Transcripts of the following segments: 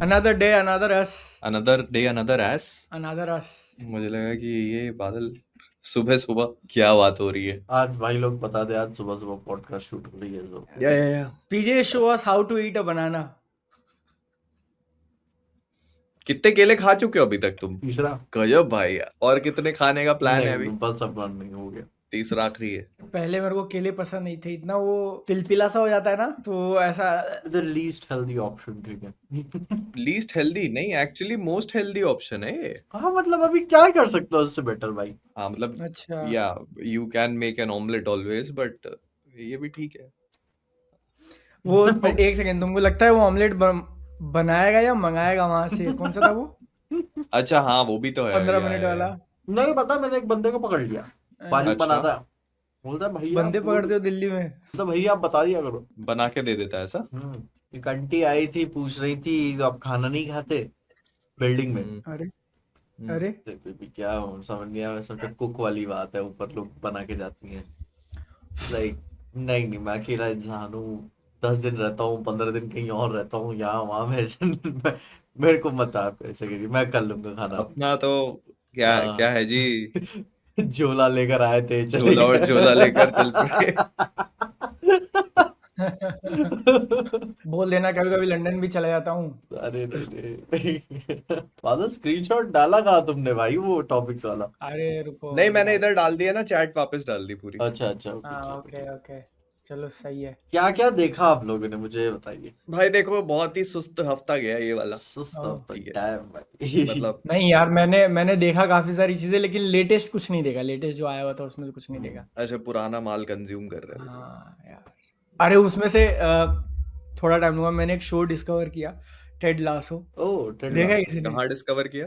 Another day another us another day another us. Another us. मुझे लगा कि ये बादल सुबह सुबह क्या बात हो रही है। आज भाई लोग बता दे, आज सुबह सुबह पॉडकास्ट शूट हो रही है तो या PJ show us how to eat a banana. कितने केले खा चुके हो अभी तक तुम? तीसरा गजब भाई। और कितने खाने का प्लान है अभी? नहीं, बस अपना नहीं हो गया। तीसरा आखिरी है। पहले मेरे को केले पसंद नहीं थे इतना, वो पिलपिला सा हो जाता है ना, तो ऐसा द लीस्ट हेल्दी ऑप्शन, ठीक है। लीस्ट हेल्दी नहीं, एक्चुअली मोस्ट हेल्दी ऑप्शन है ये। हाँ मतलब अभी क्या कर सकते हो उससे बेटर भाई। हाँ मतलब अच्छा। या you can make an omelette always, but ये भी ठीक है। वो एक सेकंड, तुमको लगता है वो ऑमलेट बनाएगा या मंगाएगा वहां से? कौन सा था वो अच्छा हाँ, वो भी तो है। 15 मिनट वाला? नहीं पता, मैंने एक बंदे को पकड़ लिया, पानी अच्छा, बनाता है। बोलता है भैया बंदे पकड़ते हो दिल्ली में? तो भैया आप बता दिया करो। बना के दे देता है ऐसा। एक आंटी आई थी, पूछ रही थी आप खाना नहीं खाते बिल्डिंग में। हम्म, अरे हम्म। अरे भी क्या समझ नहीं आया, सोचा कुक वाली बात है, ऊपर लोग बना के जाती हैं। लाइक नहीं नहीं, मैं अकेला इंसान हूँ, 10 दिन रहता हूँ, 15 दिन कहीं और रहता हूँ, यहाँ वहां मेरे को मत आप ऐसे करिए, मैं कर लूंगा खाना। अपना तो क्या क्या है जी, झोला लेकर आए थे, चले झोला और झोला लेकर चल पड़े। बोल देना कभी कभी लंदन भी चला जाता हूँ। अरे नहीं बादल, स्क्रीनशॉट डाला कहा तुमने भाई वो टॉपिक्स वाला? अरे रुको नहीं, मैंने यार। इधर डाल दिया ना, चैट वापस डाल दी पूरी। अच्छा अच्छा, ओके हाँ चलो ओके ठीक। ओके, चलो सही है। क्या क्या देखा आप लोगों ने, मुझे बताइए। भाई देखो, बहुत ही सुस्त हफ्ता गया ये वाला। सुस्त ओह, अब ठीक है, टाइम भाई। मतलब नहीं यार, मैंने देखा काफी सारी चीजें, लेकिन लेटेस्ट कुछ नहीं देखा। लेटेस्ट जो आया हुआ था उसमें तो कुछ नहीं देखा। अच्छा पुराना माल कंज्यूम कर रहे हो तुम। हाँ यार। अरे उसमें से थोड़ा टाइम हुआ, मैंने एक शो डिस्कवर किया, टेड लासो। ओह टेड देखा है लासो। किसी ने? कहाँ डिस्कवर किया?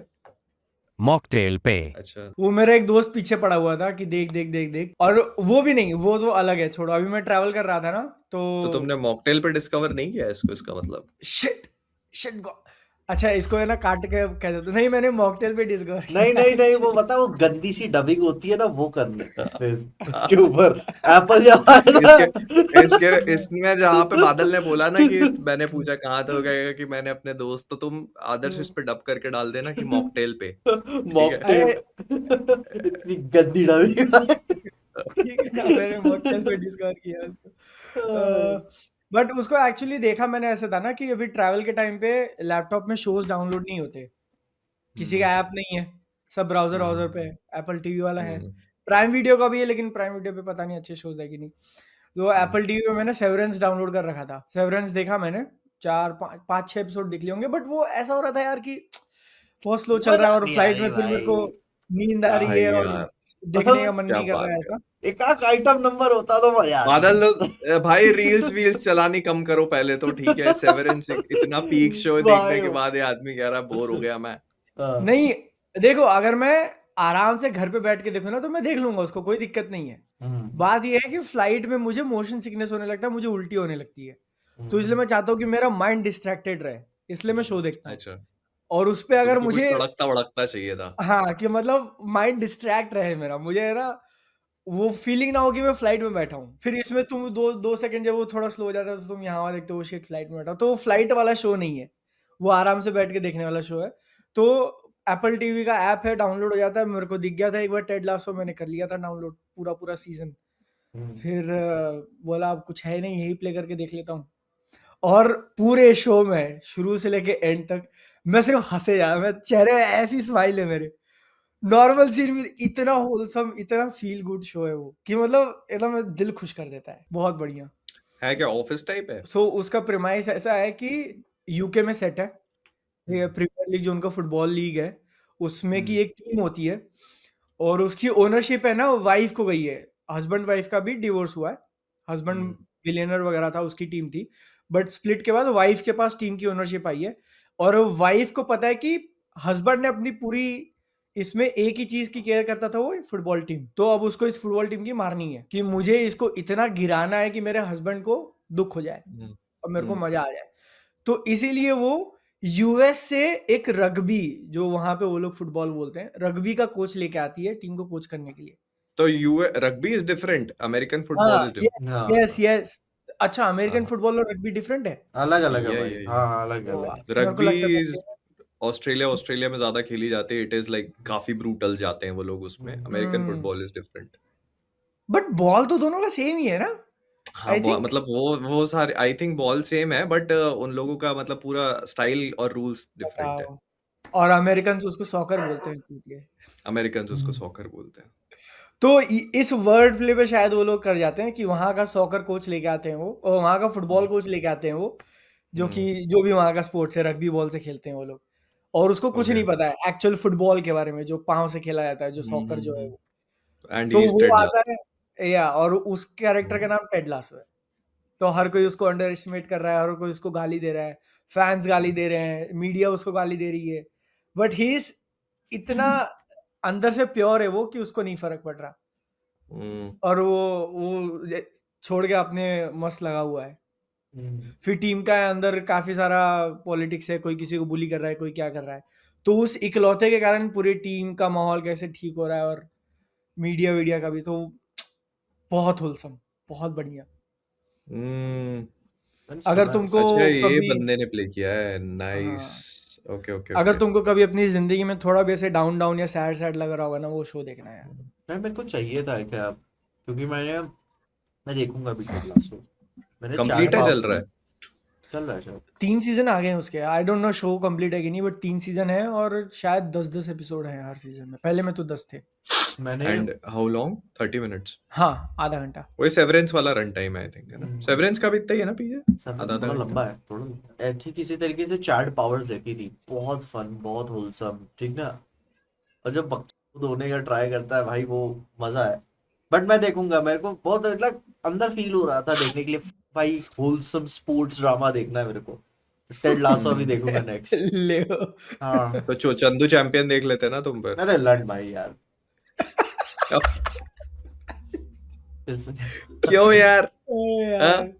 मॉकटेल पे। अच्छा। वो मेरा एक दोस्त पीछे पड़ा हुआ था कि देख देख देख देख, और वो भी नहीं, वो तो अलग है, छोड़ो। अभी मैं ट्रैवल कर रहा था ना, तो तो तुमने मॉकटेल पे डिस्कवर नहीं किया इसको, इसका मतलब? शिट शिट अच्छा, इसको है ना काट के कह देते। नहीं, मैंने मॉकटेल पे डिस्कवर नहीं किया नहीं नहीं, वो एक्चुअली। बता, वो गंदी सी डबिंग होती है ना, वो करनी इस पे, इसके ऊपर एप्पल जब आए ना। इसके इसके इसमें जहाँ पे बादल ने बोला ना कि मैंने पूछा कहाँ, तो कहेगा कि मैंने अपने दोस्त, तो तुम आदर्श इस पे डब करके डाल देना कि मॉकटेल पे। ठीक है। मॉकटेल। अरे इतनी गंदी डबिंग। ठीक है ना, मैंने मॉकटेल पे डिस्कवर किया उसको। बट उसको एक्चुअली देखा मैंने, ऐसे था ना कि अभी ट्रैवल के टाइम पे लैपटॉप में शोज डाउनलोड नहीं होते, किसी का ऐप नहीं है, सब ब्राउजर ब्राउजर पे है। एप्पल टीवी वाला है, हम्म, प्राइम वीडियो का भी है, लेकिन प्राइम वीडियो पे पता नहीं अच्छे शोज है कि नहीं। तो एप्पल टीवी पे मैंने सेवरेंस डाउनलोड कर रखा था। सेवरेंस देखा मैंने, 4 5 5 6 एपिसोड देख लिए होंगे, बट वो ऐसा हो रहा था यार कि बहुत स्लो चल रहा मजा है, और नहीं आ फ्लाइट रही में फिर मेरे को भाई। नींद आ रही भाई है, और यार, देखने का मन क्या नहीं कर बात रहा है कर। ऐसा। एक आध आइटम नंबर होता तो मजा आता। बादल भाई रील्स वील्स चलानी कम करो पहले तो, ठीक है? सेवरेंस इतना पीक शो देखने भाई के बाद ये आदमी कह रहा है बोर हो गया मैं। हाँ। नहीं, देखो अगर मैं आराम से घर पे बैठ के देखूँ ना, तो मैं देख लूंगा उसको, कोई दिक्कत नहीं है। बात यह है कि फ्लाइट में मुझे मोशन सिकनेस होने लगता है, मुझे उल्टी होने लगती है, तो इसलिए मैं चाहता हूँ कि मेरा माइंड डिस्ट्रैक्टेड रहे, इसलिए मैं शो देखता हूँ। अच्छा, और उस पे अगर तुमको कुछ मुझे, तड़कता भड़कता चाहिए था। हाँ, कि मतलब माइंड डिस्ट्रैक्ट रहे मेरा, मुझे है ना वो फीलिंग ना हो कि मैं फ्लाइट में बैठा हूँ। फिर इसमें तुम 2 2 सेकंड जब वो थोड़ा स्लो हो जाता है, तो तुम यहाँ वहाँ देखते हो शिट फ्लाइट में बैठा हूँ। तो वो फ्लाइट वाला शो नहीं है, वो आराम से बैठ के देखने वाला शो है। तो एप्पल टीवी का ऐप है, डाउनलोड हो जाता है। मेरे को दिख गया था एक बार टेड लासो, मैंने कर लिया था डाउनलोड, पूरा पूरा सीजन। फिर बोला अब कुछ है नहीं, यही प्ले करके देख लेता हूँ। और पूरे शो में शुरू से लेके एंड तक मैं सिर्फ हंसे जा रहा, मैं चेहरे में ऐसी स्माइल है मेरे। नॉर्मल सीन में इतना होलसम, इतना फील गुड शो है वो, कि मतलब एकदम दिल खुश कर देता है, बहुत बढ़िया। है क्या ऑफिस टाइप है? सो उसका प्रेमाइस ऐसा है कि यूके में सेट है, ये प्रीमियर लीग जो उनका फुटबॉल लीग है, उसमें की एक टीम होती है, और उसकी ओनरशिप है ना वाइफ को गई है। हस्बैंड वाइफ का भी डिवोर्स हुआ है, हस्बैंड बिलियनर वगैरह था, उसकी टीम थी, बट स्प्लिट के बाद वाइफ के पास टीम की ओनरशिप आई है। और वाइफ को पता है कि हस्बैंड ने अपनी पूरी इसमें एक ही चीज की केयर करता था, वो फुटबॉल टीम। तो अब उसको इस फुटबॉल टीम की मारनी है, कि मुझे इसको इतना गिराना है कि मेरे हस्बैंड को दुख हो जाए और मेरे को मजा आ जाए। तो इसीलिए वो यूएस से एक रग्बी, जो वहां पे वो लोग फुटबॉल बोलते हैं, रग्बी का कोच लेके आती है टीम को कोच करने के लिए। तो you rugby is different, American football हाँ, इज डिफरेंट। Yes yes. अच्छा, अमेरिकन हाँ फुटबॉल और रग्बी डिफरेंट है? अलग अलग है ये भाई, ये हाँ अलग तो अलग है। मेरे को रग्बी लगता था कि ऑस्ट्रेलिया में ज्यादा खेली जाती है। इट इज लाइक काफी ब्रूटल जाते हैं वो लोग उसमें। American football is different. But ball तो दोनों का सेम ही है ना, हाँ आई थिंक। मतलब वो सारे आई थिंक बॉल सेम है, बट उन लोगों का मतलब पूरा स्टाइल और रूल्स डिफरेंट है। बताओ। और अमेरिकन उसको सॉकर बोलते हैं क्योंकि अमेरिकन उसको सॉकर बोलते हैं। तो इस वर्ड प्ले पे शायद वो लोग कर जाते हैं कि वहाँ का सॉकर कोच लेके आते हैं वो, और वहाँ का फुटबॉल कोच लेके आते हैं वो, जो कि जो भी वहाँ का स्पोर्ट्स है, रग्बी बॉल से खेलते हैं वो लोग, और उसको कुछ ओके। नहीं पता है एक्चुअल फुटबॉल के बारे में जो पाँव से खेला जाता है, जो सॉकर जो है वो। एंड तो ही इज वो टेड आता है या, और उस कैरेक्टर का नाम टेड लासो है। तो हर कोई उसको अंडर एस्टिमेट कर रहा है, हर कोई उसको गाली दे रहा है, फैंस गाली दे रहे हैं, मीडिया उसको गाली दे रही है, बट ही इज इतना अंदर से प्योर है वो कि उसको नहीं फर्क पड़ रहा, और वो छोड़ के अपने मस्त लगा हुआ है। फिर टीम का अंदर काफी सारा पॉलिटिक्स है, कोई किसी को बुली कर रहा है, कोई क्या कर रहा है, तो उस इकलौते के कारण पूरी टीम का माहौल कैसे ठीक हो रहा है, और मीडिया वीडिया का भी। तो बहुत होलसम, बहुत बढ़िया। मैंने अगर सुना है। तुमको अच्छा ये कभी बंदे ने प्ले किया है। नाइस। हाँ, ओके ओके अगर ओके। तुमको कभी अपनी जिंदगी में थोड़ा भी ऐसे डाउन डाउन या सैड सैड लग रहा होगा ना, वो शो देखना है यार। नहीं मेरे को चाहिए था क्या, क्योंकि मैं देखूंगा अभी टेड लासो। मैंने 4 कंप्लीट है, चल पार्ट रहा है? चल रहा है शायद। 3 सीजन आ गए हैं उसके, I don't know show complete है कि नहीं, बट 3 सीजन है और शायद 10-10 एपिसोड हैं हर सीजन में। पहले में तो 10 थे। मैंने एंड हाउ लॉन्ग? 30 मिनट्स? हाँ, आधा घंटा। वही सेवरेंस वाला रन टाइम है आई थिंक, है ना? सेवरेंस का भी इतना ही है ना पीछे? सब आधा आधा थोड़ा घंटा। लंबा है, थोड़ा लंबा है। ठीक इसी तरीके से चैट पावर्स देखी थी, बहुत फन, बहुत होलसम, ठीक ना। और जब बकचोद होने का ट्राई करता है भाई, वो मजा है। बट मैं देखूंगा, मेरे को बहुत मतलब अंदर फील हो रहा था देखने के लिए भाई, होलसम स्पोर्ट्स ड्रामा देखना है मेरे को। टेड लासो अभी देखूंगा नेक्स्ट। ले हाँ तो चंदू चैंपियन देख लेते ना तुम पर। अरे लड़ भाई यार। इस- क्यों यार? हाँ? यार,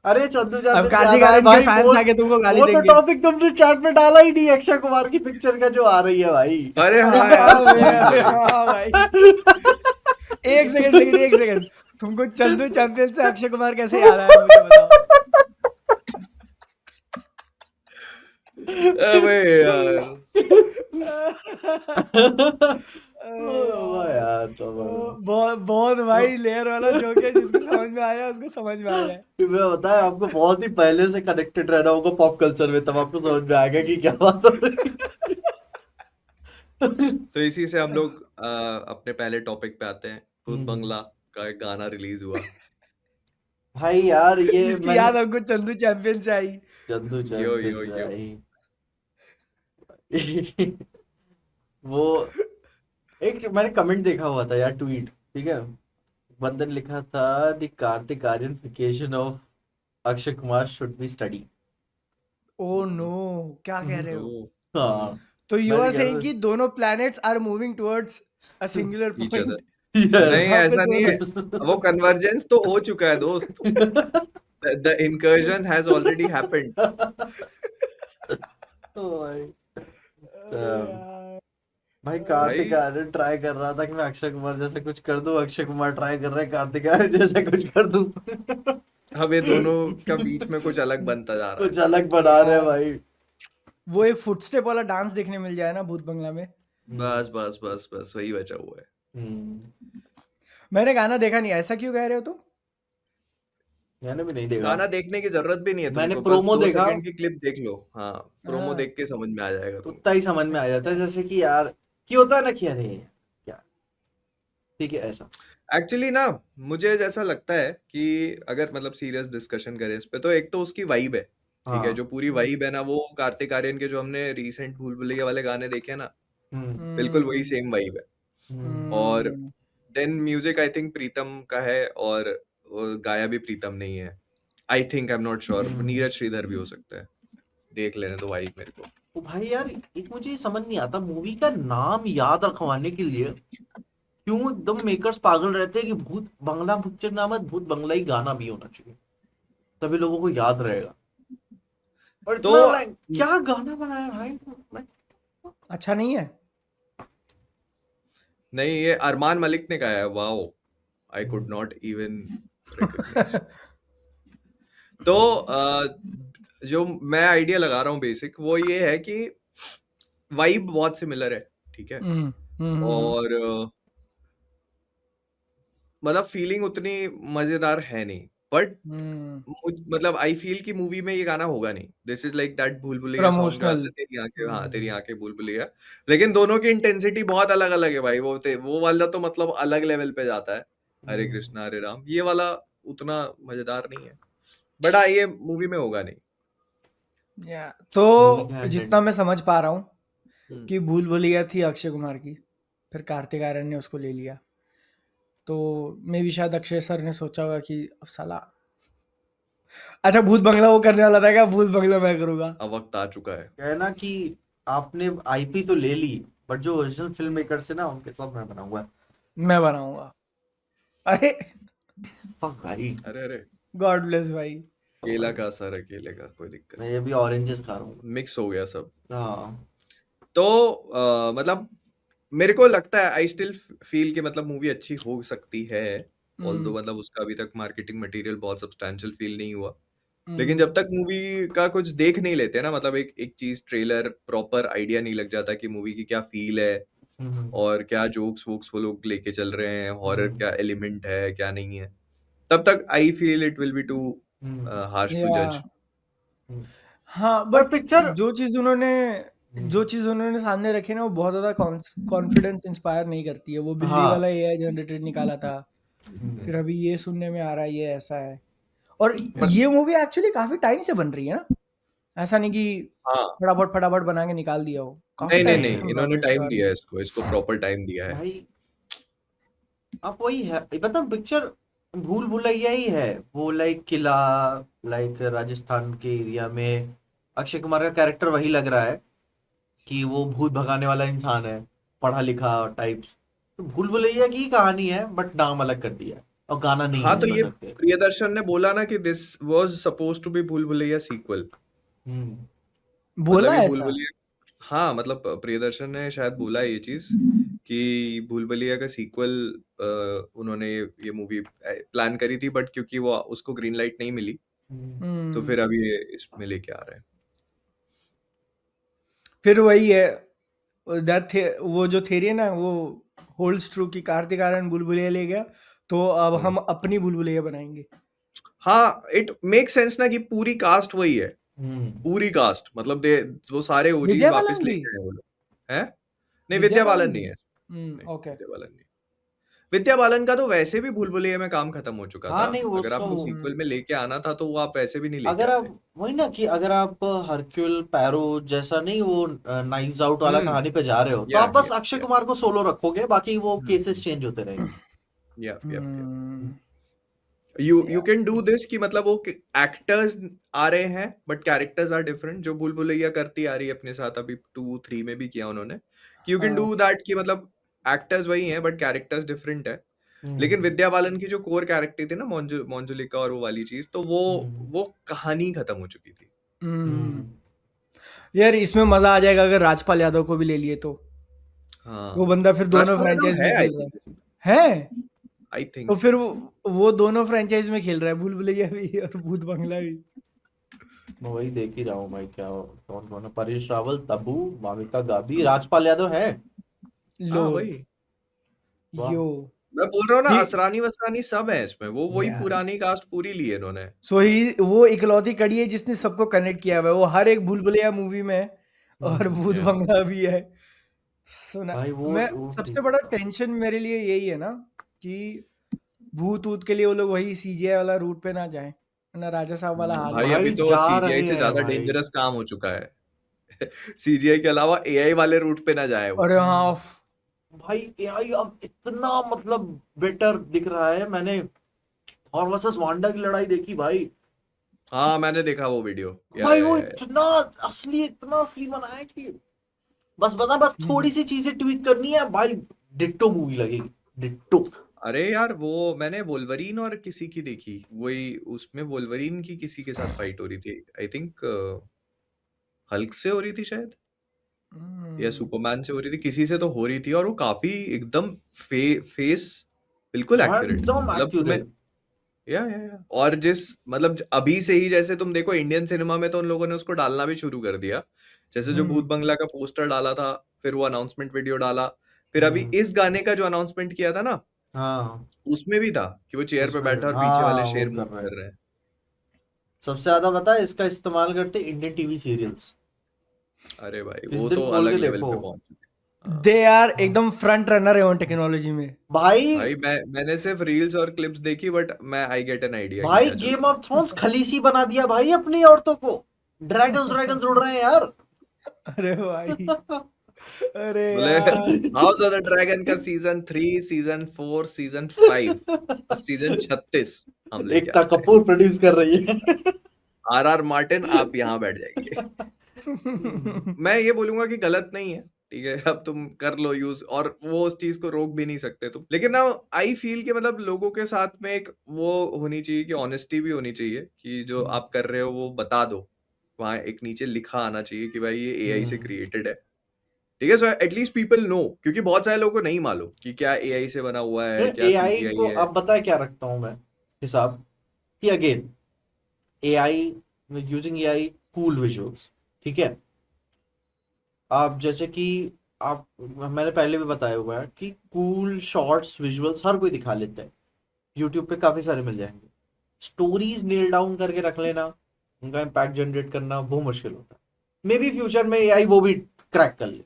अरे चंदू अब चैंपियन कार्तिक ज्यादा है आर्यन के भाई, फैंस आके तुमको गाली वो तो देंगे। टॉपिक तुमने चैट में डाला ही नहीं, अक्षय कुमार की पिक्चर का जो आ रही है भाई। अरे हाँ यार, हाँ भाई, एक सेकंड, लेकिन एक सेकंड, तुमको चंदू चैंपियन से अक्षय कुमार कैसे याद आया, मुझे बताओ। अबे यार। वाह यार तो बहुत बहुत भाई लेयर वाला जोक है, जिसको समझ में आया उसको समझ में आया है। मैं बताया आपको, बहुत ही पहले से कनेक्टेड रहना होगा पॉप कल्चर में, तब आपको समझ में आएगा कि क्या बात हो रही है। तो इसी से हम लोग अपने पहले टॉपिक पे आते हैं। भूत बंगला का एक गाना रिलीज हुआ। भाई यार ये जिसकी मैंने याद हमको चंदू चैंपियन से आई। चंदू यो चैंपियन यो से यो। आई। वो एक मैंने कमेंट देखा हुआ था यार, ट्वीट, ठीक है। बंदे ने लिखा था the Kartik Aaryanification of Akshay Kumar should be study. Oh no, क्या कह रहे हो? ओ हाँ तो यू मैंने आर कहा सेइंग कि दोनों planets are moving towards a singular each other. Point. नहीं वहां पे ऐसा नहीं है, दोनों वो कन्वर्जेंस तो हो चुका है दोस्त। The incursion has already happened. अरे यार, भाई कार्तिक भाई आर्यन ट्राई कर रहा था कि मैं अक्षय कुमार जैसा कुछ कर दूं, अक्षय कुमार ट्राई कर रहा है कार्तिक आर्यन जैसा कुछ कर दूं। अब ये दोनों का बीच में कुछ अलग बनता जा रहा कुछ है। अलग बना रहे हैं भाई। वो एक फुटस्टेप वाला डांस देखने मिल जाए ना भूत बंगला में। बस बस बस बस वही बचा हुआ है। मैंने गाना देखा नहीं, ऐसा क्यों कह रहे हो तुम? मैंने भी नहीं देखा। गाना देखने की जरूरत भी नहीं है मैंने तुमको, बस प्रोमो 2 देखा, सेकंड की क्लिप देख लो। हाँ, प्रोमो हाँ। देख के समझ में आ जाएगा तुमको। उतना ही समझ में आ जाता है, जैसे कि यार कि होता है ना कि अरे क्या, ठीक है ऐसा। एक्चुअली ना, मुझे जैसा लगता है कि अगर मतलब सीरियस डिस्कशन करें इस पे, तो एक तो उसकी वाइब है, ठीक है, हाँ जो पूरी वाइब है ना, वो कार्तिक आर्यन के जो हमने रीसेंट भूल भुलैया वाले गाने देखे हैं ना, बिल्कुल वही सेम वाइब है। और then music I think Pritam का है, और गाया भी प्रीतम नहीं है I think, I am not sure, Neeraj Shridhar भी हो सकता है। देख लेने दो वाइब मेरे को। तो भाई यार एक मुझे ये समझ नहीं आता, मूवी का नाम याद रखवाने के लिए क्यों एकदम मेकर्स पागल रहते हैं कि भूत बंगला पिक्चर नाम है, भूत बंगला ही गाना भी होना चाहिए, तभी लोगों को याद रहेगा। और तो इतना लाइक क्या गाना बनाया भाई। अच्छा नहीं है? नहीं, ये अरमान मलिक ने गाया है। Wow, I could not even recognise. तो जो मैं आइडिया लगा रहा हूँ बेसिक वो ये है कि वाइब बहुत सिमिलर है, ठीक है, और मतलब फीलिंग उतनी मजेदार है नहीं, बट मतलब आई फील कि मूवी में ये गाना होगा नहीं। दिस इज लाइक दैट भूल भुलैया सॉन्ग जो आता प्रमोशनल। है, तेरी आंखें, हाँ तेरी आंखें भूल भुलैया, लेकिन दोनों की इंटेंसिटी बहुत अलग अलग है भाई। वो वाला तो मतलब अलग लेवल पे जाता है, हरे कृष्णा हरे राम, ये वाला उतना मजेदार नहीं है, बट हाँ ये मूवी में होगा नहीं। तो मूवी का जितना मैं समझ पा रहा हूँ हम्म, कि भूल भुलैया थी अक्षय कुमार की, फिर कार्तिक आर्यन ने उसको ले लिया, तो मे भी शायद अक्षय सर ने सोचा होगा कि अब साला, अच्छा भूत बंगला वो करने वाला था क्या, भूत बंगला मैं करूंगा। अब वक्त आ चुका है। क्या है ना कि आपने आईपी तो ले ली, बट जो ओरिजिनल फिल्म मेकर्स है ना उनके साथ मैं बनाऊंगा। मैं बनाऊंगा। अरे फक भाई, अरे अरे, गॉड ब्लेस भाई। केला का असर है, केले का, कोई दिक्कत मैं ये भी ऑरेंजेस खा रहा हूँ। नहीं, मिक्स हो गया सब। हाँ तो मतलब मेरे को लगता है, आई स्टिल फील कि मतलब मूवी अच्छी हो सकती है, ऑल्दो मतलब उसका अभी तक मार्केटिंग मटेरियल बहुत सब्सटैंशियल फील नहीं हुआ, लेकिन जब तक मूवी का कुछ देख नहीं लेते ना, मतलब एक एक चीज ट्रेलर प्रॉपर आइडिया नहीं लग जाता कि मूवी की क्या फील है और क्या जोक्स वोक्स वो लोग लेके चल रहे हैं, हॉरर क्या एलिमेंट है क्या नहीं है, तब तक I feel it will be too harsh to या जज। हाँ, पर बट पिक्चर जो चीज उन्होंने सामने रखी ना, वो बहुत ज्यादा कॉन्फिडेंस इंस्पायर नहीं करती है। वो बिल्ली हाँ वाला एआई जनरेटेड निकाला था, फिर अभी ये सुनने में आ रहा है ये ऐसा है। और ये मूवी एक्चुअली काफी टाइम से बन रही है ना, ऐसा नहीं कि हाँ, फटाफट फटाफट बना के निकाल दिया हो, काफी नहीं नहीं टाइम से नहीं, चल रहा इन्होंने था इसके टाइम बारे दिया में। है, इसको प्रॉपर टाइम दिया है। भाई, अब वही है मतलब पिक्चर भूल भुलैया ही है वो, लाइक किला, लाइक राजस्थान के एरिया में अक्षय कुमार का कैरेक्टर वही लग रहा है कि वो भूत भगाने वाला इंसान है, पढ़ा लिखा टाइप्स। तो भूल भुलैया की ही कहानी है, बट नाम अलग कर दिया है और गाना नहीं हाँ, यूज तो कर ये सकते। प्रियदर्शन ने बोला ना कि this was suppose to be Bhool Bhulaiyaa sequel, हम्म मतलब बोला ये भूल ऐसा? भुलैया, हाँ मतलब प्रियदर्शन ने शायद बोला ये चीज कि भूल भुलैया का सीक्वल उन्होंने ये मूवी प्लान करी थी, बट क्योंकि वो उसको ग्रीन लाइट नहीं मिली, तो हम्म फिर अभी ये इसमें लेके आ रहे हैं। फिर वही है, वो जो थेरी है ना, वो होल्ड्स ट्रू कि कार्तिक आर्यन बुलबुलिया ले गया, तो अब हम अपनी बुलबुलिया बनाएंगे। हाँ, इट मेक सेंस ना कि पूरी कास्ट वही है, हम्म पूरी कास्ट मतलब दे वो सारे ओजीज विद्या वापस बालन भी? लेके आए वो लोग हैं। नहीं, विद्या विद्या बालन बालन भी? नहीं है, नहीं ओके। विद्या बालन नहीं। विद्या बालन का तो वैसे भी भूल भुलैया में काम खत्म हो चुका था, हाँ नहीं वो अगर उसका आपको वो, सीक्वल में लेके आना था तो वो आप वैसे भी नहीं लेके अगर आते। आप वही ना कि अगर आप हरक्यूल पैरो जैसा नहीं वो नाइव्स आउट वाला हम्म, कहानी पे जा रहे हो, तो या आप बस अक्षय या कुमार को सोलो रखोगे, बाकी वो केसेस चेंज होते रहेंगे। या या हम्म यू कैन डू दिस कि मतलब वो एक्टर्स आ रहे हैं बट कैरेक्टर्स आर डिफरेंट, जो भूल भुलैया करती आ रही है अपने साथ, अभी 2 3 में भी किया उन्होंने, कि यू कैन हाँ डू दैट कि मतलब एक्टर्स वही हैं बट कैरेक्टर्स डिफरेंट है। लेकिन हम्म विद्या बालन की जो कोर कैरेक्टर थी ना, मोंजुलिका और वो वाली चीज, तो हम्म वो कहानी खत्म हो चुकी थी। हम्म। हम्म यार इसमें मजा आ जाएगा अगर राजपाल यादव को भी ले लिए, तो वो हाँ, बंदा फिर दोनों राजपाल यादव फ्रेंचाइज में है आई खेल रहा थिंक, है। आई तो थिंक फिर वो दोनों फ्रेंचाइज में खेल रहा है, भूल भुलैया भी और भूत बंगला भी। मैं वही देख ही रहा हूँ भाई, क्या कौन कौन है, परेश रावल, तब्बू, मामिका गाबी, राजपाल यादव है। लो हाँ वही वाह। यो मैं बोल रहा हूँ ना, ही असरानी वसरानी सब है इसमें, वो वही यार, पुरानी कास्ट पूरी ली है इन्होंने। सो ही वो इकलौती कड़ी है जिसने सबको कनेक्ट किया हुआ है, वो हर एक भूल भुलैया मूवी में है और भूत या बंगला भी है। सुना, भाई मैं वो सबसे ठीक बड़ा था। टेंशन मेरे लिए यही है ना कि भूत ऊत के लिए वो लोग वही सीजीआई वाला रूट पे ना जाए, ना राजा साहब वाला हाल हो भाई जाए। अभी भाई तो जा सीजीआई रहे से हैं ज्यादा भाई। डेंजरस काम हो चुका है। सीजीआई के अलावा एआई वाले रूट पे ना जाए वो। अरे हाँ भाई एआई अब इतना मतलब बेटर दिख रहा है। मैंने थॉर वर्सेस वांडा की लड़ाई देखी भाई। हाँ मैंने देखा वो वीडियो, भाई वो या। इतना असली बना है कि बस बता, बस थोड़ी सी चीजें ट्वीक करनी है भाई, डिट्टो मूवी लगेगी, डिट्टो। अरे यार वो मैंने वोल्वरीन और किसी की देखी, वही उसमें वोल्वरीन की किसी के साथ फाइट हो रही थी, आई थिंक हल्क से हो रही थी शायद, या सुपरमैन से हो रही थी, किसी से तो हो रही थी, और वो काफी एकदम फेस बिल्कुल भाई एक्यूरेट, एकदम मतलब तुम्हें एक्यूरेट। या और जिस मतलब अभी से ही जैसे तुम देखो इंडियन सिनेमा में तो उन लोगों ने उसको डालना भी शुरू कर दिया, जैसे जो भूत बंगला का पोस्टर डाला था, फिर वो अनाउंसमेंट वीडियो डाला, फिर अभी इस गाने का जो अनाउंसमेंट किया था ना, हाँ उसमें भी था कि वो चेयर पे उसमें बैठा और पीछे वाले हाँ वो शेर मूव कर रहे कर हैं। रहे हैं। सबसे ज्यादा पता है इसका इस्तेमाल करते इंडियन टीवी सीरियल्स। अरे भाई किस वो दिन तो खोल के अलग लेवल देखो पे पहुंच चुके हैं। हाँ। दे आर हाँ। एकदम फ्रंट रनर है ऑन टेक्नोलॉजी में। भाई भाई मैंने सिर्फ रील्स और क्लिप्स देखी, बट मैं आई गेट एन आइडिया कि भाई क्या चल गेम रहा ऑफ थ्रोन्स खलीसी बना दिया भाई अपनी औरतों को। ड्रैगन्स ड्रैगन्स उड़ रहे हैं यार। अरे भाई, अरे है। बोले यार। हाउस ऑफ द ड्रैगन का सीजन 3, सीजन 4, सीजन 5 और सीजन 36 हम लेके आ एकता रहे हैं। कपूर प्रोड्यूस कर रही है। आर मार्टिन आप यहाँ बैठ जाइए। मैं ये बोलूंगा कि गलत नहीं है, ठीक है, अब तुम कर लो यूज, और वो उस चीज को रोक भी नहीं सकते तुम, लेकिन ना आई फील कि मतलब लोगों के साथ में एक वो होनी चाहिए कि ऑनेस्टी भी होनी चाहिए कि जो आप कर रहे हो वो बता दो, वहां एक नीचे लिखा आना चाहिए कि भाई ये एआई से क्रिएटेड है, ठीक है, सो एटलीस्ट पीपल नो, क्योंकि बहुत सारे लोगों को नहीं मालूम कि क्या एआई से बना हुआ है, क्या एआई सीजीआई को है। अब पता है क्या रखता हूं मैं हिसाब, कि again AI, using AI cool visuals, ठीक है। आप जैसे कि आप, मैंने पहले भी बताया हुआ है कि कूल शॉर्ट्स विजुअल्स हर कोई दिखा लेता है, यूट्यूब पे काफी सारे मिल जाएंगे। स्टोरीज नेल डाउन करके रख लेना, उनका इम्पैक्ट जनरेट करना वो मुश्किल होता है। मे बी फ्यूचर में एआई वो भी क्रैक कर ले,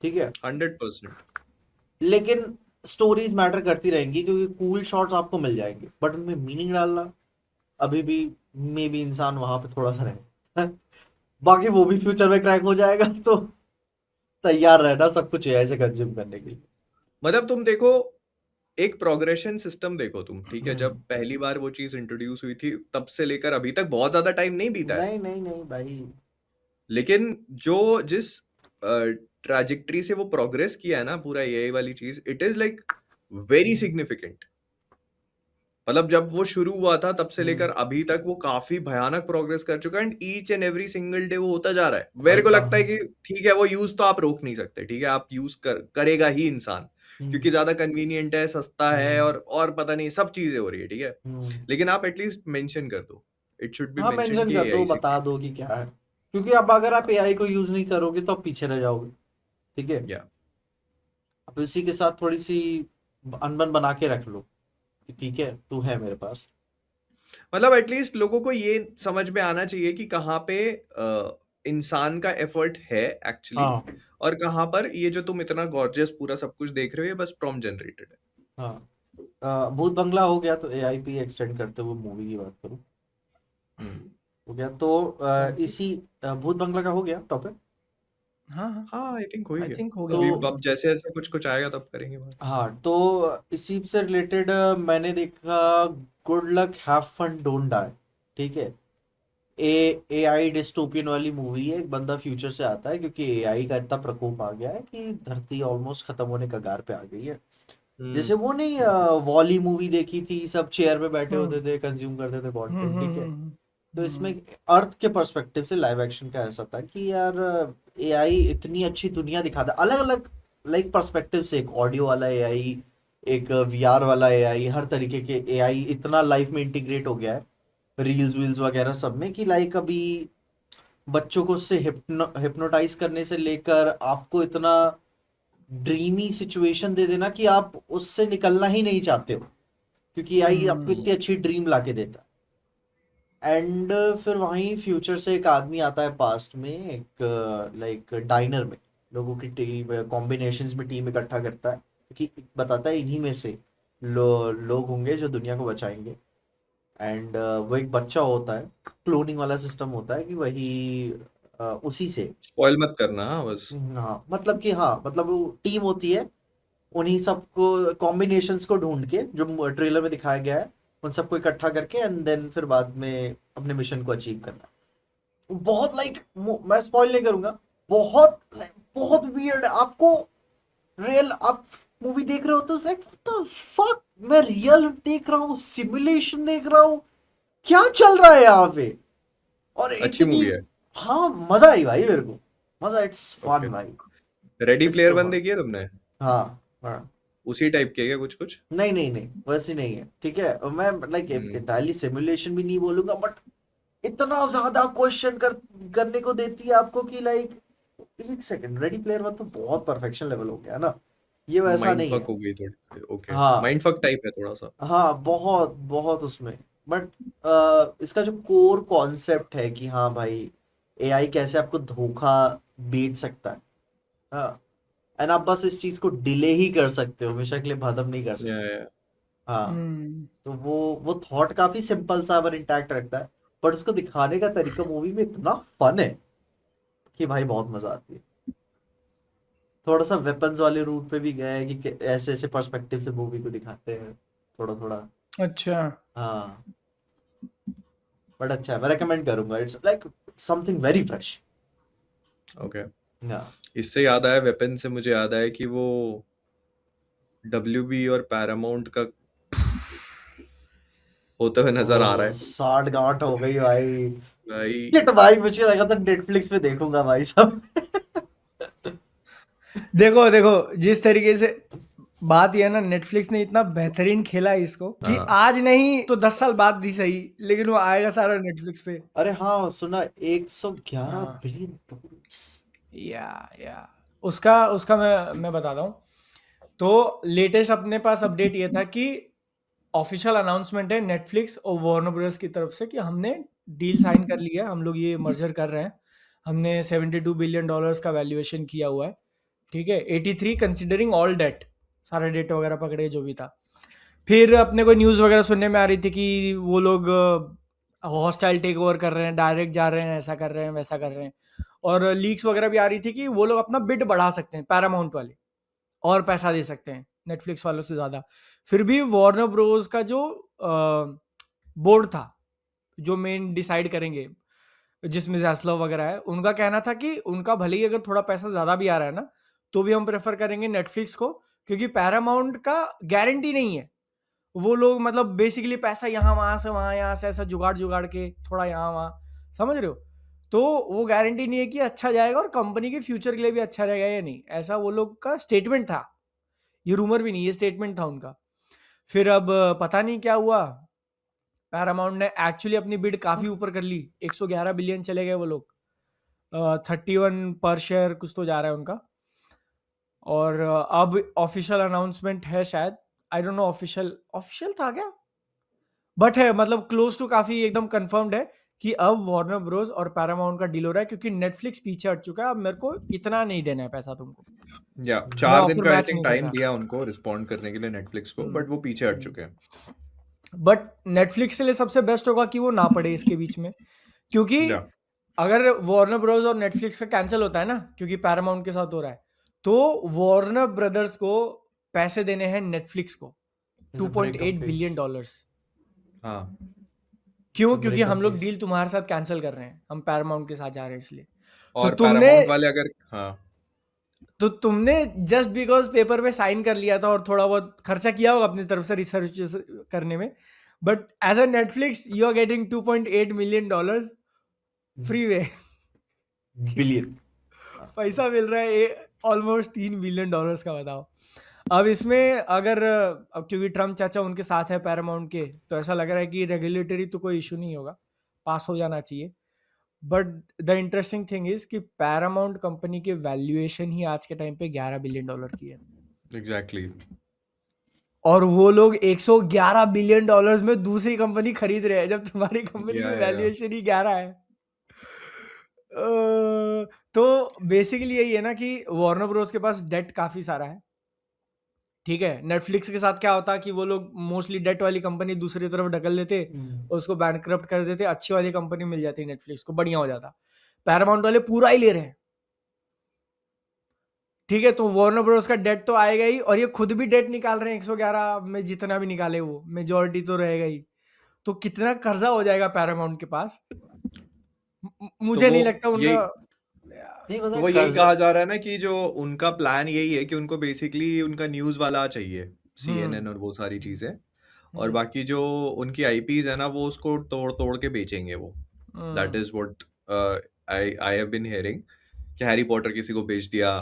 ठीक है। 100%। लेकिन स्टोरीज मैटर करती रहेंगी क्योंकि कूल शॉट्स आपको मिल जाएंगे, बट उनमें मीनिंग डालना अभी भी मे बी इंसान वहां पे थोड़ा सा रहे। बाकी वो भी फ्यूचर में क्रैक हो जाएगा, तो तैयार रहना सब कुछ एआई से कंज्यूम करने के लिए। मतलब तुम देखो, एक प्रोग्रेशन सिस्टम देखो तुम, ठीक है, जब हम्म, पहली बार वो चीज इंट्रोड्यूस हुई थी तब से लेकर अभी तक बहुत ज्यादा टाइम नहीं बीता है, नहीं नहीं नहीं भाई। लेकिन जो जिस ट्रैजेक्टरी से वो प्रोग्रेस किया है ना पूरा एआई वाली चीज, it is like very significant. मतलब जब वो शुरू हुआ था तब से लेकर अभी तक वो काफी भयानक प्रोग्रेस कर चुका है, and each and every single day वो होता जा रहा है। मेरे भाई को लगता है कहाँ। कि ठीक है वो यूज तो आप रोक नहीं सकते, ठीक है, आप यूज करेगा ही इंसान, क्योंकि ज्यादा कन्वीनियंट है, सस्ता है, और पता नहीं सब चीजें हो रही है, ठीक है, लेकिन आप एटलीस्ट मेंशन कर दो, इट शुड बी हाँ मेंशन मेंशन कि कर दो, एआई से बता दो कि क्या है, क्योंकि अब अगर आप एआई को यूज नहीं करोगे तो आप पीछे रह जाओगे, ठीक है। या अब उसी के साथ थोड़ी सी अनबन बना के रख लो कि ठीक है तू है मेरे पास। मतलब एटलीस्ट लोगों को ये समझ में आना चाहिए कि कहाँ पे इंसान का एफर्ट है एक्चुअली, हाँ और कहाँ पर ये जो तुम इतना गॉर्जियस पूरा सब कुछ देख रहे हो ये बस प्रॉम्प्ट जनरेटेड है। हाँ। भूत बंगला हो गया, तो एआई पे एक्सटेंड करते हुए मूवी की बात करूँ, हो गया तो कौन सी? इसी भूत बंगला का हो गया टॉपिक। हाँ हाँ, हाँ आई थिंक हो ही आई गया। थिंक हो गया तो अभी होगा। अब जैसे जैसे कुछ कुछ आएगा तब करेंगे बात। हाँ, तो इसी से रिलेटेड मैंने देखा good luck have fun don't die, ठीक है। एआई डिस्टोपियन वाली मूवी है। एक बंदा फ्यूचर से आता है क्योंकि एआई का इतना प्रकोप आ गया है कि धरती ऑलमोस्ट खत्म होने कगार पे आ गई है। जैसे हम्म वो नहीं वॉली मूवी देखी थी, सब चेयर पे बैठे हम्म होते थे, कंज्यूम करते थे कंटेंट, ठीक है। तो इसमें हम्म। अर्थ के पर्सपेक्टिव से लाइव एक्शन का ऐसा था कि यार एआई इतनी अच्छी दुनिया दिखाता, अलग अलग लाइक पर्सपेक्टिव से, एक ऑडियो वाला एआई, एक वीआर वाला एआई, हर तरीके के एआई इतना लाइफ में इंटीग्रेट हो गया है रील्स वील्स वगैरह सब में, कि लाइक अभी बच्चों को उससे हिप्नोटाइज करने से लेकर आपको इतना ड्रीमी सिचुएशन दे देना कि आप उससे निकलना ही नहीं चाहते हो, क्योंकि एआई आपको इतनी अच्छी ड्रीम ला के देता है। एंड फिर वहीं फ्यूचर से एक आदमी आता है पास्ट में, एक लाइक डाइनर में लोगों की टीम कॉम्बिनेशंस में टीम इकट्ठा करता है, क्योंकि बताता है इन्हीं में से लोग होंगे जो दुनिया को बचाएंगे। एंड वो एक बच्चा होता है, क्लोनिंग वाला सिस्टम होता है कि वही उसी से, स्पॉइल मत करना, हाँ बस। हाँ मतलब कि हाँ मतलब वो टीम होती है, उन्हीं सबको कॉम्बिनेशंस को ढूंढ के जो ट्रेलर में दिखाया गया है उन सबको इकट्ठा करके एंड देन फिर बाद में अपने मिशन को अचीव करना। बहुत लाइक, मैं स्पॉइल नहीं करूंगा, बहुत बहुत वियर्ड। आपको रियल, आप मूवी देख रहे हो तो लाइक व्हाट द फक, मैं रियल देख रहा हूँ, सिमुलेशन देख रहा हूँ, क्या चल रहा है यहाँ पे। और अच्छी इतनी, मूवी है। हाँ मजा आई भाई मेरे को, मजा, इट्स ओके। फन भाई, ready it's player so one fun. देखी है तुमने? हाँ हाँ। उसी टाइप के क्या कुछ नहीं नहीं नहीं, वैसे नहीं है, ठीक है। मैं लाइक इंटायरली सिमुलेशन भी नहीं बोलूंगा, बट इतना ज्यादा क्वेश्चन करने को देती है आपको कि लाइक एक सेकंड, रेडी प्लेयर वन तो बहुत परफेक्शन लेवल हो गया ना, ये वैसा माइंड नहीं फक है। हो गई थोड़ी। ओके, हाँ माइंड फक टाइप है थोड़ा सा। हाँ, बहुत बहुत उसमें, बट इसका जो कोर कॉन्सेप्ट है कि हाँ भाई एआई कैसे आपको धोखा बेच सकता है, हाँ, एंड आप बस इस चीज को डिले ही कर सकते हो, हमेशा के लिए खत्म नहीं कर सकते। या हाँ, हम्म तो वो थॉट काफी सिंपल सा पर इंटैक्ट रखता है, बट उसको दिखाने का तरीका मूवी में इतना फन है कि भाई बहुत मजा आती है। थोड़ा सा वेपन्स वाले रूट पे भी गए हैं कि ऐसे ऐसे पर्सपेक्टिव से मूवी को दिखाते हैं थोड़ा थोड़ा। अच्छा हाँ, बट अच्छा है, मैं रेकमेंड करूंगा, it's like something very fresh. Okay. हाँ इससे याद आया, वेपन से मुझे याद आया कि वो WB और पैरामाउंट का होते हुए नजर आ रहा है साठ गांठ हो गई भाई। भाई। शिट भाई, मुझे लगा था नेटफ्लिक्स पे देखूंगा भाई सब। देखो देखो, जिस तरीके से बात यह है ना, नेटफ्लिक्स ने इतना बेहतरीन खेला है इसको कि हाँ आज नहीं तो 10 साल बाद भी सही, लेकिन वो आएगा सारा नेटफ्लिक्स पे। अरे हाँ, सुना 111 हाँ बिलियन। या उसका उसका मैं बताता हूँ। तो लेटेस्ट अपने पास अपडेट ये था कि ऑफिशियल अनाउंसमेंट है नेटफ्लिक्स और वार्नर ब्रदर्स की तरफ से कि हमने डील साइन कर लिया है, हम लोग ये मर्जर कर रहे हैं। हमने $72 बिलियन का वैल्यूएशन किया हुआ है, ठीक है। 83 कंसिडरिंग ऑल डेट, सारे डेट वगैरह पकड़े जो भी था। फिर अपने को न्यूज़ वगैरह सुनने में आ रही थी कि वो लोग हॉस्टाइल टेक ओवर कर रहे हैं, डायरेक्ट जा रहे हैं, ऐसा कर रहे हैं, वैसा कर रहे हैं। और लीक्स वगैरह भी आ रही थी कि वो लोग अपना बिड बढ़ा सकते हैं, पैरामाउंट वाले, और पैसा दे सकते हैं नेटफ्लिक्स वालों से ज़्यादा। फिर भी वार्नर ब्रोस का जो बोर्ड था, जो मेन डिसाइड करेंगे, जिसमें जैसलव वगैरह है, उनका कहना था कि उनका भले ही अगर थोड़ा पैसा ज़्यादा भी आ रहा है ना, तो भी हम प्रेफर करेंगे नेटफ्लिक्स को, क्योंकि पैरामाउंट का गारंटी नहीं है। वो लोग मतलब बेसिकली पैसा यहाँ वहाँ से वहाँ, यहाँ से ऐसा जुगाड़ जुगाड़ के थोड़ा यहाँ वहाँ, समझ रहे हो। तो वो गारंटी नहीं है कि अच्छा जाएगा और कंपनी के फ्यूचर के लिए भी अच्छा रहेगा या नहीं, ऐसा वो लोग का स्टेटमेंट था। ये रूमर भी नहीं, ये स्टेटमेंट था उनका। फिर अब पता नहीं क्या हुआ, पैरामाउंट ने एक्चुअली अपनी बिड काफ़ी ऊपर कर ली, 111 बिलियन चले गए वो लोग। 31 पर शेयर कुछ तो जा रहा है उनका। और अब ऑफिशियल अनाउंसमेंट है शायद, आई डोंट नो ऑफिशियल था क्या, बट है मतलब क्लोज टू, काफी एकदम कंफर्म्ड है कि अब वार्नर ब्रोस और पैरामाउंट का डील हो रहा है, क्योंकि नेटफ्लिक्स पीछे हट चुका है। अब मेरे को इतना नहीं देना है पैसा तुमको, या मैं 4 दिन ऑफर का आई मैच थिंक नहीं कर टाइम रहा। दिया उनको रिस्पॉन्ड करने के लिए नेटफ्लिक्स को, बट वो पीछे हट चुके हैं। बट नेटफ्लिक्स के लिए सबसे बेस्ट होगा कि वो ना पड़े इसके बीच में, क्योंकि या अगर वार्नर ब्रोस और नेटफ्लिक्स का कैंसिल होता है ना, क्योंकि पैरामाउंट के साथ हो रहा है, तो वार्नर ब्रदर्स को पैसे देने हैं नेटफ्लिक्स को $2.8 बिलियन। हाँ क्यों? क्योंकि हम लोग डील तुम्हारे साथ कैंसिल कर रहे हैं, हम पैरामाउंट के साथ जा रहे हैं इसलिए। तो और पैरामाउंट वाले अगर तुमने जस्ट बिकॉज पेपर पे साइन कर लिया था और थोड़ा बहुत खर्चा किया होगा अपनी तरफ से रिसर्च करने में, but as a Netflix you are getting $2.8 million free way. Billion पैसा मिल रहा है ऑलमोस्ट $3 बिलियन का, बताओ। अब इसमें अगर अब क्योंकि ट्रम्प चाचा उनके साथ है पैरामाउंट के, तो ऐसा लग रहा है कि रेगुलेटरी तो कोई इशू नहीं होगा, पास हो जाना चाहिए। But the interesting thing is कि पैरामाउंट कंपनी की वैल्यूएशन ही आज के टाइम पे $11 बिलियन की है। एग्जैक्टली। और वो लोग $111 बिलियन में दूसरी कंपनी खरीद रहे हैं, जब तुम्हारी कंपनी की वैल्यूएशन ही 11 है। तो बेसिकली यही है ना कि वार्नर ब्रोस के पास डेट काफी सारा है, ठीक है। नेटफ्लिक्स के साथ क्या होता है कि वो लोग मोस्टली डेट वाली कंपनी दूसरी तरफ ढकल देते और उसको बैंकक्रप्ट कर देते, अच्छी वाली कंपनी मिल जाती नेटफ्लिक्स को, बढ़िया हो जाता। पैरामाउंट वाले पूरा ही ले रहे हैं, ठीक है। तो वार्नर ब्रोस का डेट तो आएगा ही, और ये खुद भी डेट निकाल रहे हैं 111 में, जितना भी निकाले वो मेजॉरिटी तो रहेगा ही। तो कितना कर्जा हो जाएगा पैरामाउंट के पास, मुझे नहीं लगता उनका। तो वो यही कहा जा रहा है ना कि जो उनका प्लान यही है कि उनको बेसिकली उनका न्यूज वाला चाहिए, CNN और वो सारी चीजें, और बाकी जो उनकी IPs है ना वो उसको तोड़ तोड़ के बेचेंगे वो। That is what I have been hearing कि हैरी पॉटर किसी को बेच दिया,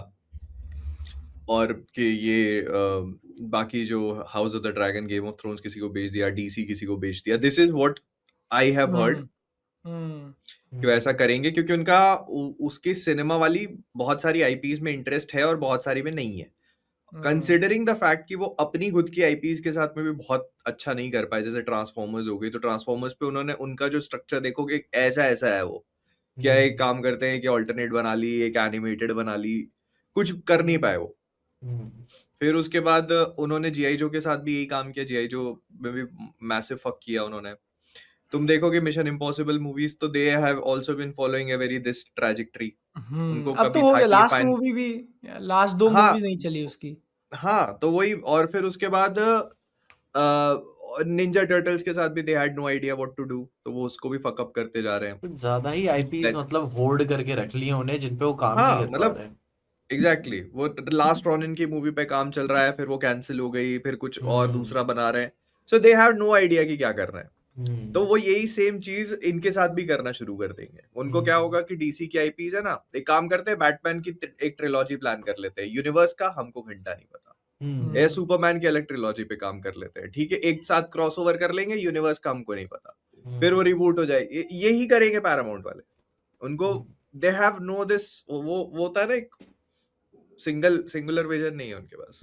और कि ये बाकी जो house of the dragon, game of thrones किसी को बेच दिया, डीसी किसी को बेच दिया. This is what I have heard कि वो ऐसा करेंगे, क्योंकि उनका उसकी सिनेमा वाली बहुत सारी आईपीज में इंटरेस्ट है और बहुत सारी में नहीं है. कंसिडरिंग द फैक्ट कि वो अपनी खुद की आईपीज के साथ में भी बहुत अच्छा नहीं कर पाए, जैसे ट्रांसफॉर्मर्स हो गई, तो ट्रांसफॉर्मर्स पे उन्होंने उनका जो स्ट्रक्चर देखोगे ऐसा ऐसा है वो, क्या एक काम करते हैं कि ऑल्टरनेट बना ली, एक एनिमेटेड बना ली, कुछ कर नहीं पाए वो. फिर उसके बाद उन्होंने जीआई जो के साथ भी यही काम किया. जीआई जो में भी मैसिव फक किया उन्होंने. तुम देखोगे मिशन इम्पॉसिबल मूवीज, तो they have also been following a very this trajectory. उनको अब तो कभी हो था गया, कि लास्ट मूवी भी, लास्ट 2 हाँ मूवीज नहीं चली उसकी. हाँ, तो वही. और फिर उसके बाद निंजा टर्टल्स के साथ भी they had no idea what to do, तो वो उसको भी फक अप करते जा रहे हैं. कुछ ज्यादा ही आईपीज मतलब होल्ड करके रख लिए उन्हें, जिन पे वो काम नहीं हाँ कर पा मतलब रहे. एग्जैक्टली वो लास्ट रॉनिन की मूवी पे काम चल रहा है, फिर वो कैंसिल हो गई, फिर कुछ और दूसरा बना रहे हैं. सो दे हैव नो आइडिया कि क्या कर रहे हैं. तो वो यही सेम चीज इनके साथ भी करना शुरू कर देंगे. उनको क्या होगा कि डीसी की आईपीज है ना, एक काम करते हैं, बैटमैन की एक ट्रिलॉजी प्लान कर लेते हैं, यूनिवर्स का हमको घंटा नहीं पता, या सुपरमैन की अलग ट्रिलॉजी पे काम कर लेते हैं, ठीक है, एक साथ क्रॉसओवर कर लेंगे, यूनिवर्स का हमको नहीं पता, फिर वो रिबूट हो जाए. यही करेंगे पैरामाउंट वाले. उनको दे हैव नो दिस, वो होता है ना, एक सिंगुलर विजन नहीं है उनके पास.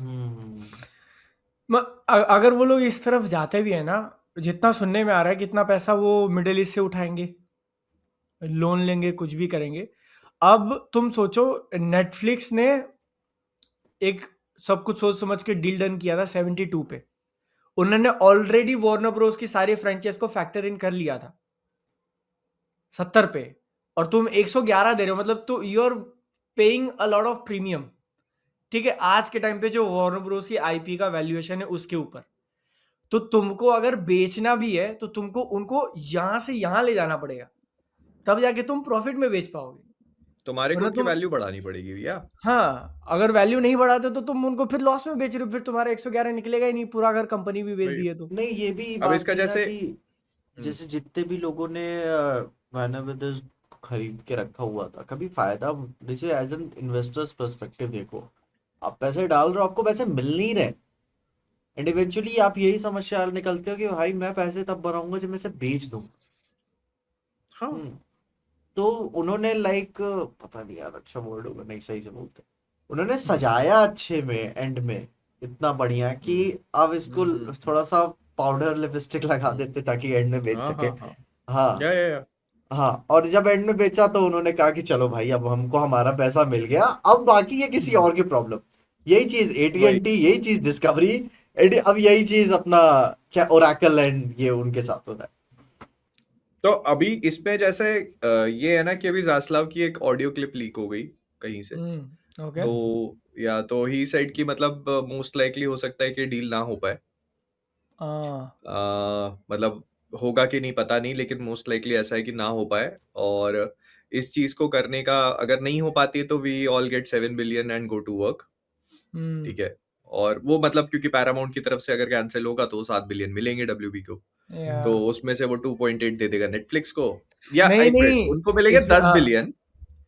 अगर वो लोग इस तरफ जाते भी है ना, जितना सुनने में आ रहा है, कितना पैसा वो मिडिल ईस्ट से उठाएंगे, लोन लेंगे, कुछ भी करेंगे. अब तुम सोचो, नेटफ्लिक्स ने एक सब कुछ सोच समझ के डील डन किया था 72 पे. उन्होंने ऑलरेडी वार्नर ब्रोस की सारी फ्रेंचाइज को फैक्टर इन कर लिया था 70 पे, और तुम 111 दे रहे हो, मतलब तो you are paying a lot of premium. ठीक है, आज के टाइम पे जो वार्नर ब्रोस की आईपी का वैल्यूएशन है उसके ऊपर, तो तुमको अगर बेचना भी है तो तुमको उनको यहां से यहां ले जाना पड़ेगा, तब जाके तुम प्रॉफिट में बेच पाओगे. तुम्हारे को वरना उनकी तुम, वैल्यू बढ़ानी पड़ेगी भैया. हाँ, अगर वैल्यू नहीं बढ़ाते तो तुम उनको फिर लॉस में बेच रहे हो, फिर तुम्हारा 111 निकलेगा ही नहीं पूरा, अगर कंपनी भी बेच भाई, दी है तो. नहीं, ये भी अब बात इसका थी ना जैसे कि जैसे जितने भी लोगों ने वार्नर ब्रदर्स खरीद के रखा हुआ था, कभी फायदा, जैसे एज एन इन्वेस्टर्स पर्सपेक्टिव देखो, आप पैसे डाल रहे हो, आपको पैसे मिल नहीं रहे, एंड इवेंचुअली आप यही समस्या निकलते हो कि भाई मैं पैसे तब बनाऊंगा जब मैं इसे बेच दूं. हाँ तो उन्होंने लाइक, पता नहीं यार अच्छा वर्ड होगा नहीं, सही से बोलते, उन्होंने सजाया अच्छे में एंड में इतना बढ़िया कि अब इसको थोड़ा सा पाउडर लिपस्टिक लगा देते ताकि एंड में बेच सके. हाँ या हाँ, और जब एंड में बेचा तो उन्होंने कहा कि चलो भाई अब हमको हमारा पैसा मिल गया, अब बाकी है किसी और की प्रॉब्लम. यही चीज AT&T, यही चीज डिस्कवरी, अब यही चीज अपना क्या ओरेकल एंड ये उनके साथ होता है. तो अभी इसमें जैसे ये है ना कि अभी जास्लाव की एक ऑडियो क्लिप लीक हो गई कहीं से. ओके. तो या तो ही साइड की, मतलब मोस्ट लाइकली हो सकता है कि डील ना हो पाए. मतलब होगा कि नहीं पता नहीं, लेकिन मोस्ट लाइकली ऐसा है कि ना हो पाए. और इस चीज को करने का अगर नहीं हो पाती है तो we all get 7 billion and go to work. ठीक है. और वो मतलब क्योंकि पैरामाउंट की तरफ से अगर कैंसिल होगा तो 7 बिलियन मिलेंगे WB को. तो उसमें से वो 2.8 दे देगा नेटफ्लिक्स को, या नहीं, उनको मिलेंगे 10 बिलियन.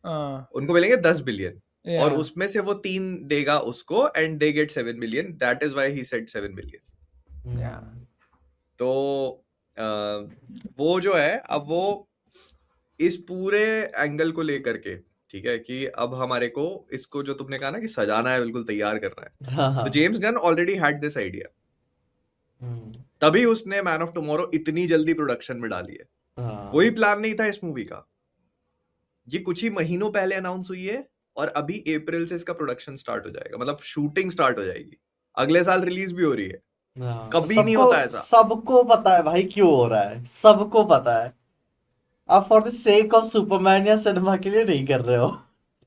हाँ, उनको मिलेंगे 10 बिलियन, और या उसमें से वो 3 देगा उसको, and they get 7 billion. That is why he said 7 billion. या तो वो जो है, अब वो इस पूरे एंगल को लेकर के, ठीक है, कि अब हमारे को इसको जो तुमने कहा ना कि सजाना है, बिल्कुल तैयार करना है, तो James Gunn already had this idea. तभी उसने मैन ऑफ टुमारो इतनी जल्दी प्रोडक्शन में डाली है. कोई प्लान नहीं था इस मूवी का. ये कुछ ही महीनों पहले अनाउंस हुई है, और अभी अप्रैल से इसका प्रोडक्शन स्टार्ट हो जाएगा, मतलब शूटिंग स्टार्ट हो जाएगी, अगले साल रिलीज भी हो रही है. कभी नहीं होता ऐसा. सबको पता है भाई क्यों हो रहा है, सबको पता है. आप for the sake of Superman या सिनेमा के लिए नहीं कर रहे हो,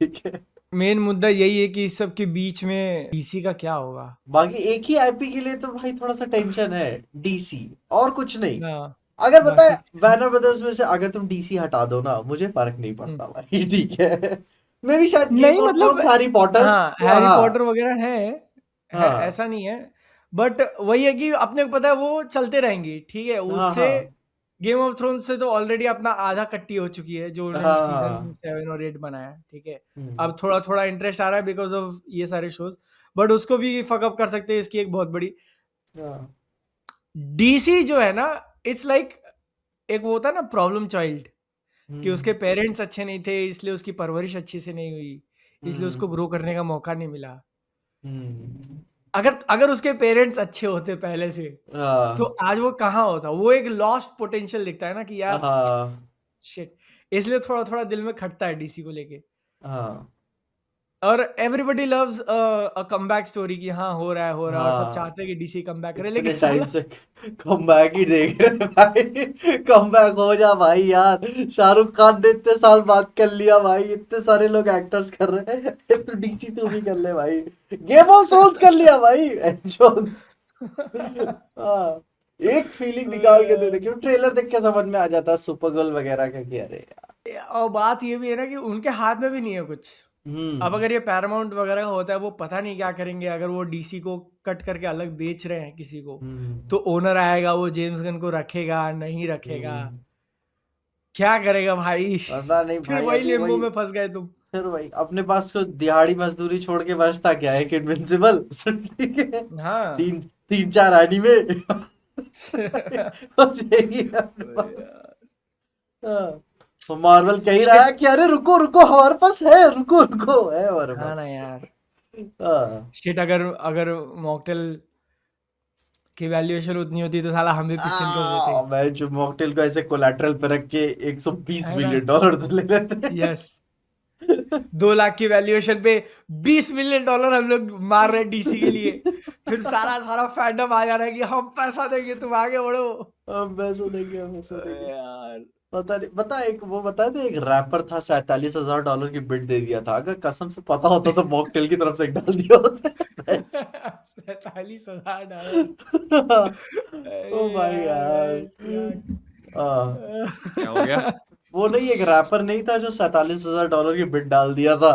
ठीक है. मेन मुद्दा यही है कि इस सब के बीच में डीसी का क्या होगा. बाकी एक ही आईपी के लिए तो भाई थोड़ा सा टेंशन है, डीसी, और कुछ नहीं. हाँ, अगर पता है वार्नर ब्रदर्स में से अगर तुम डीसी हटा दो ना, मुझे फर्क नहीं पड़ता भाई, ठीक है. मैं भी शायद नहीं, मतलब हैरी पॉटर, हाँ, हैरी पॉटर वगैरह है, ऐसा नहीं है, बट वही है कि अपने को पता है वो चलते रहेंगे, ठीक है, उससे गेम ऑफ थ्रोन्स से तो ऑलरेडी अपना आधा कट्टी हो चुकी है जो उन्होंने सीजन हाँ 7 और 8 बनाया, ठीक है। हम्म, अब थोड़ा थोड़ा इंटरेस्ट आ रहा है बिकॉज ऑफ ये सारे शोज, बट उसको भी फकअप कर सकते हैं, इसकी एक बहुत बड़ी। हाँ, डीसी जो है ना, इट्स लाइक एक वो होता है ना प्रॉब्लम चाइल्ड, कि उसके हम्म, पेरेंट्स अच्छे नहीं थे इसलिए उसकी परवरिश अच्छी से नहीं हुई, इसलिए हम्म, उसको ग्रो करने का मौका नहीं मिला। हम्म, अगर अगर उसके पेरेंट्स अच्छे होते पहले से, तो हाँ आज वो कहाँ होता। वो एक लॉस्ट पोटेंशियल दिखता है ना कि यार हाँ शिट। इसलिए थोड़ा थोड़ा दिल में खटता है डीसी को लेके। हाँ और everybody loves a comeback story की, हाँ हो रहा है और सब हाँ, चाहते हैं कि डीसी कमबैक करे, लेकिन इतने टाइम साला से कम बैक ही देख रहे हैं भाई। कम बैक हो जा भाई यार, शाहरुख खान ने इतने साल बाद कर लिया भाई, इतने सारे लोग एक्टर्स कर रहे हैं, तो डीसी तू भी कर ले भाई। गेम ऑफ थ्रोन्स कर लिया भाई एंजॉय। हाँ, एक फीलिंग निकाल के दे दे, क्यों ट्रेलर देख के समझ में आ जाता है सुपर गर्ल वगैरह का कि अरे यार। और बात ये भी है ना कि उनके हाथ में भी नहीं है कुछ। अब हम्म, अगर ये पैरामाउंट वगैरह का होता है, वो पता नहीं क्या करेंगे। अगर वो डीसी को कट करके अलग बेच रहे हैं किसी को, हम्म, तो ओनर आएगा, वो जेम्स गन को रखेगा नहीं रखेगा, हम्म, क्या करेगा भाई। पता नहीं फिर भाई, वही अभी लिम्बो वही। में फंस गए तुम। फिर वही अपने पास तो दिहाड़ी मजदूरी छोड़ के बचता क्या है, एक इनविंसिबल ठीक है, हाँ। तीन तीन चार एनीमे बस यही है अपने पास। हाँ, तो मार्वल कह ही रहा है शिट। कि अरे रुको रुको, हमारे पास है, रुको रुको, है हमारे हाँ ना पास। यार। हाँ, शिट, अगर अगर मॉकटेल की वैल्यूएशन उतनी होती तो साला हम भी पिच इन कर देते। मैं जो मॉकटेल को ऐसे कोलैटरल पे रख के 120 है ना। मिलियन डॉलर तो ले लेते। यस। 2 लाख की वैल्यूएशन पे $20 मिलियन हम लोग मार रहे हैं डीसी के लिए। फिर सारा सारा फैंडम आ जा रहा है कि हम पैसा देंगे, तुम आगे बढ़ो। हम पैसों देंगे, हम पैसों देंगे। यार। पता नहीं, पता एक वो बताया था, एक रैपर था, $47,000 की बिड दे दिया था। अगर कसम से पता होता तो मॉकटेल की तरफ से डाल दिया होता। $47,000। ओ अरे भाई यार यार। भाई साहब। हाँ, क्या हो गया? वो नहीं, एक रैपर नहीं था जो $47,000 की बिड डाल दिया था।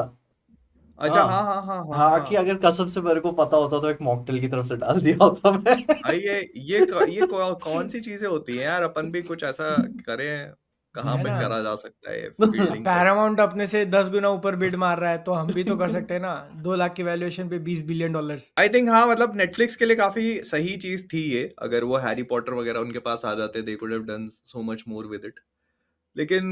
अच्छा, हाँ हाँ हाँ हाँ हाँ हाँ, कि हाँ। अगर कसम से मेरे को पता होता तो एक मॉकटेल की तरफ से डाल दिया होता मैं। भाई कौन सी चीजें होती हैं यार, अपन भी कुछ ऐसा करें। कहाँ है पे ना। करा जा सकता है ये अब फील्डिंग सेट? पैरामाउंट अपने से 10 गुना ऊपर बिड मार रहा है, तो हम भी तो कर सकते हैं ना। 2 लाख की वैल्यूएशन पे $20 बिलियन। आई थिंक हाँ, मतलब नेटफ्लिक्स के लिए काफी सही चीज थी ये। अगर वो हैरी पॉटर वगैरह उनके पास आ जाते, they could have done so much more with it. लेकिन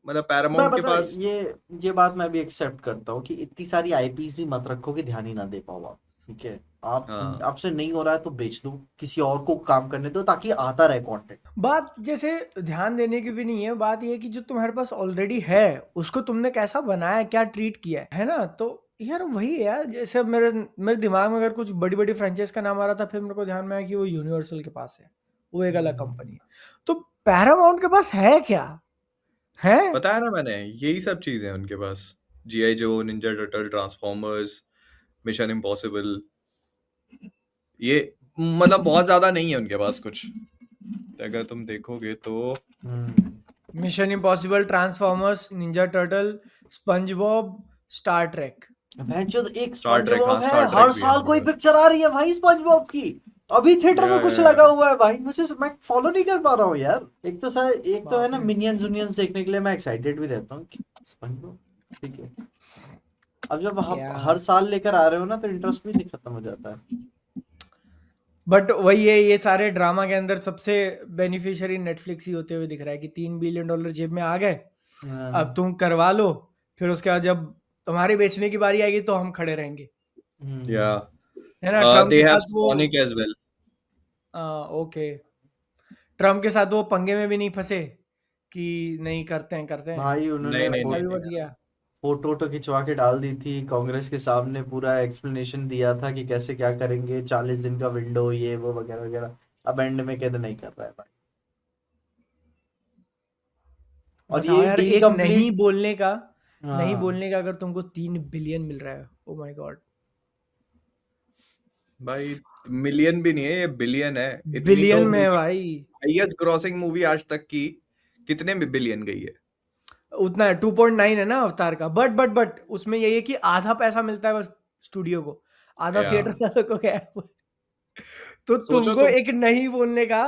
मतलब मैं पैरामाउंट के बता, पास। ये बात मैं भी एक्सेप्ट करता हूँ कि इतनी सारी आईपीज भी मत रखो कि ध्यान ही ना दे पाओ आप। ठीक है, आप हाँ, आपसे नहीं हो रहा है तो बेच दो, किसी और को काम करने दो, ताकि आता रहे कंटेंट। बात जैसे ध्यान देने की भी नहीं है, बात ये है कि जो तुम्हारे पास ऑलरेडी है उसको तुमने कैसा बनाया है, क्या ट्रीट किया है ना। तो यार वही है यार। जैसे अब मेरे मेरे दिमाग में अगर कुछ बड़ी बड़ी फ्रेंचाइज का नाम आ रहा था, फिर मेरे को ध्यान में आया कि वो यूनिवर्सल के पास है, वो एक अलग कंपनी है। तो पैरामाउंट के पास है क्या? है। बताया ना मैंने, यही सब चीजें हैं उनके पास। जीआई जो, Ninja turtle, transformers, mission impossible. ये मतलब बहुत ज्यादा नहीं है उनके पास कुछ। तो अगर तुम देखोगे तो mission impossible, transformers, Ninja turtle, sponge Bob, Star Trek. जो एक स्टार स्पंज ट्रेक, हाँ बॉब है, स्टार हर ट्रेक भी है साल उनके कोई पास। पिक्चर आ रही है भाई स्पंज बॉब की। अभी थिएटर में कुछ या लगा हुआ है भाई, मैं फॉलो नहीं कर पा रहा हूँ यार। एक तो है बाप ना रे। मिनियंस जुनियंस देखने के लिए मैं एक्साइटेड भी रहता हूँ कि स्पंज बॉब। ठीक है, अब जब आप हर यार साल लेकर आ रहे हो ना, तो इंटरेस्ट भी नहीं खत्म हो जाता है। बट वही है, ये सारे ड्रामा के अंदर सबसे बेनिफिशियरी नेटफ्लिक्स ही होते हुए दिख रहा है कि $3 बिलियन जेब में आ गए। अब हाँ, तुम करवा लो, फिर उसके बाद जब तुम्हारी बेचने की बारी आएगी तो हम खड़े रहेंगे। है ना। ट्रम्प दे के हैव साथ वो Sonic as well. Okay. Trump के साथ वो पंगे में भी नहीं फंसे कि नहीं करते हैं। भाई उन्होंने नहीं नहीं पैसा नहीं भी नहीं। बच गया। फोटो वोटो खिंचवा के डाल दी थी कांग्रेस के सामने, पूरा एक्सप्लेनेशन दिया था कि कैसे क्या करेंगे, 40 दिन का विंडो, ये वो वगैरह वगैरह। अब एंड में कहते नहीं कर रहा है भाई। और बताओ ये यार, डील एक नहीं कंप्लीट। बोलने का, नहीं हाँ, बोलने का अगर तुमको 3 बिलियन मिल रहा है, ओ माय गॉड। भाई मिलियन भी नहीं है, ये बिलियन है। इतनी तो बिलियन में है मूवी, भाई। हाईएस्ट ग्रॉसिंग मूवी आज तक की कितने में बिलियन गई है? उतना है, 2.9 है ना अवतार का। बट उसमें यही है कि आधा पैसा मिलता है बस स्टूडियो को, आधा या थिएटर वालों को। क्या है? तो सोचो तुमको तुम। एक नहीं बोलने का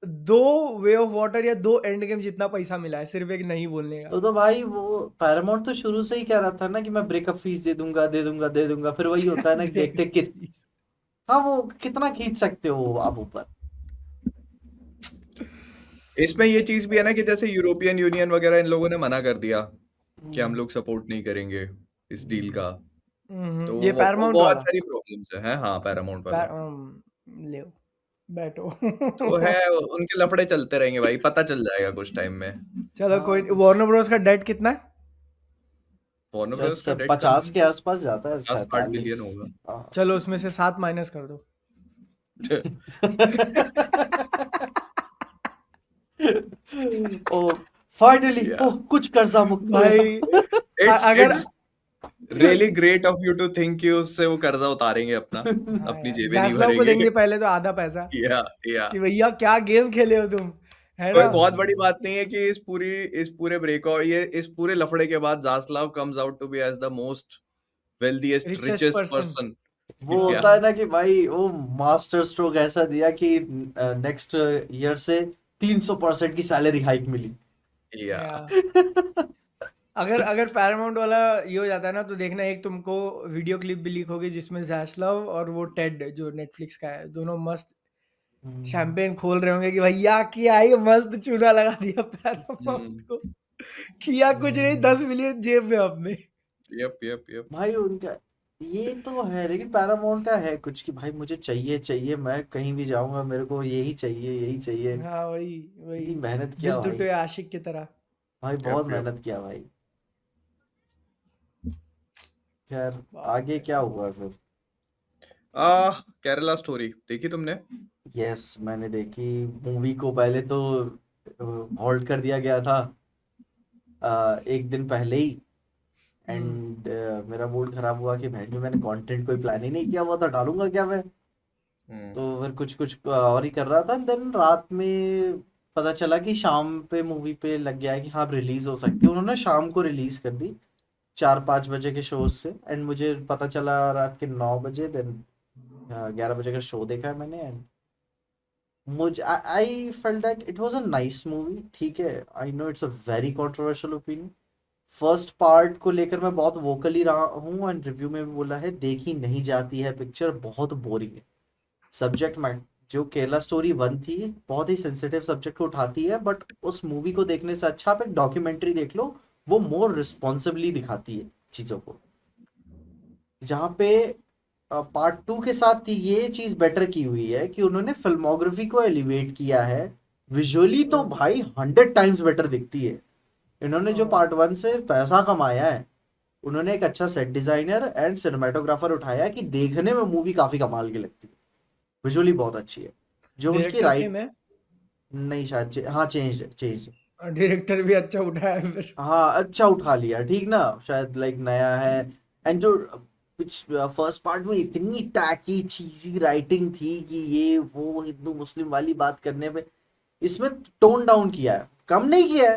दो वे ऑफ वाटर या दो एंड गेम जितना पैसा मिला है सिर्फ एक नहीं बोलने का। तो भाई वो पैरामाउंट तो शुरू से ही कह रहा था ना कि मैं ब्रेकअप फीस दे दूंगा दे दूंगा दे दूंगा, फिर वही होता है ना कि देखते हाँ वो कितना खींच सकते हो आप ऊपर। इसमें ये चीज भी है ना कि जैसे यूरोपियन यूनियन वगैरह इन लोगों ने मना कर दिया कि हम लोग सपोर्ट नहीं करेंगे इस डील का, तो ये वो पैरामाउंट बहुत वाला सारी प्रॉब्लम्स है। हाँ, पैरामाउंट वाला ले बैठो। तो है, उनके लफड़े चलते रहेंगे भाई, पता चल जाएगा कुछ टाइम में। चलो कोई वार्नर ब्रोस का डेट कितना है? वार्नर ब्रदर्स का डेट 50 के आसपास जाता है, 60 बिलियन 47। होगा। चलो उसमें से 7 माइनस कर दो। Oh finally Yeah. कुछ कर्जा मुक्त हुए। भाई अगर it's really great of you to think कि उससे वो कर्जा उतारेंगे अपना, अपनी जेबें नहीं जैस्लव को देंगे भरेंगे। पहले तो आधा पैसा या कि भैया क्या गेम खेले हो तुम, है कोई ना? बहुत बड़ी बात नहीं है कि इस पूरे ब्रेक और इस पूरे लफड़े के बाद Zaslav comes out to be as the most wealthiest Richest richest person. Person. वो होता है ना कि भाई वो मास्टर स्ट्रोक ऐसा दिया कि नेक्स्ट ईयर से 300% की सैलरी हाइक मिली। या अगर अगर पैरामाउंट वाला ये हो जाता है ना तो देखना, एक तुमको वीडियो क्लिप भी लीक होगी जिसमें जैस्लव और वो टेड जो नेटफ्लिक्स का है दोनों मस्त शैंपेन खोल रहे होंगे कि भैया क्या ये मस्त चूना लगा दिया पैरामाउंट को, किया कुछ नहीं, 10 मिलियन जेब में अपने। यप भाई उनका ये तो है, लेकिन पैरामाउंट का है कुछ कि भाई मुझे चाहिए चाहिए, मैं कहीं भी जाऊंगा मेरे को यही चाहिए यही चाहिए। हाँ वही इतनी मेहनत किया दिल भाई, टूटे आशिक की तरह। भाई बहुत यप। मेहनत किया भाई। खैर आगे क्या हुआ फिर? केरला स्टोरी देखी तुमने? यस मैंने देखी। मूवी को पहले तो हॉल्ट कर दिया गया था एक दिन पहले ही, एंड मेरा मूड खराब हुआ कि भाई जो मैंने कंटेंट कोई प्लान ही नहीं किया हुआ था, डालूंगा क्या मैं? तो फिर कुछ कुछ और ही कर रहा था। देन रात में पता चला कि शाम पे मूवी पे लग गया है कि हाँ रिलीज हो सकती है। उन्होंने शाम को रिलीज कर दी 4-5 बजे के शो से, एंड मुझे पता चला रात के 9 बजे। देन 11 बजे का शो देखा है मैंने, एंड मुझे I felt that it was a nice movie. ठीक है, I know it's a very controversial opinion. First part को लेकर मैं बहुत वोकली रहा हूँ, एंड रिव्यू में भी बोला है देखी नहीं जाती है पिक्चर, बहुत बोरिंग है। सब्जेक्ट मैट जो केरला स्टोरी 1 थी बहुत ही सेंसिटिव सब्जेक्ट को उठाती है, बट उस मूवी को देखने से अच्छा आप एक डॉक्यूमेंट्री देख लो, वो मोर रिस्पॉन्सिबली दिखाती है चीज़ों को। जहाँ पे पार्ट 2 के साथ ये चीज़ बेटर की हुई है कि उन्होंने फिल्मोग्राफी को एलिवेट किया है। विजुअली तो भाई 100 टाइम्स बेटर दिखती है। इन्होंने जो पार्ट 1 से पैसा कमाया है, उन्होंने एक अच्छा सेट डिजाइनर एंड सिनेमेटोग्राफर उठाया है कि देखने में मूवी काफी कमाल की लगती है। विजुअली बहुत अच्छी है। जो उनकी डायरेक्टर राइट सेम है, नहीं शायद हाँ चेंज डायरेक्टर भी अच्छा उठाया है फिर। हाँ अच्छा उठा लिया, ठीक ना, शायद लाइक नया है। एंड जो फर्स्ट पार्ट में इतनी टैकी चीजी राइटिंग थी कि ये वो हिंदू मुस्लिम वाली बात करने पे, इसमें टोन डाउन किया है, कम नहीं किया है,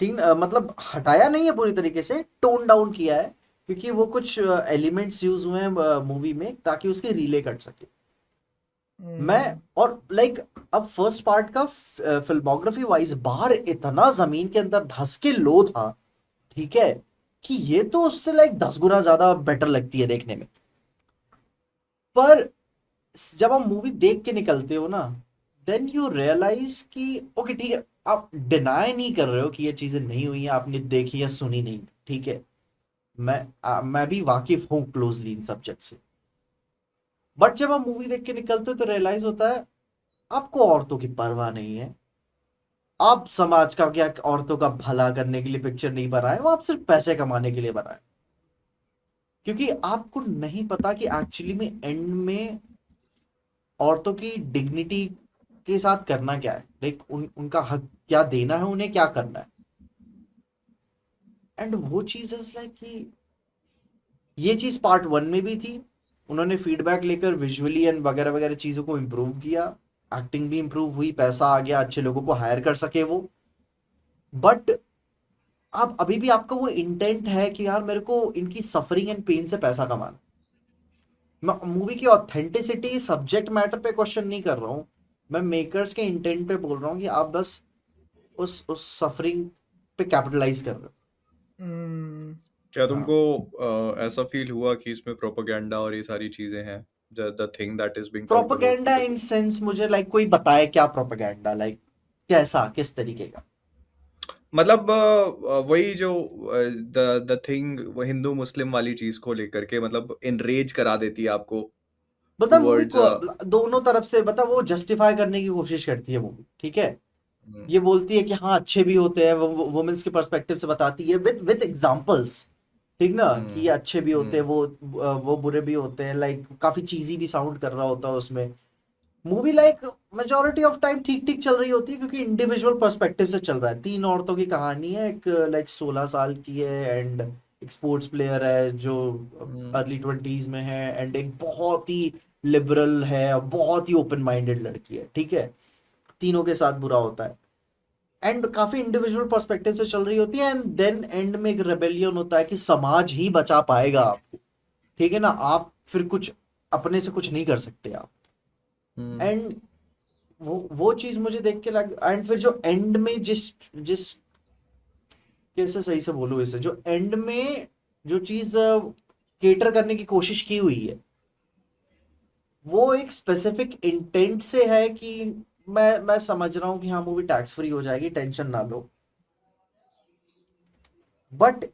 ठीक मतलब हटाया नहीं है पूरी तरीके से, टोन डाउन किया है, क्योंकि वो कुछ एलिमेंट्स यूज हुए हैं मूवी में ताकि उसके रिले कट सके। मैं और लाइक अब फर्स्ट पार्ट का फिल्मोग्राफी वाइज बाहर इतना जमीन के अंदर धस के लो था, ठीक है, कि ये तो उससे लाइक 10 गुना ज्यादा बेटर लगती है देखने में। पर जब आप मूवी देख के निकलते हो ना, देन यू रियलाइज कि ओके ठीक है, आप डिनाई नहीं कर रहे हो कि ये चीजें नहीं हुई हैं, आपने देखी या सुनी नहीं, ठीक है, मैं भी वाकिफ हूँ क्लोजली इन सब्जेक्ट से। बट जब आप मूवी देख के निकलते हो तो रियलाइज होता है आपको औरतों की परवाह नहीं है, आप समाज का क्या औरतों का भला करने के लिए पिक्चर नहीं बनाए, वो आप सिर्फ पैसे कमाने के लिए बनाए। क्योंकि आपको नहीं पता कि एक्चुअली में एंड में औरतों की डिग्निटी के साथ करना क्या है, लाइक उनका हक क्या देना है, उन्हें क्या करना है। एंड वो चीज लाइक कि ये चीज पार्ट 1 में भी थी, उन्होंने फीडबैक लेकर विजुअली एंड वगैरह वगैरह चीजों को इम्प्रूव किया, एक्टिंग भी इम्प्रूव हुई, पैसा आ गया, अच्छे लोगों को हायर कर सके वो। बट आप अभी भी आपका वो इंटेंट है कि यार मेरे को इनकी सफरिंग एंड पेन से पैसा कमाना। मैं मूवी की ऑथेंटिसिटी सब्जेक्ट मैटर पे क्वेश्चन नहीं कर रहा हूँ, मैं मेकर्स के इंटेंट पे बोल रहा हूँ कि आप बस उस सफरिंग पे कैपिटलाइज कर रहे हो। हम्म, क्या हाँ तुमको ऐसा फील हुआ कि इसमें प्रोपेगेंडा और ये सारी चीजें हैं, the thing that is being talked about propaganda in sense मुझे लाइक कोई बताए क्या प्रोपेगेंडा, लाइक कैसा, किस तरीके का? मतलब वही जो द थिंग हिंदू मुस्लिम वाली चीज को लेकर के, मतलब इनरेज करा देती है आपको मतलब मूवी टुवर्ड्स। को दोनों तरफ से मतलब वो जस्टिफाई करने की कोशिश करती है मूवी, ठीक है। ये बोलती है कि हाँ अच्छे भी होते हैं, वुमेन्स के पर्सपेक्टिव से बताती है विद एग्जांपल्स, ठीक ना, कि ये अच्छे भी होते हैं, वो बुरे भी होते हैं, लाइक काफी चीजी भी साउंड कर रहा होता है उसमें। Movie like majority of time ठीक ठीक चल रही होती है क्योंकि इंडिविजुअल पर्सपेक्टिव से चल रहा है। 3 औरतों की कहानी है, एक लाइक 16 साल की है एंड एक स्पोर्ट्स प्लेयर है जो अर्ली 20s में है, एंड एक बहुत ही लिबरल है, बहुत ही ओपन माइंडेड लड़की है, ठीक है। तीनों के साथ बुरा होता है एंड काफी इंडिविजुअल पर्सपेक्टिव से चल रही होती है, एंड देन एंड में एक रेबेलियन होता है कि समाज ही बचा पाएगा आपको, ठीक है ना, आप फिर कुछ अपने से कुछ नहीं कर सकते आप। एंड वो चीज मुझे देख के लग, एंड फिर जो एंड में जिस जिस कैसे सही से बोलूं इसे, जो एंड में जो चीज केटर करने की कोशिश की हुई है वो एक स्पेसिफिक इंटेंट से है कि मैं समझ रहा हूं कि हाँ मूवी टैक्स फ्री हो जाएगी, टेंशन ना लो, बट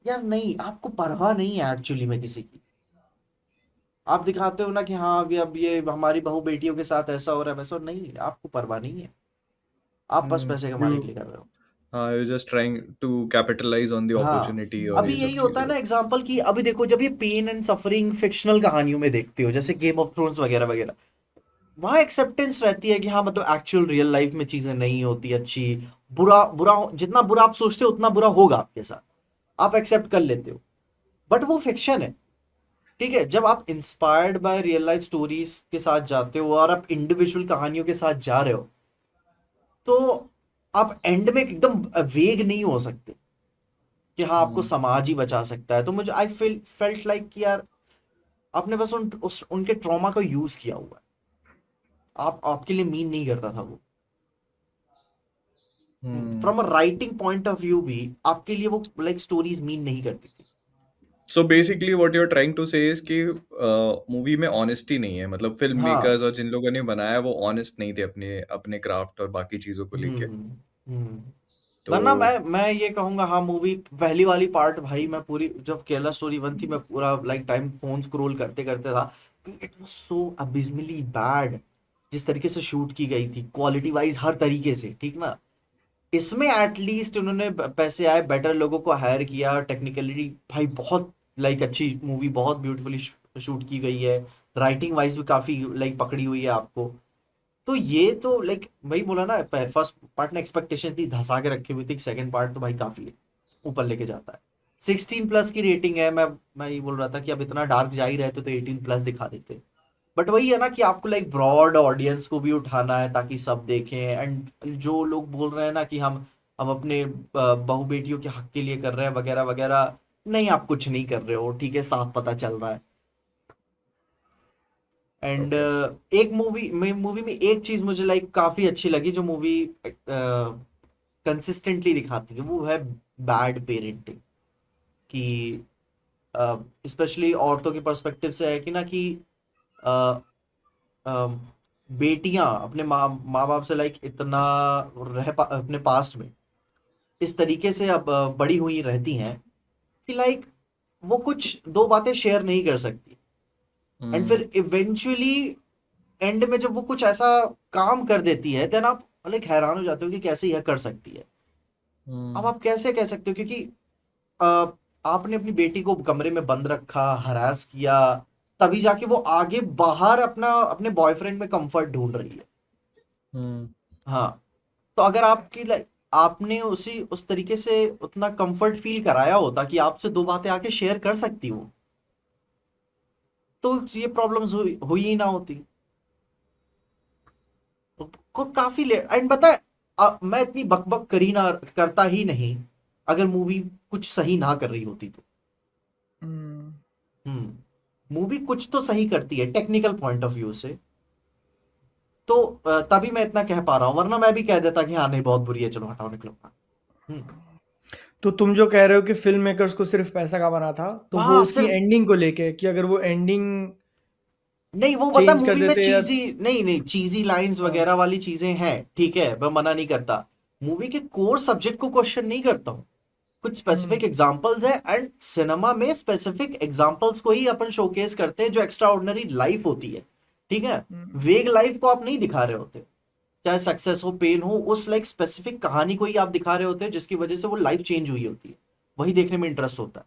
यार नहीं, आपको परवाह नहीं है एक्चुअली में किसी की। आप दिखाते हो ना कि हाँ अभी अब ये हमारी बहू बेटियों के साथ ऐसा हो रहा है वैसा हो रहा है, नहीं आपको परवाह नहीं है, आप बस पैसे कमाने के लिए कर रहे हो। हाँ, you're just trying to capitalize on the हाँ opportunity और अभी ये यही सब होता है चीजें। ना एग्जाम्पल कि अभी देखो जब ये पेन एंड सफरिंग फिक्शनल कहानियों में देखते हो जैसे गेम ऑफ थ्रोन्स वगैरह वगैरह, वहां एक्सेप्टेंस रहती है कि हाँ मतलब एक्चुअल रियल लाइफ में चीजें नहीं होती अच्छी, बुरा बुरा जितना बुरा आप सोचते हो उतना बुरा होगा आपके साथ, आप एक्सेप्ट कर लेते हो, बट वो फिक्शन है, ठीक है। जब आप inspired by real life stories के साथ जाते हो और आप इंडिविजुअल कहानियों के साथ जा रहे हो तो आप एंड में एकदम वेग नहीं हो सकते कि हाँ आपको समाज ही बचा सकता है। तो मुझे आई फेल्ट लाइक कि यार आपने बस उनके ट्रॉमा को यूज किया हुआ है, आपके लिए मीन नहीं करता था वो, from a writing point of view भी आपके लिए वो लाइक स्टोरीज मीन नहीं करती थी। So basically what you're trying to say is कि मूवी में ऑनेस्टी नहीं है, मतलब फिल्म हाँ मेकर्स और जिन लोगों ने बनाया वो ऑनेस्ट नहीं थे अपने अपने क्राफ्ट और बाकी चीजों को लेके। हम्म। तो वरना मैं ये कहूंगा हाँ मूवी पहली वाली पार्ट भाई मैं पूरी जब केरला स्टोरी 1 थी मैं पूरा लाइक टाइम फोन स्क्रॉल करते करते था, इट वाज सो अबिस्मली बैड जिस तरीके से शूट की गई थी, क्वालिटी वाइज हर तरीके से, ठीक ना। इसमें एटलीस्ट उन्होंने पैसे आए, बेटर लोगों को हायर किया, टेक्निकली भाई बहुत लाइक अच्छी मूवी, बहुत ब्यूटीफुली शूट की गई है, राइटिंग वाइज भी काफी लाइक पकड़ी हुई है आपको। तो ये तो लाइक वही बोला ना, फर्स्ट पार्ट ने एक्सपेक्टेशन थी धसा के रखी हुई थी, सेकंड पार्ट तो भाई काफी ऊपर लेके जाता है। 16+ की रेटिंग है, मैं ये बोल रहा था कि अब इतना डार्क जा ही रहे थे तो 18+ दिखा देते, बट वही है ना कि आपको लाइक ब्रॉड ऑडियंस को भी उठाना है ताकि सब देखें, एंड जो लोग बोल रहे हैं ना कि हम अपने बहू बेटियों के हक के लिए कर रहे हैं वगैरह वगैरह, नहीं आप कुछ नहीं कर रहे हो, ठीक है, साफ पता चल रहा है। And okay. एक मूवी में एक चीज मुझे लाइक काफी अच्छी लगी जो मूवी कंसिस्टेंटली दिखाती है वो है बैड पेरेंटिंग, कि स्पेशली औरतों के पर्सपेक्टिव से है कि ना कि अ, बेटियां अपने माँ बाप से लाइक इतना अपने पास्ट में इस तरीके से अब बड़ी हुई रहती हैं कि लाइक वो कुछ दो बातें शेयर नहीं कर सकती, एंड फिर इवेंचुअली एंड में जब वो कुछ ऐसा काम कर देती है देन आप लाइक हैरान हो जाते हो कि कैसे यह कर सकती है। अब आप कैसे कह सकते हो क्योंकि अ, आपने अपनी बेटी को कमरे में बंद रखा, हरास किया, तभी जाके वो आगे बाहर अपने बॉयफ्रेंड में कंफर्ट ढूंढ रही है। हाँ, तो अगर आपकी लाइक आपने उस तरीके से उतना कंफर्ट फील कराया होता कि आपसे दो बातें आके शेयर कर सकती हो तो ये प्रॉब्लम्स हुई ही ना होती। को काफी लेट एंड पता है मैं इतनी बकबक करी ना करता ही नहीं अगर मूवी कुछ सही ना कर रही होती तो। मूवी कुछ तो सही करती है टेक्निकल पॉइंट ऑफ व्यू से, तो तभी मैं इतना कह पा रहा हूँ, वरना मैं भी कह देता कि हाँ नहीं बहुत बुरी है, चलो हटाओ निकलो। तो तुम जो कह रहे हो कि फिल्म मेकर्स को सिर्फ पैसा कमाना था, तो वो हाँ उसकी सिर्फ एंडिंग को लेके कि अगर वो एंडिंग नहीं, वो बता चेंज कर मूवी में देते या चीजी नहीं चीजी लाइंस हाँ, वगैरह वाली चीजें हैं, ठीक है, मैं मना नहीं करता, मूवी के कोर सब्जेक्ट को क्वेश्चन नहीं करता हूँ, कुछ स्पेसिफिक एग्जांपल्स है, एंड सिनेमा में स्पेसिफिक एग्जांपल्स को ही अपन शोकेस करते हैं जो एक्स्ट्रा ऑर्डिनरी लाइफ होती है, ठीक है, वेग लाइफ को आप नहीं दिखा रहे होते, चाहे सक्सेस हो पेन हो, उस लाइक स्पेसिफिक कहानी को ही आप दिखा रहे होते हैं जिसकी वजह से वो लाइफ चेंज हुई होती है, वही देखने में इंटरेस्ट होता है,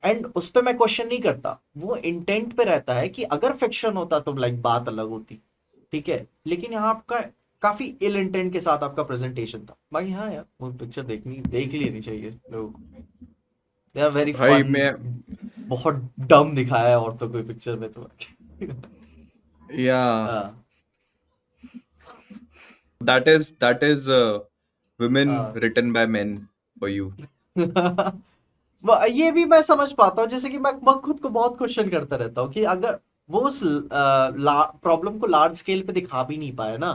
एंड उस पे मैं क्वेश्चन नहीं करता, वो इंटेंट पे रहता है कि अगर फिक्शन होता तो लाइक बात अलग होती, ठीक है, लेकिन यहाँ आपका काफी इल इंटेंट के साथ आपका प्रेजेंटेशन था, बाकी हाँ यार वो पिक्चर देख लेनी चाहिए लोगों को, दे आर वेरी भाई फन, मैं बहुत डम दिखाया है औरतों को पिक्चर में तो या हाँ that is women हाँ written by men for you. ये भी मैं समझ पाता हूँ, जैसे कि मैं खुद को बहुत क्वेश्चन करता रहता हूँ कि अगर वो उस प्रॉब्लम को लार्ज स्केल पे दिखा भी नहीं पाए ना,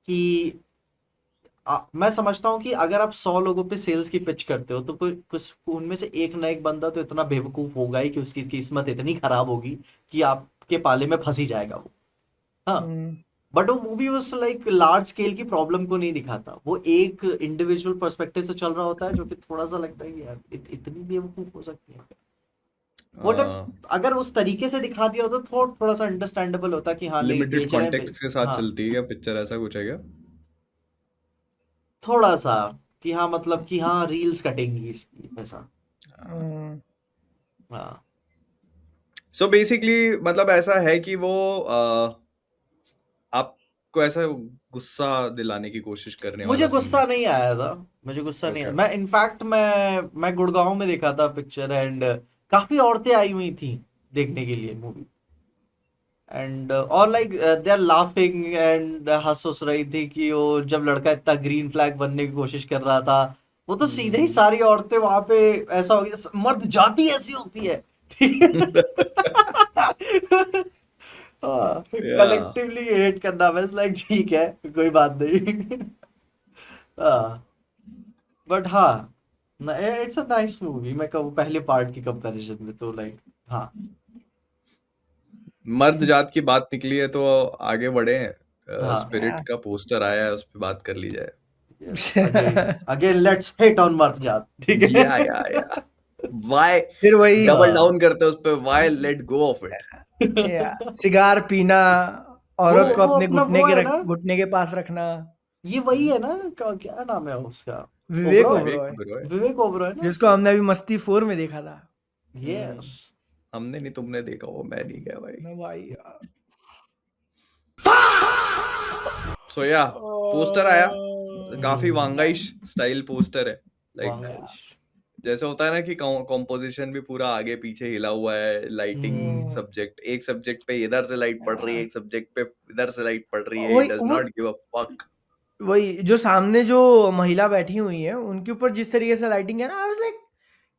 कि मैं समझता हूँ कि अगर आप 100 लोगों पे सेल्स की पिच करते हो तो कोई कुछ उनमें से एक ना एक बंदा तो इतना बेवकूफ होगा ही कि उसकी किस्मत इतनी खराब होगी कि आपके पाले में फंस ही जाएगा वो, हाँ, बट वो मूवी उस लाइक लार्ज स्केल की प्रॉब्लम को नहीं दिखाता, वो एक इंडिविजुअल पर्सपेक्टिव से चल रहा होता है, जो कि थोड़ा सा लगता है कि यार इतनी बेवकूफ हो सकती है वो अगर उस तरीके से दिखा दिया होता तो थोड़ा सा अंडरस्टैंडेबल होता कि हाँ नहीं लिमिटेड बेच रहे हैं कॉन्टेक्स्ट के साथ हाँ चलती है क्या पिक्चर, ऐसा कुछ है क्या? थोड़ा सा कि हाँ मतलब कि हाँ रील्स कटेंगी इसकी ऐसा, हाँ सो बेसिकली मतलब ऐसा है कि वो आपको ऐसा गुस्सा दिलाने की कोशिश करने मुझे वाला सीन गुस्सा है? नहीं आया था, मुझे गुस्सा नहीं आया, ओके. मैं इनफैक्ट मैं गुड़गांव में देखा था पिक्चर, एंड काफी औरतें आई हुई थी देखने के लिए मूवी, एंड और like they are laughing and हंस उस रही थी कि वो जब लड़का इतना ग्रीन फ्लैग बनने की कोशिश कर रहा था, वो तो सीधे ही सारी औरतें वहां पे ऐसा हो गया, मर्द जाति ऐसी होती है, ठीक है या कलेक्टिवली हेट करना, बस लाइक ठीक है कोई बात नहीं बट हाँ इट्स अ नाइस मूवी, मैं कहूँ पहले पार्ट की कंपैरिजन में तो लाइक हाँ मर्द जात की बात निकली है तो आगे बढ़े. हाँ स्पिरिट का पोस्टर आया है, उस पर बात कर ली जाए. अगेन लेट्स हिट ऑन मर्द जात, ठीक है या वाई फिर वही डबल डाउन करते हैं उस पे, why let go of it. Cigar पीना, वो औरत को अपने अपना वो है ना, घुटने के पास रखना, ये वही है ना, क्या नाम है उसका, विवेक ओबरॉय, ओबरॉय, विवेक ओबरॉय ना, जिसको हमने अभी मस्ती 4 में देखा था. यस हमने नहीं, तुमने देखा, वो मैं नहीं गया भाई. ना भाई यार. सो या पोस्टर आया, काफी वांगाइश स्टाइल पोस्टर है. लाइक जैसे होता है ना कि कॉम्पोजिशन भी पूरा आगे पीछे हिला हुआ है, लाइटिंग सब्जेक्ट, एक सब्जेक्ट पे इधर से लाइट पड़ रही है, एक सब्जेक्ट पे इधर से लाइट पड़ रही है, does not give a fuck. वही जो सामने जो महिला बैठी हुई है उनके ऊपर जिस तरीके से लाइटिंग है ना, आई वाज लाइक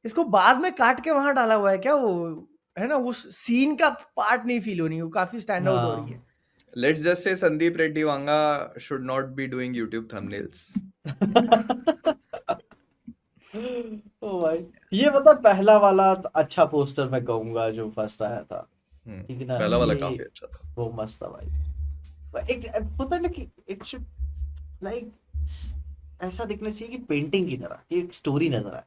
इसको बाद में काट के वहां डाला हुआ है क्या, वो है ना, उस सीन का पार्ट नहीं फील हो रही, वो काफी स्टैंड आउट हो रही है. Let's just say Sandeep Reddy Vanga should not be doing YouTube thumbnails. Oh भाई ये मतलब पहला वाला तो अच्छा पोस्टर मैं कहूंगा जो फर्स्ट आया था, ठीक है ना, पहला वाला ये काफी अच्छा था. वो मस्त था भाई, एक होता है ना कि इट शुड लाइक ऐसा दिखना चाहिए कि पेंटिंग की तरह कि एक स्टोरी नजर आए,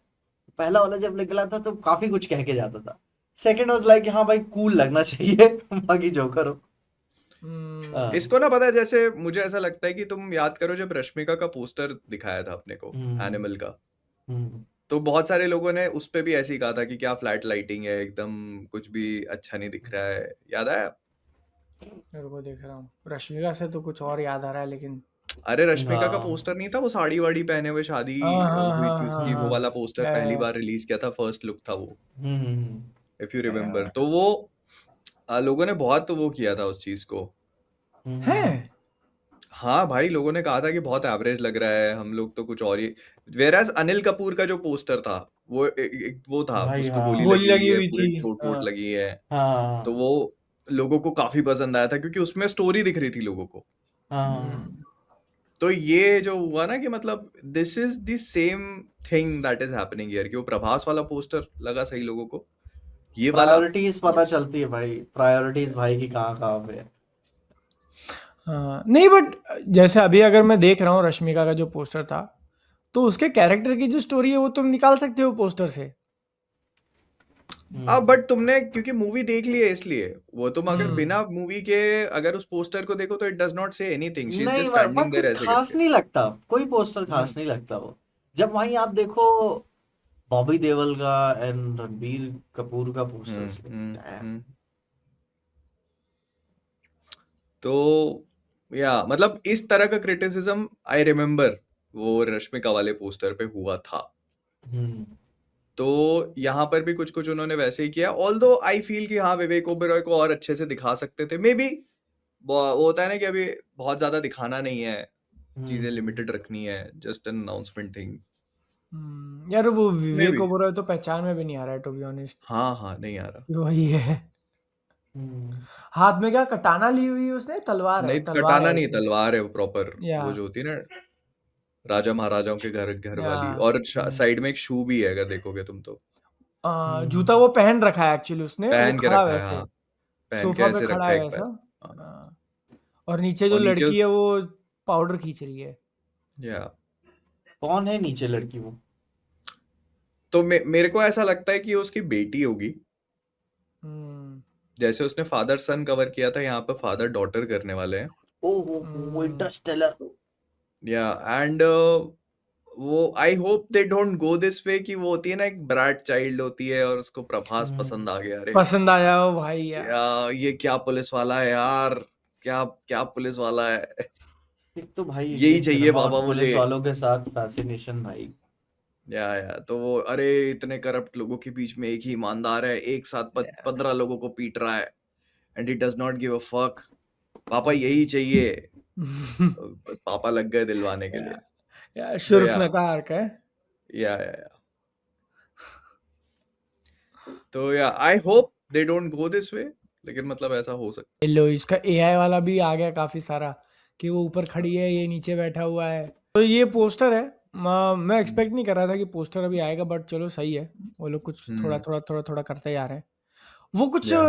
पहला वाला जब निकला था तो काफी कुछ कह के जाता था, सेकंड वाज लाइक हाँ भाई कूल लगना चाहिए बाकी जो करो. इसको ना पता है, जैसे मुझे ऐसा लगता है कि तुम याद करो जब रश्मिका का पोस्टर दिखाया था अपने को एनिमल का, तो बहुत सारे लोगों ने उस पे भी ऐसे ही कहा था कि क्या फ्लैट लाइटिंग है, एकदम कुछ भी अच्छा नहीं दिख रहा है. याद आया मेरे को, देख रहा हूँ रश्मिका से तो कुछ और याद आ रहा है, लेकिन अरे रश्मिका का पोस्टर नहीं था वो साड़ी वाड़ी पहने हुए शादी हुई थी उसकी, वो वाला पोस्टर पहली बार रिलीज किया था, फर्स्ट लुक था वो, इफ यू रिमेम्बर. तो वो लोगों ने बहुत वो किया था उस चीज को. है. हाँ भाई, लोगों ने कहा था कि बहुत एवरेज लग रहा है, हम लोग तो कुछ और ही. वेराज अनिल कपूर का जो पोस्टर था वो वो था, भाई उसको हाँ गोली गोली लगी लगी हुई है, हुई पूरे थी. चोट वोट लगी है, हाँ तो वो लोगों को काफी पसंद आया था क्योंकि उसमें स्टोरी दिख रही थी लोगों को। हाँ तो ये जो हुआ ना कि मतलब this is the same thing that is happening here कि वो प्रभास वाला पोस्टर लगा सही लोगों को, ये वाला प्रायोरिटीज पता चलती है भाई, प्रायोरिटीज भाई की कहाँ कहाँ पे है। हाँ नहीं बट जैसे अभी अगर मैं देख रहा हूँ रश्मिका का जो पोस्टर था, तो उसके कैरेक्टर की जो स्टोरी है वो तुम निकाल सकते हो पोस्टर से। अब बट तुमने क्योंकि मूवी देख ली है इसलिए, वो तुम अगर बिना हम्म मूवी के अगर उस पोस्टर को देखो तो it does not say anything, she is नहीं जस्ट भाई स्टैंडिंग देयर कुछ ऐसे खास करके। नहीं लगता, कोई पोस्टर खास नहीं लगता वो। जब वहीं आप देखो बॉबी देओल का एंड रणबीर कपूर का पोस्टर्स, हम्म। तो या मतलब इस तरह का क्रिटिसिज्म आई रिमेम्बर वो रश्मिका वाले पोस्टर पे हुआ था। तो यहाँ पर भी कुछ कुछ उन्होंने वैसे ही किया, ऑल्दो आई फील कि हाँ विवेक ओबेरॉय को और अच्छे से दिखा सकते थे मे बी। वो होता है ना कि अभी बहुत ज्यादा दिखाना नहीं है, चीजें लिमिटेड रखनी है, जस्ट एन अनाउंसमेंट थिंग। यार वो मे विवेक बी। ओबेरॉय तो पहचान में भी नहीं आ रहा है टू बी ऑनेस्ट। हाँ नहीं आ रहा। वही है। हाथ में क्या कटाना ली हुई है उसने, तलवार है, नहीं तलवार है कटाना आई नहीं, थिंक। तलवार है वो प्रॉपर, या वो जो होती है ना राजा महाराजाओं के घर या वाली, और साइड में एक शू भी है अगर देखोगे तुम तो। जूता वो पहन रखा है एक्चुअली उसने, वो पहन के खड़ा रखा है, वैसे हाँ पहन के सोफा पे ऐसे खड़ा रखा है है एक पैर। वैसा। हाँ। हाँ, और नीचे जो और नीचे लड़की है वो पाउडर खींच रही है। या कौन है नीचे लड़की वो? तो मेरे को ऐसा लगता है कि उसकी बेटी होगी, हम्म जैसे उसने फादर सन कवर किया था, यहाँ पर फादर डॉटर करने वाले हैं। ओहो इंटरस्टेलर। या एंड वो I hope they don't go this way कि वो होती है ना एक ब्रैट चाइल्ड होती है और उसको प्रभास पसंद आ गया, अरे पसंद आया हो भाई यार। ये क्या पुलिस वाला है यार, क्या क्या पुलिस वाला है, एक तो भाई यही इंडियन चाहिए सिनेमा और पापा मुझे। पुलिस वालों के साथ फैसिनेशन भाई। या तो वो अरे इतने करप्ट लोगों के बीच में एक ही ईमानदार है, एक साथ 15 लोगों को पीट रहा है and he does not give a fuck, पापा यही चाहिए। बस पापा लग गए दिलवाने के लिए। यार तो या शुर्फनकार का है। या तो या I hope they don't go this way, लेकिन मतलब ऐसा हो सकता लो इसका एआई वाला भी आ गया काफी सारा, कि वो ऊपर खड़ी है ये नीचे बैठा हुआ है। तो ये पोस्टर है, मैं है। एक्सपेक्ट नहीं कर रहा था कि पोस्टर अभी आएगा, बट चलो सही है। वो लोग कुछ थोड़ा हम्म। थोड़ा थोड़ा थोड़ा करते जा रहे हैं। वो कुछ या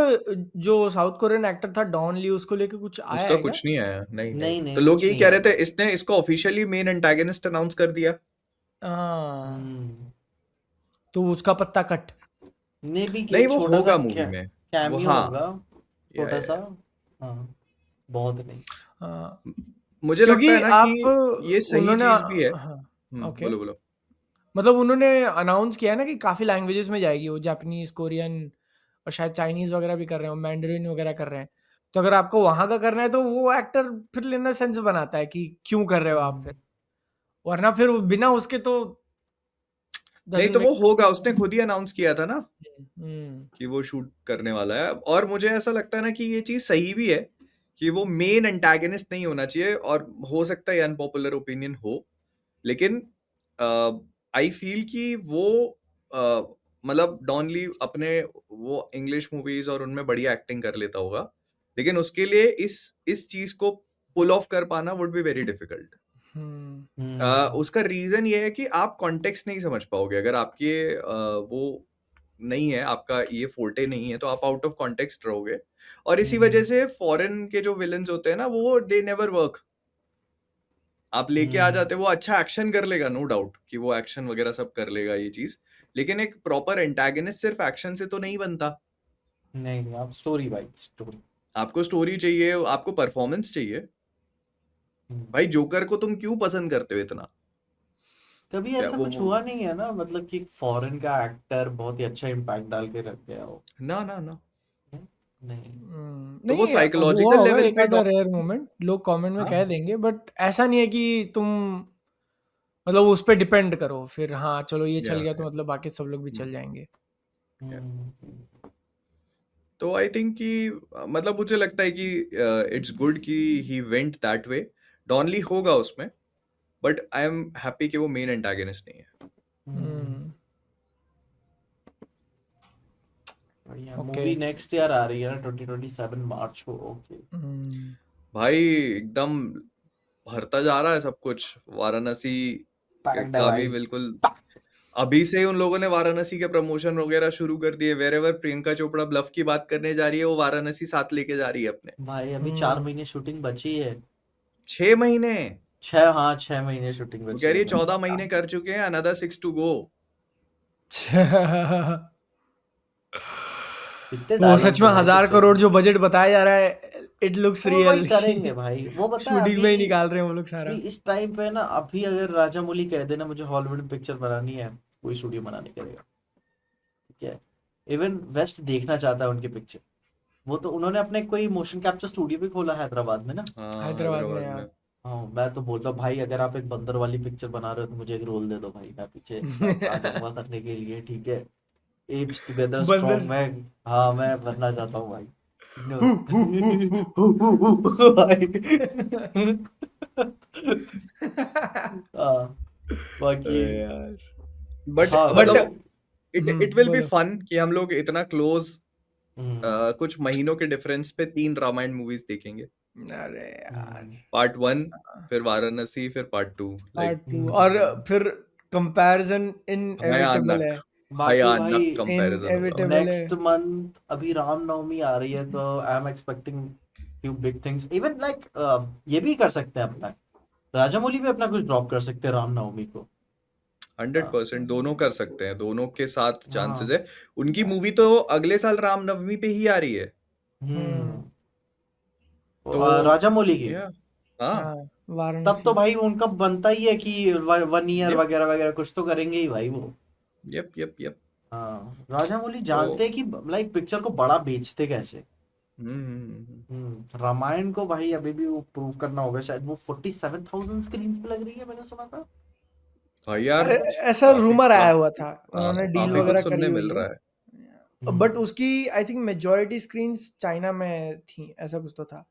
जो साउथ कोरियन एक्टर था डॉन ली, उसको लेके कुछ आया उसका है क्या? कुछ नहीं आया, नहीं नहीं तो नहीं लोग कुछ यही नहीं कह है। रहे थे इसने इसको ऑफिशियली मेन एंटागनिस्ट अनाउंस कर दिया। हाँ तो उसका पत्ता कट। मे बी नहीं एक वो छोटा सा होगा मूवी में, वो कैमियो हाँ। होगा, छोटा सा। या हाँ बहुत नहीं। हाँ मुझे लगता क्योंकि है ना आप कि ये सही उन्होंने चीज भी है। हाँ ओके, बोलो बोलो। मतलब उन्होंने अनाउंस किया है ना कि काफ़ी लैंग्वेजेस में जाएगी वो, जापानीज़, कोरियन और शायद चाइनीज़ वगैरह भी कर रहे हैं, मैंडरिन वगैरह कर रहे हैं। तो अगर आपको वहाँ का करना है तो वो एक्टर फिर लेना सेंस बनाता है कि क्यों कर रहे हो आप फिर, वरना फिर बिना उसके तो नहीं डजंट तो वो मेक होगा, उसने खुद ही अनाउंस किया था ना सेंस। कि वो शूट करने वाला है, और मुझे ऐसा लगता है ना कि ये चीज सही भी है कि वो मेन एंटागनिस्ट नहीं होना चाहिए, और हो सकता है अनपॉपुलर ओपिनियन हो, लेकिन आई फील कि वो मतलब डॉन ली अपने वो इंग्लिश मूवीज और उनमें बढ़िया एक्टिंग कर लेता होगा, लेकिन उसके लिए इस चीज को पुल ऑफ कर पाना वुड बी वेरी डिफिकल्ट। उसका रीजन ये है कि आप कॉन्टेक्स्ट नहीं समझ पाओगे, अगर आपके वो नहीं है, आपका ये फोर्टे नहीं है, तो आप आउट ऑफ कॉन्टेक्स्ट रहोगे, और इसी वजह से फॉरेन के जो विलन्स होते हैं ना वो दे नेवर वर्क। आप लेके आ जाते, वो अच्छा एक्शन कर लेगा नो डाउट कि वो एक्शन वगैरह सब कर लेगा ये चीज, लेकिन एक प्रॉपर एंटागनिस्ट सिर्फ एक्शन से तो नहीं बनता। नहीं आप स्टोरी भाई, स्टोरी। आपको स्टोरी चाहिए, आपको परफॉर्मेंस चाहिए। भाई जोकर को तुम क्यों पसंद करते हो इतना? कभी क्या ऐसा वो कुछ हुआ नहीं है ना, मतलब कि फॉरेन का एक्टर बहुत ही अच्छा इम्पैक्ट डाल के रख गया हो? ना ना ना, नहीं। तो वो नहीं हुआ साइकोलॉजिकल होगा लेवल एक पे आधा रेयर मोमेंट, लोग कमेंट में हाँ कह देंगे, बट ऐसा नहीं है कि तुम मतलब उस पे डिपेंड करो फिर, हाँ चलो ये चल या गया तो मतलब बाकी सब लोग भी चल जाएंगे। तो आई थिंक कि मतलब मुझे लगता है कि इट्स गुड कि he went that way. Don Lee होगा उसमें, बट आई एम हैप्पी कि वो मेन एंटागनिस्ट नहीं है। बढ़िया ओके मूवी नेक्स्ट ईयर आ रही है ना 2027 मार्च को। ओके भाई एकदम भरता जा रहा है सब कुछ। वाराणसी पैक्ड है का भी भाई। बिल्कुल अभी से ही उन लोगों ने वाराणसी के प्रमोशन वगैरह शुरू कर दिए। वेरेवर प्रियंका चोपड़ा ब्लफ की बात करने जा रही है, वो वाराणसी साथ लेके जा रही है अपने। भाई अभी 4 महीने शूटिंग बची है। 6 महीने 6 महीने शूटिंग वो बची कह है रही है, भाई। 14 महीने कर चुके हैं, अनदर 6 टू गो। कितने वो डायलॉग्स सच में है भाई 1000 पिक्चर करोड़ में। जो बजट बताया जा रहा है, इट लुक्स वो वही रियल। करेंगे भाई। वो बता है शूटिंग अभी में ही निकाल रहे हैं वो लोग अभी सारा। इस टाइम पे ना, अभी अगर राजामौली कह देना मुझे हॉलीवुड में पिक्चर बनानी है, कोई स्टूडियो मना नहीं करेगा। ठीक है। इवन वेस्ट देखना चाहता है उनकी पिक्चर। वो तो उन्होंने अपने कोई मोशन कैप्चर स्टूडियो भी खोला है हैदराबाद में ना। हाँ हैदराबाद में हैदराबाद यार। में। हाँ मैं तो बोलता हूँ भाई, अगर आप एक बंदर वाली पिक्चर बना रहे हो तो मुझे एक रोल दे दो भाई, मैं पीछे आ जाऊंगा करने के लिए। ठीक है। एप्स टुगेदर स्ट्रॉन्ग बंदर। मैन। हाँ मैं बनना चाहता हूँ भाई। Who, who, who, who. भाई। हाँ बाकी अरे यार बट हाँ बट मतलब इट इट विल बी बोलो। फन कि हम लोग इतना क्लोज हम्म, कुछ महीनों के डिफरेंस पे 3 रामायण मूवीज देखेंगे। अरे यार, पार्ट 1, फिर वाराणसी, फिर पार्ट 2। पार्ट लाइक 2 और हम्म। फिर कंपैरिजन इनएविटेबल है। भयानक बाकी भाई भयानक कंपैरिजन होगा। इनएविटेबल है। नेक्स्ट मंथ अभी रामनवमी आ रही है, तो I am expecting few big things. Even like ये भी कर सकते हैं अपना, राजामौली भी अपना कुछ ड्रॉप कर सकते हैं रामनवमी को। 100% दोनों कर सकते हैं, दोनों के साथ चांसेस हाँ। है। उनकी मूवी तो अगले साल रामनवमी पे ही आ रही है। हम्म। तो राजामौली की या हाँ हाँ तब तो वाराणसी। भाई उनका बनता ही है कि 1 ईयर यप वगैरह वगैरह कुछ तो करेंगे ही भाई वो। Yup yup yup. हाँ राजामौली तो जानते हैं कि लाइक पिक्चर को बड़ा बेचते कैसे। हम्म। रामायण को भाई अभी भी वो प्रूव करना होगा। शायद वो 47,000 स्क्रीन पे लग रही है, मैंने सुना था। भाई यार ऐसा काफी रूमर आया हुआ था, उन्होंने डील काफी कुछ वगैरह करी सुनने हुई मिल है। रहा है। बट उसकी I think majority screens China में थी, ऐसा कुछ तो था।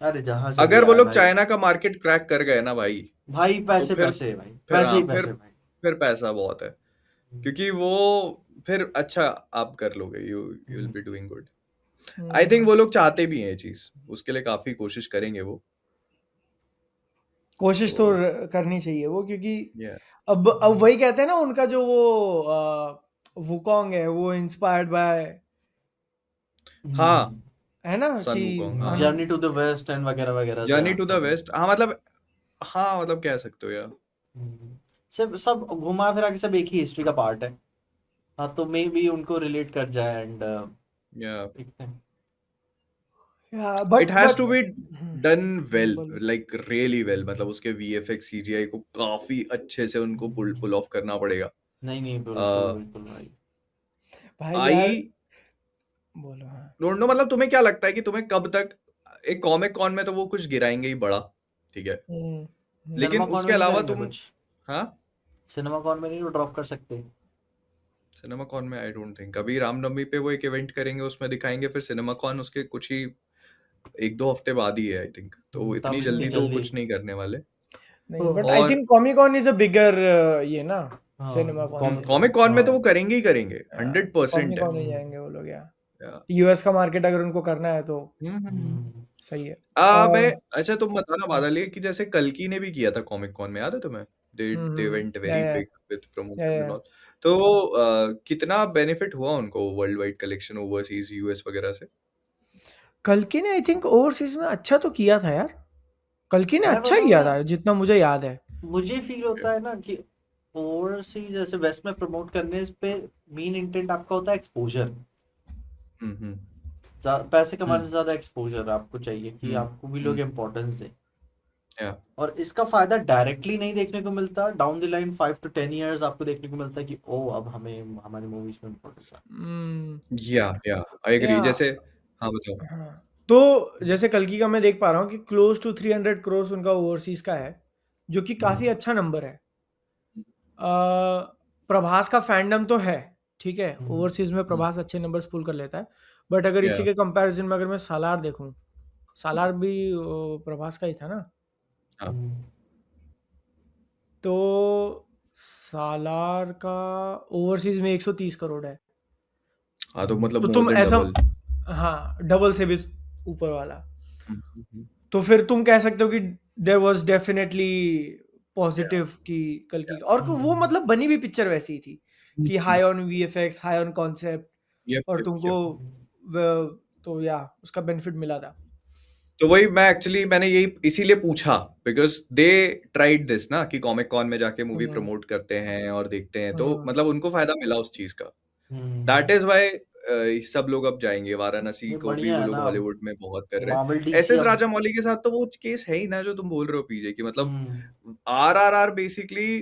अरे जहां से भी अगर वो आए लोग भाई। चाइना का मार्केट क्रैक कर गए ना भाई, भाई तो पैसे फिर पैसे है भाई, फिर पैसे हाँ ही पैसे भाई। फिर पैसा बहुत है। क्योंकि वो फिर अच्छा आप कर लोगे, you you will be doing good. I think वो लोग चाहते भी हैं ये चीज, उसके लिए काफी कोशिश करेंगे वो। कोशिश तो तो करनी चाहिए वो, क्योंकि या अब वही कहते हैं ना, उनका जो वो वुकोंग है वो इंस्पायर्ड बाय, हाँ है ना सन कि वुकोंग हाँ। Journey to the west and वगैरह वगैरह से जर्नी टू द आता है। वेस्ट हाँ मतलब, हाँ मतलब कह सकते हो यार। सब सब घुमा फिरा के सब एक ही हिस्ट्री का पार्ट है। हाँ तो मे भी उनको रिलेट कर जाए एंड या देखते हैं। It but has to be done well, बोलो। Like really well. मतलब उसके वीएफएक्स सीजीआई को काफी अच्छे से उनको पुल ऑफ करना पड़ेगा। नहीं नहीं बिल्कुल बिल्कुल भाई। भाई आई यार बोलो। हाँ डोंट नो, मतलब तुम्हें क्या लगता है कि तुम्हें कब तक, एक कॉमिक कॉन में तो वो कुछ गिराएंगे ही बड़ा, ठीक है, लेकिन सिनेमा कॉन उसके में नहीं अलावा करेंगे तुम, कुछ। हाँ सिनेमा कॉन में नहीं ड्रॉप कर सकते। सिनेमा कॉन में आई डोंट थिंक। अभी रामनवमी पे वो एक इवेंट करेंगे, उसमें दिखाएंगे, फिर सिनेमा कॉन उसके कुछ ही 1-2 हफ्ते बाद ही है आई थिंक। तो इतनी तब इतनी जल्दी तो वो जल्दी। कुछ नहीं करने वाले। नहीं, बट आई और think Comic Con is a bigger ये ना, सिनेमा हाँ कॉन से। कॉमिक कॉन में तो वो करेंगे ही करेंगे, 100% कॉमिक है। कॉन ही जाएंगे वो लोग यार। या यूएस का मार्केट अगर उनको करना है तो हम्म। सही है। मैं अच्छा तुम बताना बादल, ये कि जैसे कल्कि ने भी किया था कॉमिक कॉन में, याद है तुम्हें? दे वेंट या वेरी या बिग विद या प्रमोशन एंड या ऑल। तो कितना बेनिफिट हुआ उनको world wide collection overseas US वगैरह से? कल्कि ने आई थिंक ओवरसीज में अच्छा तो किया था यार। कल्कि ने मैं अच्छा बताऊँ किया ना, था जितना मुझे याद है। मुझे फील होता है ना कि ओवरसीज जैसे वेस्ट में प्रमोट करने पे मेन इंटेंट आपका होता है एक्सपोजर। हम्म पैसे कमाने हम्म से ज्यादा एक्सपोजर आपको चाहिए कि हम्म आपको भी लोग हम्म इम्पोर्टेंस दें। या और इसका फायदा डायरेक्टली नहीं देखने को मिलता, down the line 5 to 10 years आपको देखने को मिलता है कि ओ अब हमें हमारी मूवीज में इम्पोर्टेंस आ। या आई एग्री। या जैसे हाँ बताओ। हाँ, तो जैसे कल्कि का मैं देख पा रहा हूँ कि क्लोज टू 300 करोड़ उनका ओवरसीज का है, जो कि काफी अच्छा नंबर है। प्रभास का फैंडम तो है, ठीक है, ओवरसीज में प्रभास अच्छे नंबर्स पुल कर लेता है। बट अगर या इसी के कंपैरिजन में अगर मैं सालार देखूं, सालार भी प्रभास का ही था ना, हाँ तो सालार का ओवरसीज में 130 करोड़ है। हाँ तो मतलब तो मोर तुम देन ऐसा, डबल। हाँ डबल से भी ऊपर वाला। तो फिर तुम कह सकते हो कि देयर वाज डेफिनेटली पॉजिटिव की कल की, और वो मतलब बनी भी पिक्चर वैसी ही थी कि high on VFX, high on concept, yup और यप तुमको यप। तो या उसका बेनिफिट मिला था। तो वही मैं एक्चुअली मैंने यही इसीलिए पूछा बिकॉज दे ट्राइड दिस ना कि कॉमिक कॉन में जाके मूवी प्रमोट करते हैं और देखते हैं, तो मतलब उनको फायदा मिला उस चीज का। दैट इज वाई सब लोग अब जाएंगे वाराणसी ये को भी, बढ़िया वो है लोग ना, हॉलीवुड में बहुत कर रहे हैं। मार्वल एस डीसी एस अब। राजामौली के साथ तो वो केस है ही ना जो तुम बोल रहे हो पीजे की, मतलब RRR बेसिकली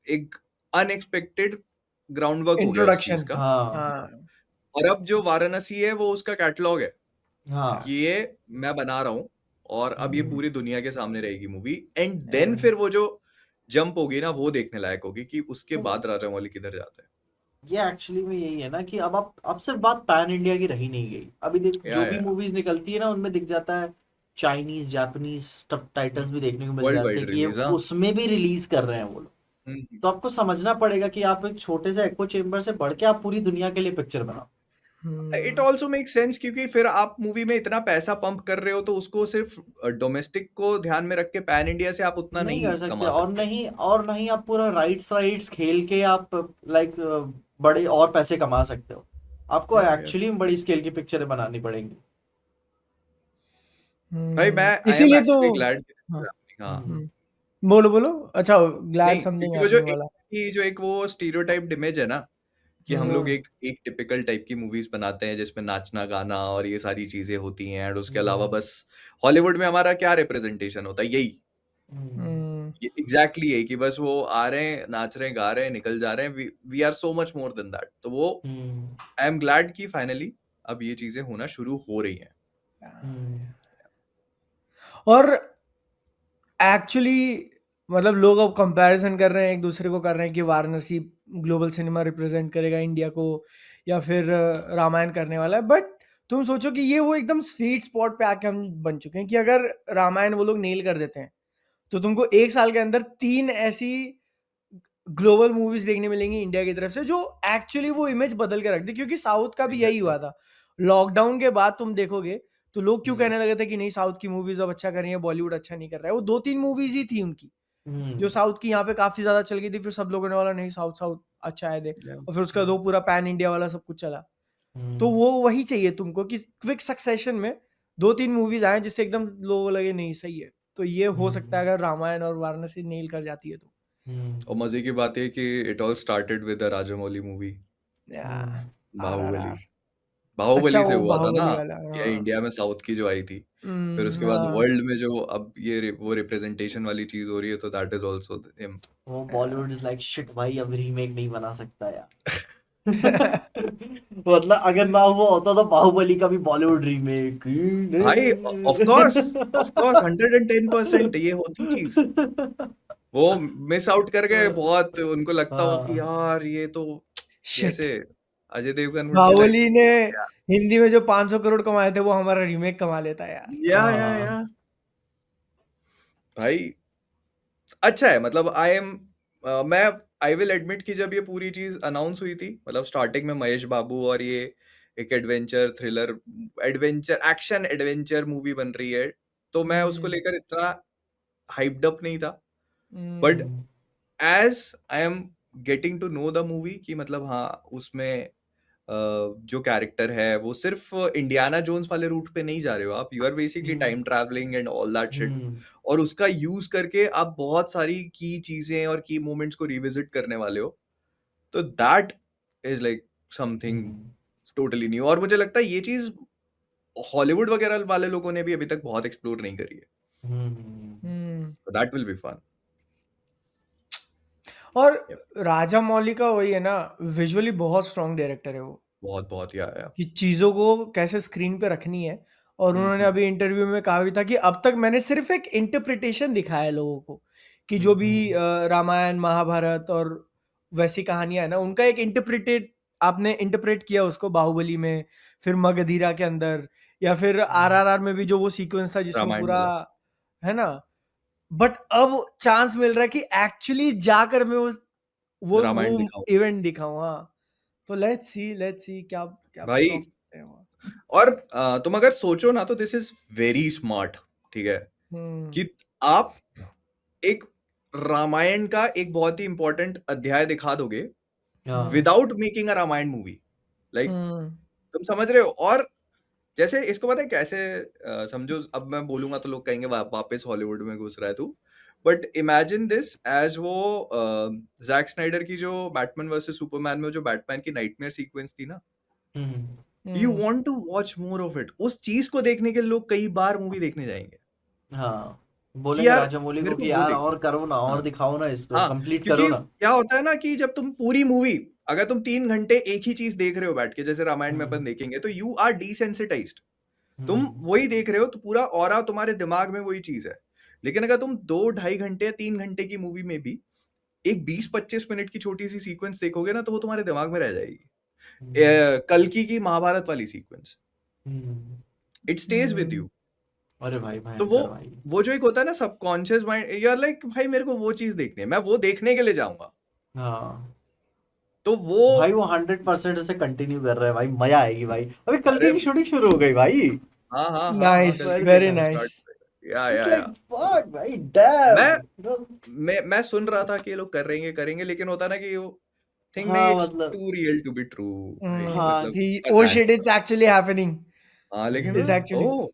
एक अनएक्सपेक्टेड ग्राउंड वर्क हो गया उस चीज इंट्रोडक्शन। का। हाँ हाँ। और अब जो वाराणसी है वो उसका कैटलॉग है हाँ कि ये मैं बना रहा हूँ और अब ये पूरी दुनिया के सामने रहेगी मूवी, एंड देन Yeah. फिर वो जो जंप होगी ना वो देखने लायक होगी कि उसके देखो, बाद राजामौली किधर जाता है। ये एक्चुअली में यही है ना कि अब सिर्फ बात पैन इंडिया की रही नहीं गई। अभी देख जो भी या मूवीज निकलती है ना उनमें दिख जाता है चाइनीज जापानीज टाइटल्स भी देखने को मिल वर्ल्ड जाते वाइड हैं कि ये रिलीज। हाँ। उसमें भी रिलीज कर रहे हैं वो लोग। तो आपको समझना पड़ेगा कि आप एक छोटे से एको चेम्बर से बढ़ के आप पूरी दुनिया के लिए पिक्चर बनाओ। इट ऑल्सो मेक सेंस क्योंकि फिर आप मूवी में इतना पैसा पंप कर रहे हो तो उसको सिर्फ डोमेस्टिक को ध्यान में रख के पैन इंडिया से आप उतना नहीं नहीं कर सकते, कमा और सकते। नहीं आप पूरा राइट्स खेल के आप लाइक बड़े और पैसे कमा सकते हो। आपको या एक्चुअली में बड़ी स्केल की पिक्चरें बनानी पड़ेंगी। भाई मैं आई एम इसीलिए तो। Actually glad. हाँ। हाँ। बोलो बोलो, अच्छा ग्लैड नहीं समथिंग क्योंकि हैपनिंग वाला। जो एक वो स्टीरियोटाइप्ड इमेज है ना कि हम लोग हम्म एक एक टिपिकल टाइप की मूवीज बनाते हैं जिसमें नाचना गाना और ये सारी चीजें होती हैं, एंड उसके अलावा बस हॉलीवुड में हमारा क्या रिप्रेजेंटेशन होता है, यही हम्म एग्जैक्टली यही कि बस वो आ रहे हैं, नाच रहे हैं, गा रहे हैं, निकल जा रहे हैं। We are so much more than that. तो वो हम्म आई एम ग्लैड कि फाइनली अब ये चीजें होना शुरू हो रही हैं। हम्म और एक्चुअली मतलब लोग अब कंपैरिजन कर रहे हैं, एक दूसरे को कर रहे हैं कि वाराणसी ग्लोबल सिनेमा रिप्रेजेंट करेगा इंडिया को, या फिर रामायण करने वाला है। बट तुम सोचो कि ये वो एकदम स्वीट स्पॉट पे आके हम बन चुके हैं कि अगर रामायण वो लोग नेल कर देते हैं तो तुमको 1 साल के अंदर 3 ऐसी ग्लोबल मूवीज देखने मिलेंगी इंडिया की तरफ से जो एक्चुअली वो इमेज बदल के रख दे। क्योंकि साउथ का भी यही हुआ था, लॉकडाउन के बाद तुम देखोगे तो लोग क्यों कहने लगे थे कि नहीं साउथ की मूवीज अब अच्छा कर रही है, बॉलीवुड अच्छा नहीं कर रहा है। वो 2-3 मूवीज ही थी उनकी जो साउथ की यहाँ पे काफी ज्यादा चल गई थी, फिर सब लोगों ने वाला नहीं साउथ साउथ अच्छा है दे, और फिर उसका दो पूरा पैन इंडिया वाला सब कुछ चला। तो वो वही चाहिए तुमको कि क्विक सक्सेशन में 2-3 मूवीज आए जिससे एकदम लोगों लगे नहीं सही है। तो ये हो सकता है अगर रामायण और वाराणसी नेल कर जाती है तो। और मजे की बात है कि it all started with the Rajamouli movie या बाहुबली। आरआरआर। अच्छा बाहुबली से वो हुआ था ना, बाहुबली वाला, ये हाँ। इंडिया में साउथ की जो आई थी, फिर उसके बाद हाँ। वर्ल्ड में जो अब ये वो रिप्रेजेंटेशन वाली चीज हो रही है, तो दैट इज आल्सो हिम। वो बॉलीवुड इज लाइक शिट भाई, अब रीमेक नहीं बना सकता यार। मतलब अगर ना हुआ होता तो बाहुबली का भी बॉलीवुड रीमेक भाई ऑफ कोर्स 110% ये होती चीज। वो मिस आउट कर गए बहुत, उनको लगता हो कि यार ये तो शिट, कैसे Ajay Devgn would be like Baahubali ने हिंदी में जो 500 करोड़ कमाए थे वो हमारा रीमेक कमा लेता यार। या भाई अच्छा है। मतलब मैं आई विल एडमिट कि जब ये पूरी चीज अनाउंस हुई थी, मतलब स्टार्टिंग में महेश बाबू और ये एक adventure thriller adventure action adventure movie बन रही है, तो मैं उसको लेकर इतना हाइप्ड अप नहीं था। But as I am getting to know the movie कि मतलब हाँ उसमें जो कैरेक्टर है वो सिर्फ इंडियाना जोन्स वाले रूट पे नहीं जा रहे हो आप, you are basically time travelling and all that shit, और उसका यूज करके आप बहुत सारी की चीजें और की मोमेंट्स को रिविजिट करने वाले हो। तो that is like something totally new, और मुझे लगता है ये चीज हॉलीवुड वगैरह वाले लोगों ने भी अभी तक बहुत एक्सप्लोर नहीं करी है। That will be fun. और राजा मौली का वही है ना, विजुअली बहुत स्ट्रॉन्ग डायरेक्टर है वो, बहुत बहुत या कि चीज़ों को कैसे स्क्रीन पे रखनी है। और उन्होंने अभी इंटरव्यू में कहा भी था कि अब तक मैंने सिर्फ एक इंटरप्रिटेशन दिखाया है लोगों को, कि जो भी रामायण महाभारत और वैसी कहानियां है ना उनका एक इंटरप्रिटेट आपने इंटरप्रेट किया उसको बाहुबली में, फिर मगधीरा के अंदर, या फिर आरआरआर में भी जो वो सीक्वेंस था जिसमें रामायण पूरा वाला है ना। बट अब चांस मिल रहा है कि एक्चुअली जाकर मैं वो रामायण वो दिखाओ। इवेंट दिखाऊं। हाँ, तो लेट्स सी क्या क्या भाई pull off करते हैं वहाँ। और तुम अगर सोचो ना तो दिस इज वेरी स्मार्ट, ठीक है, कि आप एक रामायण का एक बहुत ही इंपॉर्टेंट अध्याय दिखा दोगे हाँ without making a Ramayana movie, like तुम समझ रहे हो। और जैसे इसको पता है कैसे, समझो अब मैं बोलूंगा तो लोग कहेंगे वापस हॉलीवुड में घुस रहा है तू, बट इमेजिन दिस एज वो जैक स्नाइडर की जो बैटमैन वर्सेस सुपरमैन में जो बैटमैन की नाइटमेयर सीक्वेंस थी ना, you want to watch more of it. उस चीज को देखने के लिए लोग कई बार मूवी देखने जाएंगे हाँ कि बोलेंगे यार राजामौली मेरे को को कि वो यार देखना और करो ना, है। और हाँ दिखाओ ना, इसको हाँ, कंप्लीट करो क्योंकि ना। क्या होता है ना कि जब तुम पूरी मूवी, अगर तुम 3 घंटे एक ही चीज देख रहे हो बैठ के, जैसे रामायण में अपन देखेंगे, तो यू आर डिसेंसिटाइज्ड। तुम वही देख रहे हो तो पूरा ऑरा तुम्हारे दिमाग में वही चीज है। लेकिन अगर तुम 2 ढाई घंटे 3 घंटे की मूवी में भी एक 20-25 मिनट की छोटी सी सीक्वेंस देखोगे ना, तो वो तुम्हारे दिमाग में रह जाएगी। कल्कि की महाभारत वाली sequence, it stage with you. अरे भाई तो भयंकर भाई। वो जो एक होता है ना subconscious mind, you are like भाई मेरे को वो चीज देखनी है, मैं वो देखने के लिए जाऊंगा। हाँ तो वो भाई वो 100% उसे कंटिन्यू कर रहा है भाई, मजा आएगी भाई। अभी कल अरे की शूटिंग शुरू हो गई भाई। हाँ हाँ हाँ हाँ, नाइस, कल की वेरी shooting नाइस। start। या इट्स या लाइक या फक भाई, डैम। मैं सुन रहा था कि ये लोग करेंगे करेंगे, लेकिन होता ना कि वो थिंग नहीं, हाँ इट्स मतलब too real to be true भाई, हाँ मतलब कि ओ पता है। शिट, इट्स एक्चुअली हैपनिंग, हाँ लेकिन इट्स एक्चुअली। ओ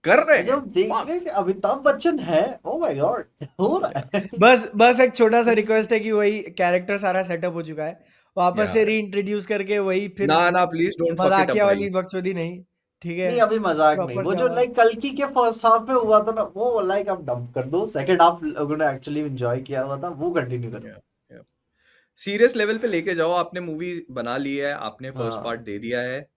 कर रहे हैं, जब देख रहे हैं कि अमिताभ बच्चन है, ओ माय गॉड हो रहा है। बस एक छोटा सा रिक्वेस्ट है कि वही कैरेक्टर सारा सेटअप हो चुका है, वापस या से रीइंट्रोड्यूस करके वही फिर ना ना please don't fuck it up मजाकिया भाई। वाली बकचोदी नहीं, ठीक है, नहीं अभी मजाक नहीं, प्रॉपर वो जो जावा। लाइक कल्कि के फर्स्ट हाफ में हुआ था ना, वो लाइक अब डंप कर दो। सेकंड हाफ लोगों ने एक्चुअली एंजॉय किया हुआ था, वो कंटिन्यू करो। सीरियस लेवल पे लेके जाओ, आपने मूवी बना ली है, आपने फर्स्ट हाँ पार्ट दे दिया है,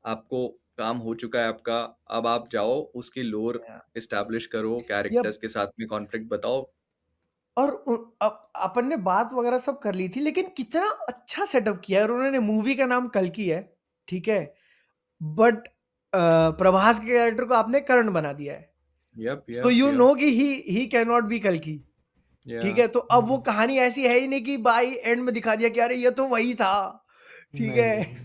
आपको काम हो चुका है आपका, अब आप जाओ उसकी लोर एस्टैब्लिश करो, या कैरेक्टर्स के साथ में कॉन्फ्लिक्ट बताओ। और अपन ने बात वगैरह सब कर ली थी, लेकिन कितना अच्छा सेटअप किया है। और उन्होंने मूवी का नाम कल्कि है, ठीक है, बट प्रभास के कैरेक्टर को आपने कर्ण बना दिया है। Yup so yup you yup know कि ही कैन नॉट बी कल्कि, ठीक या है। तो अब वो कहानी ऐसी है ही नहीं कि बाई एंड में दिखा दिया कि अरे ये तो वही था, ठीक नहीं है। नहीं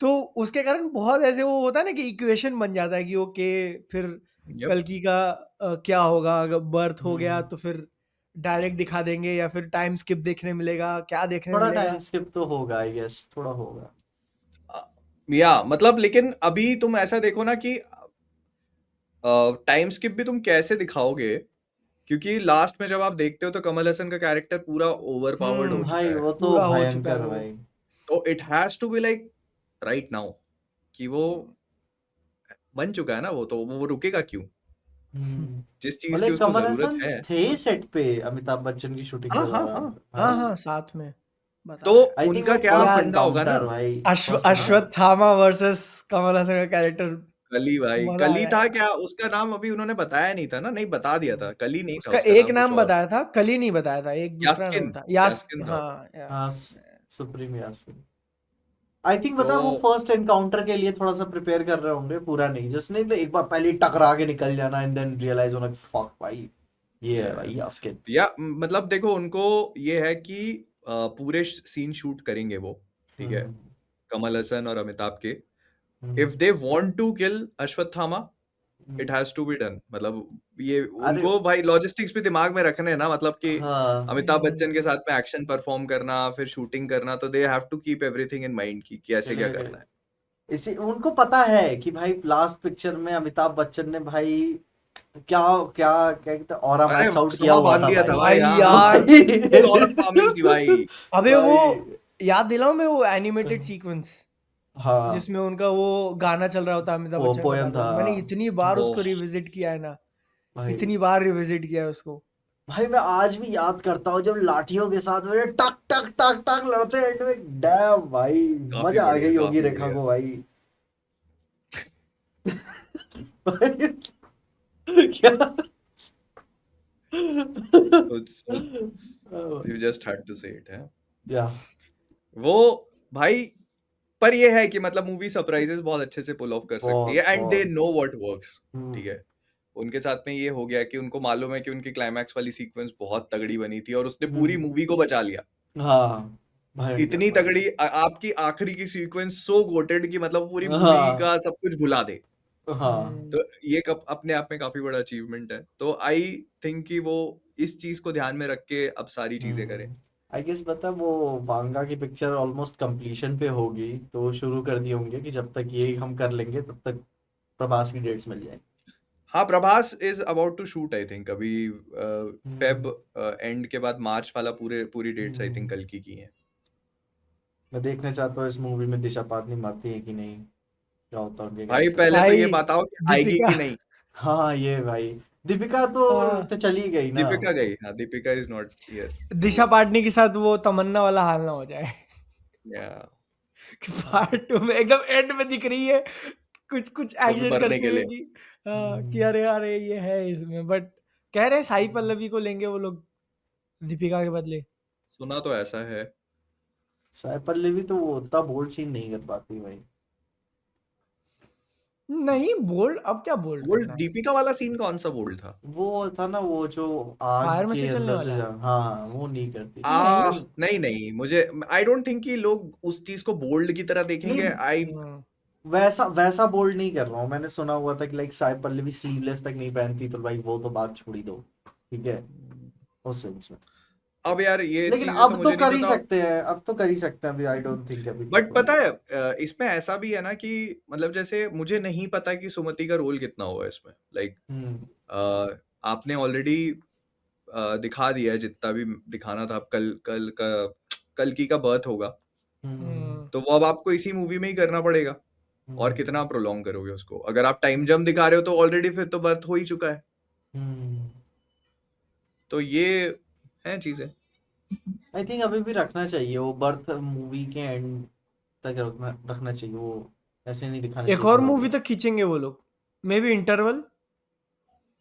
तो उसके कारण बहुत ऐसे वो होता है ना कि इक्वेशन बन जाता है कि ओके, फिर यप कल्कि का क्या होगा, अगर बर्थ हो गया हम्म, तो फिर डायरेक्ट दिखा देंगे या फिर टाइम स्किप देखने मिलेगा, क्या देखने थोड़ा मिलेगा। टाइम स्किप तो होगा आई गेस, थोड़ा होगा। या मतलब, लेकिन अभी तुम ऐसा देखो ना कि टाइम स्किप भी तुम कैसे दिखाओगे, क्योंकि लास्ट में जब आप देखते हो तो कमल हसन का कैरेक्टर पूरा ओवर पावर्ड हो चुका भाई है। वो तो पूरा हो चुका है भयंकर वो। भाई। तो it has to be like right now, कि वो बन चुका है ना, वो तो वो रुकेगा क्यों, जिस चीज की मतलब उसको कमल जरूरत हसन है। थे सेट पे अमिताभ बच्चन की शूटिंग हाँ के हाँ दौरान हाँ हाँ भाई। हाँ, साथ में तो बताया है। आई थिंक उनका वो क्या फर्स्ट यार, फंडा होगा ना। एनकाउंटर भाई, first encounter. Ashwatthama versus Kamal Haasan का कैरेक्टर, कली भाई, मजा आ कली था जाएगा। क्या उसका नाम, अभी उन्होंने बताया नहीं था ना, नहीं बता दिया था, कली नहीं था उसका उसका एक नाम, कुछ नाम और। बताया था, कली नहीं बताया था, एक दूसरा नाम यास्किन, था, यास्किन था। हाँ हाँ सुप्रीम यास्मिन। आई थिंक तो बता वो फर्स्ट एनकाउंटर के लिए थोड़ा सा प्रिपेयर कर रहे होंगे, पूरा नहीं, जस्ट नहीं एक बार पहले ही टकरा के निकल जाना एंड देन रियलाइज होना फक भाई ये है भाई यास्किन। या मतलब देखो, उनको ये है कि पूरे सीन शूट करेंगे वो, ठीक है, कमल हसन और अमिताभ के। If they want to kill Ashwatthama, it has to be done. मतलब ये अरे उनको भाई लॉजिस्टिक्स भी दिमाग में रखने हैं ना, मतलब कि हाँ अमिताभ बच्चन के साथ में एक्शन परफॉर्म करना, फिर शूटिंग करना, तो they have to keep everything in mind कि ऐसे क्या चलेगा। करना है। इसी उनको पता है कि भाई लास्ट पिक्चर में अमिताभ बच्चन ने भाई क्या क्या क्या कहते हैं, ऑरा अरे मैक्स आउट किया समा हुआ बांध था दिया भाई। था भाई, भाई हाँ हाँ, यार, फुल औरत फार्मिंग थी भाई। अबे वो भाई याद दिलाओ मैं वो एनिमेटेड सीक्वेंस हाँ जिसमें उनका वो गाना चल रहा होता है अमिताभ बच्चन का पोयम था बैकग्राउंड, मैंने इतनी बार वो उसको रिविजिट किया है ना, भाई। इतनी बार रिविजिट किया है उसको। भाई मैं आज भी याद करता हूँ जब लाठियों के साथ मेरे टक टक टक टक लड़ते एंड में, डैम भाई काफी मजा आ बढ़िया, गई होगी काफी रेखा बढ़िया। को भाई। क्या You just had to say it है। या वो भाई, पर ये है कि मतलब मूवी सरप्राइजेस बहुत अच्छे से पुल ऑफ कर सकती है, बहुत एंड दे बहुत नो व्हाट वर्क्स, ठीक हम्म, है। उनके साथ में ये हो गया कि उनको मालूम है कि उनकी क्लाइमैक्स वाली सीक्वेंस बहुत तगड़ी बनी थी और उसने पूरी मूवी को बचा लिया। हाँ भयंकर इतनी भाई। तगड़ी आपकी आखिरी की सीक्वेंस सो गोटेड कि मतलब पूरी मूवी हाँ का सब कुछ भुला दे। हाँ तो ये अपने आप में काफी बड़ा अचीवमेंट है। तो आई थिंक कि वो इस चीज को ध्यान में रख के अब सारी चीजें करें। आई गेस पता वो वांगा की पिक्चर ऑलमोस्ट कंप्लीशन पे होगी, तो शुरू कर दिए होंगे कि जब तक ये हम कर लेंगे तब तक प्रभास की डेट्स मिल जाएंगी। हाँ, Prabhas is about to shoot I think अभी फेब हम्म, एंड के बाद मार्च वाला पूरी डेट्स आई थिंक हम्म। कल की हैं। मैं देखना चाहता हूँ इस मूवी में दिशा पाटनी मरती है कि नहीं, क्या होता है उनके भाई कैरेक्टर। पहले तो ये भाई बताओ कि आएगी दीपिका कि नहीं। हाँ ये भाई, दीपिका तो हाँ, चली गई ना। दीपिका गई, हाँ दीपिका इज नॉट हियर। दिशा पाटनी के साथ वो तमन्ना वाला हाल ना हो जाए या कि पार्ट 2 में एकदम एंड में दिख रही है कुछ कुछ वो भी एक्शन मरने करते के हुए लिए। कि कि अरे अरे ये है इसमें, बट कह रहे हैं साई पल्लवी को लेंगे वो लोग दीपिका के बदले। सुना तो ऐसा है। साई पल्लवी तो वो उतना बोल्ड सीन नहीं कर पाती भाई। नहीं बोल्ड, अब क्या बोल्ड वो करना है, दीपिका वाला सीन कौन सा बोल्ड था? वो था ना वो जो आग फायर में के से चलने अंदर से वाला। हाँ हाँ वो नहीं करती। नहीं नहीं नहीं, मुझे आई डोंट थिंक कि लोग उस चीज को बोल्ड की तरह देखेंगे। नहीं आई वैसा वैसा बोल्ड नहीं कर रहा हूँ, मैंने सुना हुआ था कि लाइक साई पल्लवी स्लीवलेस तक नहीं पहनती, तो भाई वो तो बात छोड़ ही दो, ठीक है उस सेंस में। अब यार ये लेकिन चीजें तो अब तो मुझे नहीं कर ही पता। सकते हैं, अब तो कर ही सकते हैं, अभी आई डोंट थिंक अभी बट पता है इसमें ऐसा भी है ना कि मतलब जैसे मुझे नहीं पता कि सुमति का रोल कितना होगा इसमें। लाइक हम्म आपने ऑलरेडी दिखा दिया है जितना भी दिखाना था। अब कल की का बर्थ होगा, तो वो अब आपको इसी मूवी में ही करना पड़ेगा। और कितना प्रोलॉन्ग करोगे उसको? अगर आप टाइम जंप दिखा रहे हो तो ऑलरेडी फिर तो बर्थ हो ही चुका है। तो ये है चीजें। आई थिंक अभी भी रखना चाहिए वो बर्थ मूवी के एंड तक रखना चाहिए, वो ऐसे नहीं दिखाना एक चाहिए और कि हो मूवी गया। तक खींचेंगे वो लोग, may be interval.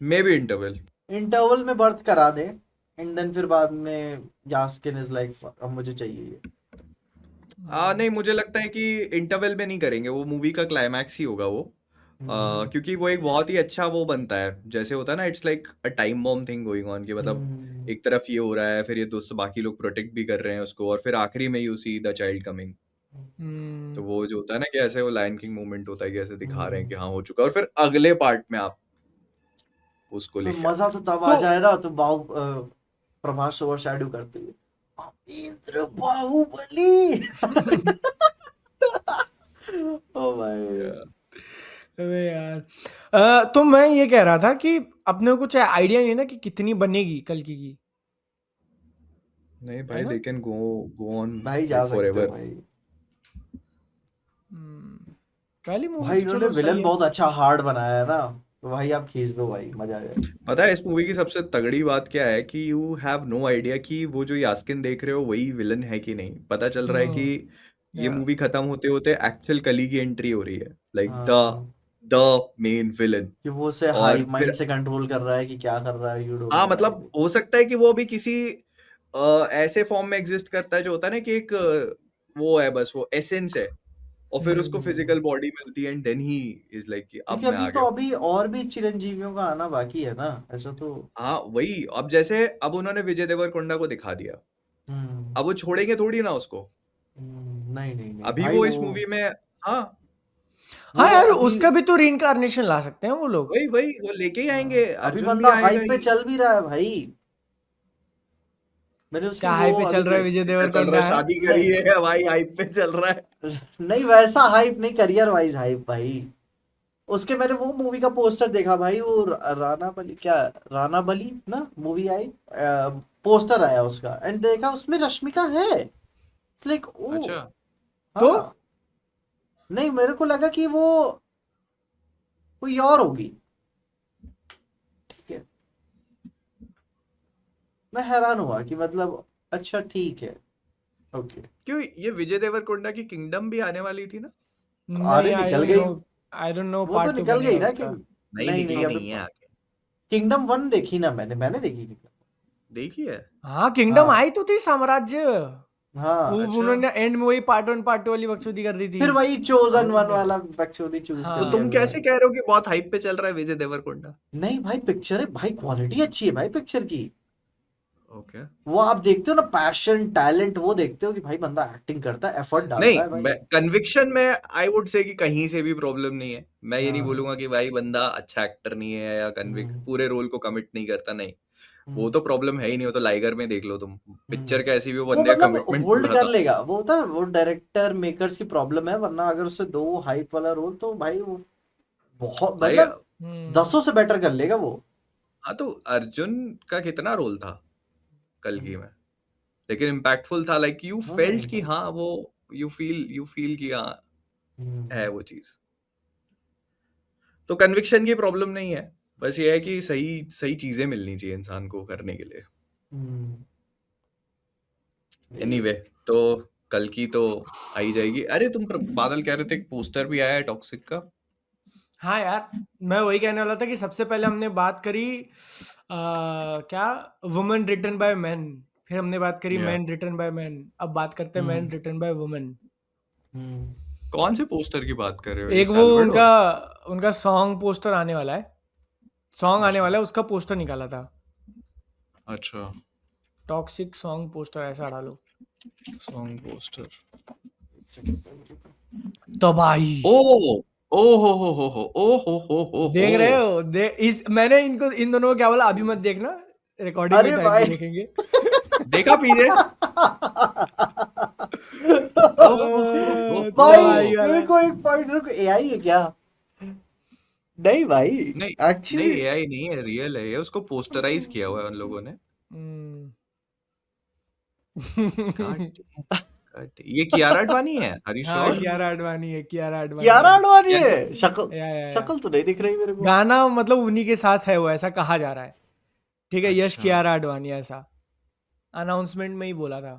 May be interval. Interval में बर्थ करा दे एंड देन फिर बाद में यास्किन इज लाइक अब मुझे चाहिए ये। नहीं, मुझे लगता है कि इंटरवल में नहीं करेंगे, वो मूवी का क्लाइमैक्स ही होगा वो। क्योंकि वो एक बहुत ही अच्छा वो बनता है, जैसे होता है ना, it's like a time bomb thing going on, कि मतलब एक तरफ ये हो रहा है, फिर ये दोस्त बाकी लोग प्रोटेक्ट भी कर रहे हैं उसको, और फिर आखिरी में you see the child coming. तो वो जो होता है ना कि ऐसे वो लायन किंग मोमेंट होता है कि ऐसे दिखा रहे हैं कि हाँ हो चुका है, और फिर अगले पार्ट में आप उसको तो लेके मजा आते तो हैं। तब आ जाए ना, तो प्रभास ओवर शैडो करते हुए इंद्र बाहुबली। ओ भाई। Yeah. अबे यार तो मैं ये कह रहा था कि अपने को कुछ आइडिया नहीं ना कि कितनी बनेगी कल की, नहीं है भाई, ना? दे कैन गो ऑन भाई जा लाइक सकते हो फॉरएवर। भाई। पहली मूवी भाई तो इन्होंने चलो सही विलन है। बहुत अच्छा हार्ड बनाया है ना, तो भाई आप खींच दो भाई, मजा आ जाएगा। पता है इस मूवी की सबसे तगड़ी बात क्या है? कि यू हैव नो आइडिया कि वो जो यास्किन देख रहे हो वही विलन है कि नहीं। पता चल रहा है कि ये या मूवी खत्म होते होते एक्चुअल कली की एंट्री हो रही है, लाइक हाँ द मेन विलन। कि वो उसे और हाई फिर माइंड से कंट्रोल कर रहा है कि क्या कर रहा है, यू डोंट हाँ, नो मतलब एनीथिंग। हो सकता है कि वो भी किसी ऐसे फॉर्म में एग्जिस्ट करता है जो होता है ना कि एक वो है, बस वो एसेंस है, और फिर उसको फिजिकल बॉडी मिलती है, and then he is like कि अब क्योंकि मैं अभी आ तो गया हूँ। अभी और भी चिरंजीवियों का आना बाकी है ना, ऐसा तो। हाँ वही, अब जैसे अब उन्होंने विजय देवरकोंडा को दिखा दिया, हम्म अब वो छोड़ेंगे थोड़ी ना उसको। नहीं नहीं नहीं अभी भाई, वो वो इस मूवी में, हाँ हाँ यार अभी उसका भी तो रीइंकार्नेशन ला सकते हैं वो लोग। वही वही वो लेके ही आएंगे, हाँ, अभी अर्जुन भी बंदा आएगा हाइप पे ही। चल भी रहा है भाई। मैंने उसकी क्या वो हाई पे अभी चल रहा है विजय क्या चल रहा देवरकोंडा है? है? शादी करी नहीं है भाई, हाइप पे चल रहा है। नहीं वैसा हाइप नहीं, करियर वाइज हाइप भाई। उसके मैंने वो मूवी का पोस्टर देखा भाई, वो राणा बली, क्या राणा बली ना मूवी आई, पोस्टर आया उसका एंड देखा उसमें रश्मिका है। इट्स लाइक ओ अच्छा, तो हाँ। नहीं मेरे को लगा कि वो कोई और होगी, ठीक है। मैं हैरान हुआ कि मतलब अच्छा ठीक है, ओके। क्यों ये विजय देवरकोंडा की किंगडम भी आने वाली थी ना? नहीं, अरे आई निकल डोंट नो, गई, आई डोंट नो वो तो पार्ट 2 निकल गई बनेगा ना कि उसका। नहीं नहीं नहीं निकली अभी नहीं है आगे। किंगडम 1 देखी ना मैंने देखी। देखी है। हाँ किंगडम हाँ आई तो थी, साम्राज्य। वो हाँ अच्छा, उन्होंने एंड में वही पार्ट 1 पार्ट 2 वाली बकचोदी कर दी थी। फिर वही चोजन वन हाँ। वाला बकचोदी चूज तो कर लिया तुम हाँ कैसे उन्होंने। कह रहे हो कि बहुत हाइप पे चल रहा है विजय देवरकोंडा? नहीं भाई पिक्चर है भाई, क्वालिटी अच्छी है भाई पिक्चर की। ओके वो आप देखते हो ना, पैशन टैलेंट, वो देखते हो कि भाई बंदा एक्टिंग करता है, एफर्ट डालता है भाई। नहीं, कन्विक्शन में आई वुड से कि कहीं से भी प्रॉब्लम नहीं है। मैं ये नहीं हाँ। बोलूंगा कि भाई बंदा अच्छा एक्टर नहीं है या पूरे रोल को कमिट नहीं करता, नहीं, वो तो प्रॉब्लम है ही नहीं। वो तो लाइगर में देख लो तुम, पिक्चर कैसी भी, वो वो बंदे का मतलब कमिटमेंट होल्ड पूरा कर था। लेगा, वो होता है वो डायरेक्टर मेकर्स की प्रॉब्लम है, वरना अगर उससे दो हाइप वाला रोल तो भाई वो बहुत भाई मतलब दसों से बेटर कर लेगा वो। हाँ, तो अर्जुन का कितना रोल था कल्कि में, लेकिन इम्पैक्टफुल था। लाइक यू फेल्ट कि हाँ वो, यू फील कि हाँ है वो चीज। तो कन्विक्शन की प्रॉब्लम नहीं है, बस ये है कि सही सही चीजें मिलनी चाहिए इंसान को करने के लिए। एनीवे, तो कल की तो आई जाएगी। अरे तुम बादल कह रहे थे पोस्टर भी आया है टॉक्सिक का। हाँ यार, मैं वही कहने वाला था कि सबसे पहले हमने बात करी क्या, वुमेन रिटन बाय मैन, फिर हमने बात करी Yeah. Man written by man, अब बात करते हैं मैन रिटन बाय वुमेन। कौन से पोस्टर की बात कर रहे हो? ये एक वो साल्वाडोर? उनका सॉन्ग पोस्टर आने वाला है, सॉन्ग आने अच्छा। वाला है, उसका पोस्टर निकाला था। अच्छा, टॉक्सिक सॉन्ग पोस्टर ऐसा डालो, सॉन्ग पोस्टर। तबाही। ओ ओ हो देख रहे हो, मैंने इनको, इन दोनों को क्या बोला, अभी मत देखना, रिकॉर्डिंग के अरे टाइम भाई पे देखेंगे। देखा पीछे? भाई वाला। मेरे को एक पॉइंट, रुको, एआई है क्या? नहीं भाई, नहीं एक्चुअली नहीं, एआई नहीं है, रियल है ये। उसको पोस्टराइज किया हुआ है उन लोगों ने। काट काट। ये कियारा आडवाणी है, आर यू हाँ, श्योर? कियारा आडवाणी है, कियारा आडवाणी कियारा है। आडवाणी Yes. है। शक्ल या। शक्ल तो नहीं दिख रही मेरे को। गाना मतलब उन्हीं के साथ है, वो ऐसा कहा जा रहा है। ठीक है, यश अच्छा। कियारा आडवाणी, ऐसा अनाउंसमेंट में ही बोला था।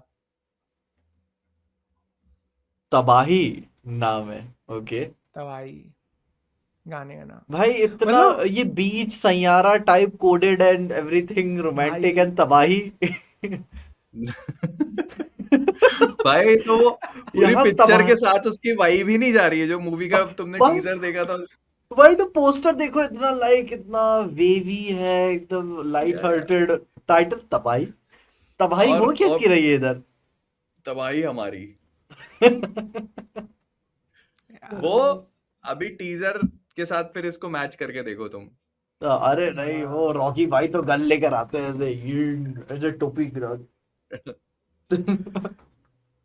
तबाही नाम है। ओके तबाही गाने का नाम। भाई, इतना मतलब ये बीच Saiyaara type coded and everything romantic भाई एंड तबाही। भाई तो वो पूरी यहाँ पिक्चर तबाह के साथ उसकी वाइब ही नहीं जा रही है जो मूवी का तुमने भाई, टीजर देखा था। भाई तो पोस्टर देखो, इतना लाइक इतना वेवी है, एकदम लाइट हार्टेड। टाइटल तबाही। तबाही हो और किसकी रही है इधर? तबाही हमारी। वो अभी टीजर के साथ फिर इसको मैच करके देखो तुम। अरे नहीं, वो रॉकी भाई तो गन लेकर आते हैं ऐसे ऐसे टोपी गिरा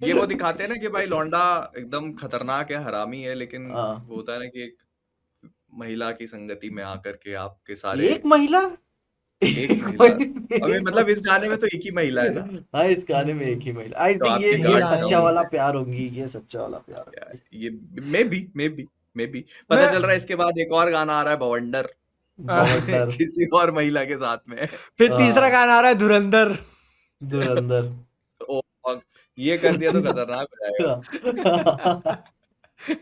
ये वो दिखाते हैं ना कि भाई लौंडा एकदम खतरनाक है, हरामी है, लेकिन हाँ। वो होता है ना कि एक महिला की संगति में आकर के आपके सारे एक महिला एक महिला, अबे मतलब इस गाने में तो एक ही महिला है ना, हाँ, इस गाने में एक ही महिला। आई तो थिंक आपके ये गार्ड सच्चा डाउन वाला होते प्यार होंगी, ये सच्चा वाला प्यार हैं। होंगी। ये मे बी पता मैं चल रहा है इसके बाद एक और गाना आ रहा है बवंडर बवंडर। किसी और महिला के साथ में। फिर तीसरा गाना आ रहा है धुरंधर। धुरंधर। ओ fuck, ये कर दिया तो खतरनाक हो जाएगा।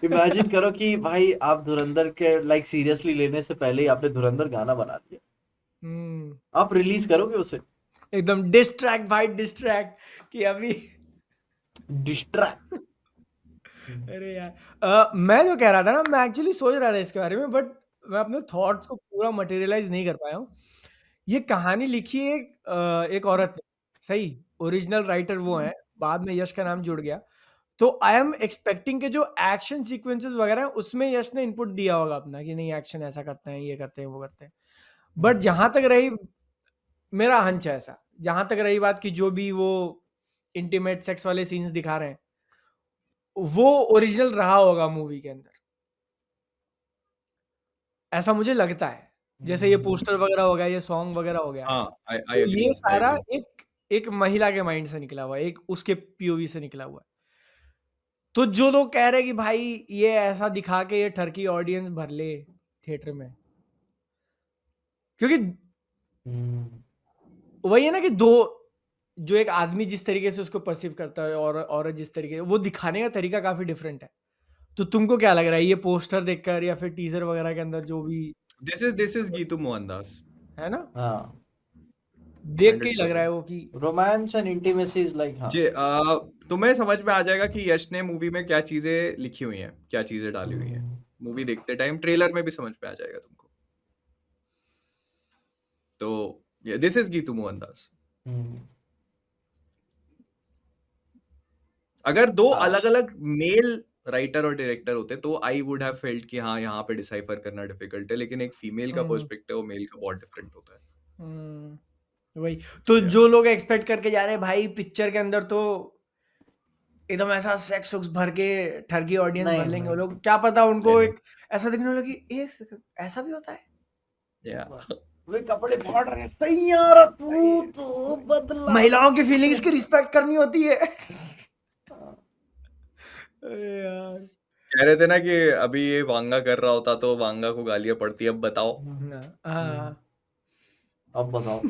इमेजिन करो कि भाई आप धुरंधर के लाइक सीरियसली लेने से पहले ही आपने धुरंधर गाना बना दिया, आप रिलीज करोगे उसे? एकदम डिस्ट्रैक्ट भाई, डिस्ट्रैक्ट कि अभी डिस्ट्रैक्ट। अरे यार, मैं जो कह रहा था ना, मैं एक्चुअली सोच रहा था इसके बारे में, बट मैं अपने थॉट्स को पूरा मटेरियलाइज नहीं कर पाया हूँ। ये कहानी लिखी है एक औरत ने, सही, ओरिजिनल राइटर वो है, बाद में यश का नाम जुड़ गया। तो आई एम एक्सपेक्टिंग के जो एक्शन सीक्वेंसेस वगैरह हैं उसमें यश ने इनपुट दिया होगा अपना, कि नहीं एक्शन ऐसा करते हैं, ये करते हैं, वो करते हैं। बट जहां तक रही, मेरा हंच है ऐसा, जहां तक रही बात कि जो भी वो इंटीमेट सेक्स वाले सीन्स दिखा रहे हैं वो ओरिजिनल रहा होगा मूवी के अंदर, ऐसा मुझे लगता है। जैसे ये पोस्टर वगैरह हो गया, ये सॉन्ग वगैरह हो गया, हाँ, आई तो एग्री, ये आई सारा एग्री। एक एक महिला के माइंड से निकला हुआ है, एक उसके पीओवी से निकला हुआ है। तो जो लोग कह रहे हैं कि भाई ये ऐसा दिखा के ये टर्की ऑडियंस भर ले थिएटर में, क्योंकि वही है ना कि दो, जो एक आदमी जिस तरीके से उसको परसीव करता है और औरत जिस तरीके, वो दिखाने का तरीका काफी डिफरेंट है। तो तुमको क्या लग रहा है ये पोस्टर देखकर या फिर टीजर वगैरह के अंदर जो भी दिस इज गीतू मोहनदास, है ना, हाँ, देख के ही लग रहा है 100%। वो कि romance and intimacy is like, हाँ। जी, तुम्हें समझ में आ जाएगा कि यश ने मूवी में क्या चीजें लिखी हुई हैं, क्या चीजें डाली हुई हैं। मूवी देखते टाइम ट्रेलर में भी समझ में आ जाएगा तुमको। तो दिस इज गीतू मोहनदास। हम्म, अगर दो हाँ अलग अलग मेल राइटर और डायरेक्टर होते तो आई वुड हैव फेल्ट कि हाँ यहाँ पे डिसाइफर करना डिफिकल्ट है, लेकिन एक फीमेल का हम्म पर्सपेक्टिव और मेल का बहुत डिफरेंट होता है। वही तो Yeah. जो लोग एक्सपेक्ट करके जा रहे हैं भाई पिक्चर के अंदर तो एकदम ऐसा सेक्स वक्स भर के ठरकी ऑडियंस भर नहीं लेंगे वो नहीं लोग, क्या पता उनको नहीं, एक ऐसा दिखने लगे कि एक सेकंड ऐसा भी होता है। yeah. वे कपड़े फाड़ रहे हैं सही यार तू तो बदला महिलाओं की फीलिंग्स की रिस्पेक्ट करनी होती है। यार कह रहे थे ना कि अभी ये वांगा कर रहा होता तो वांगा को गालियां पड़ती, अब बताओ। ना, हाँ अब बताओ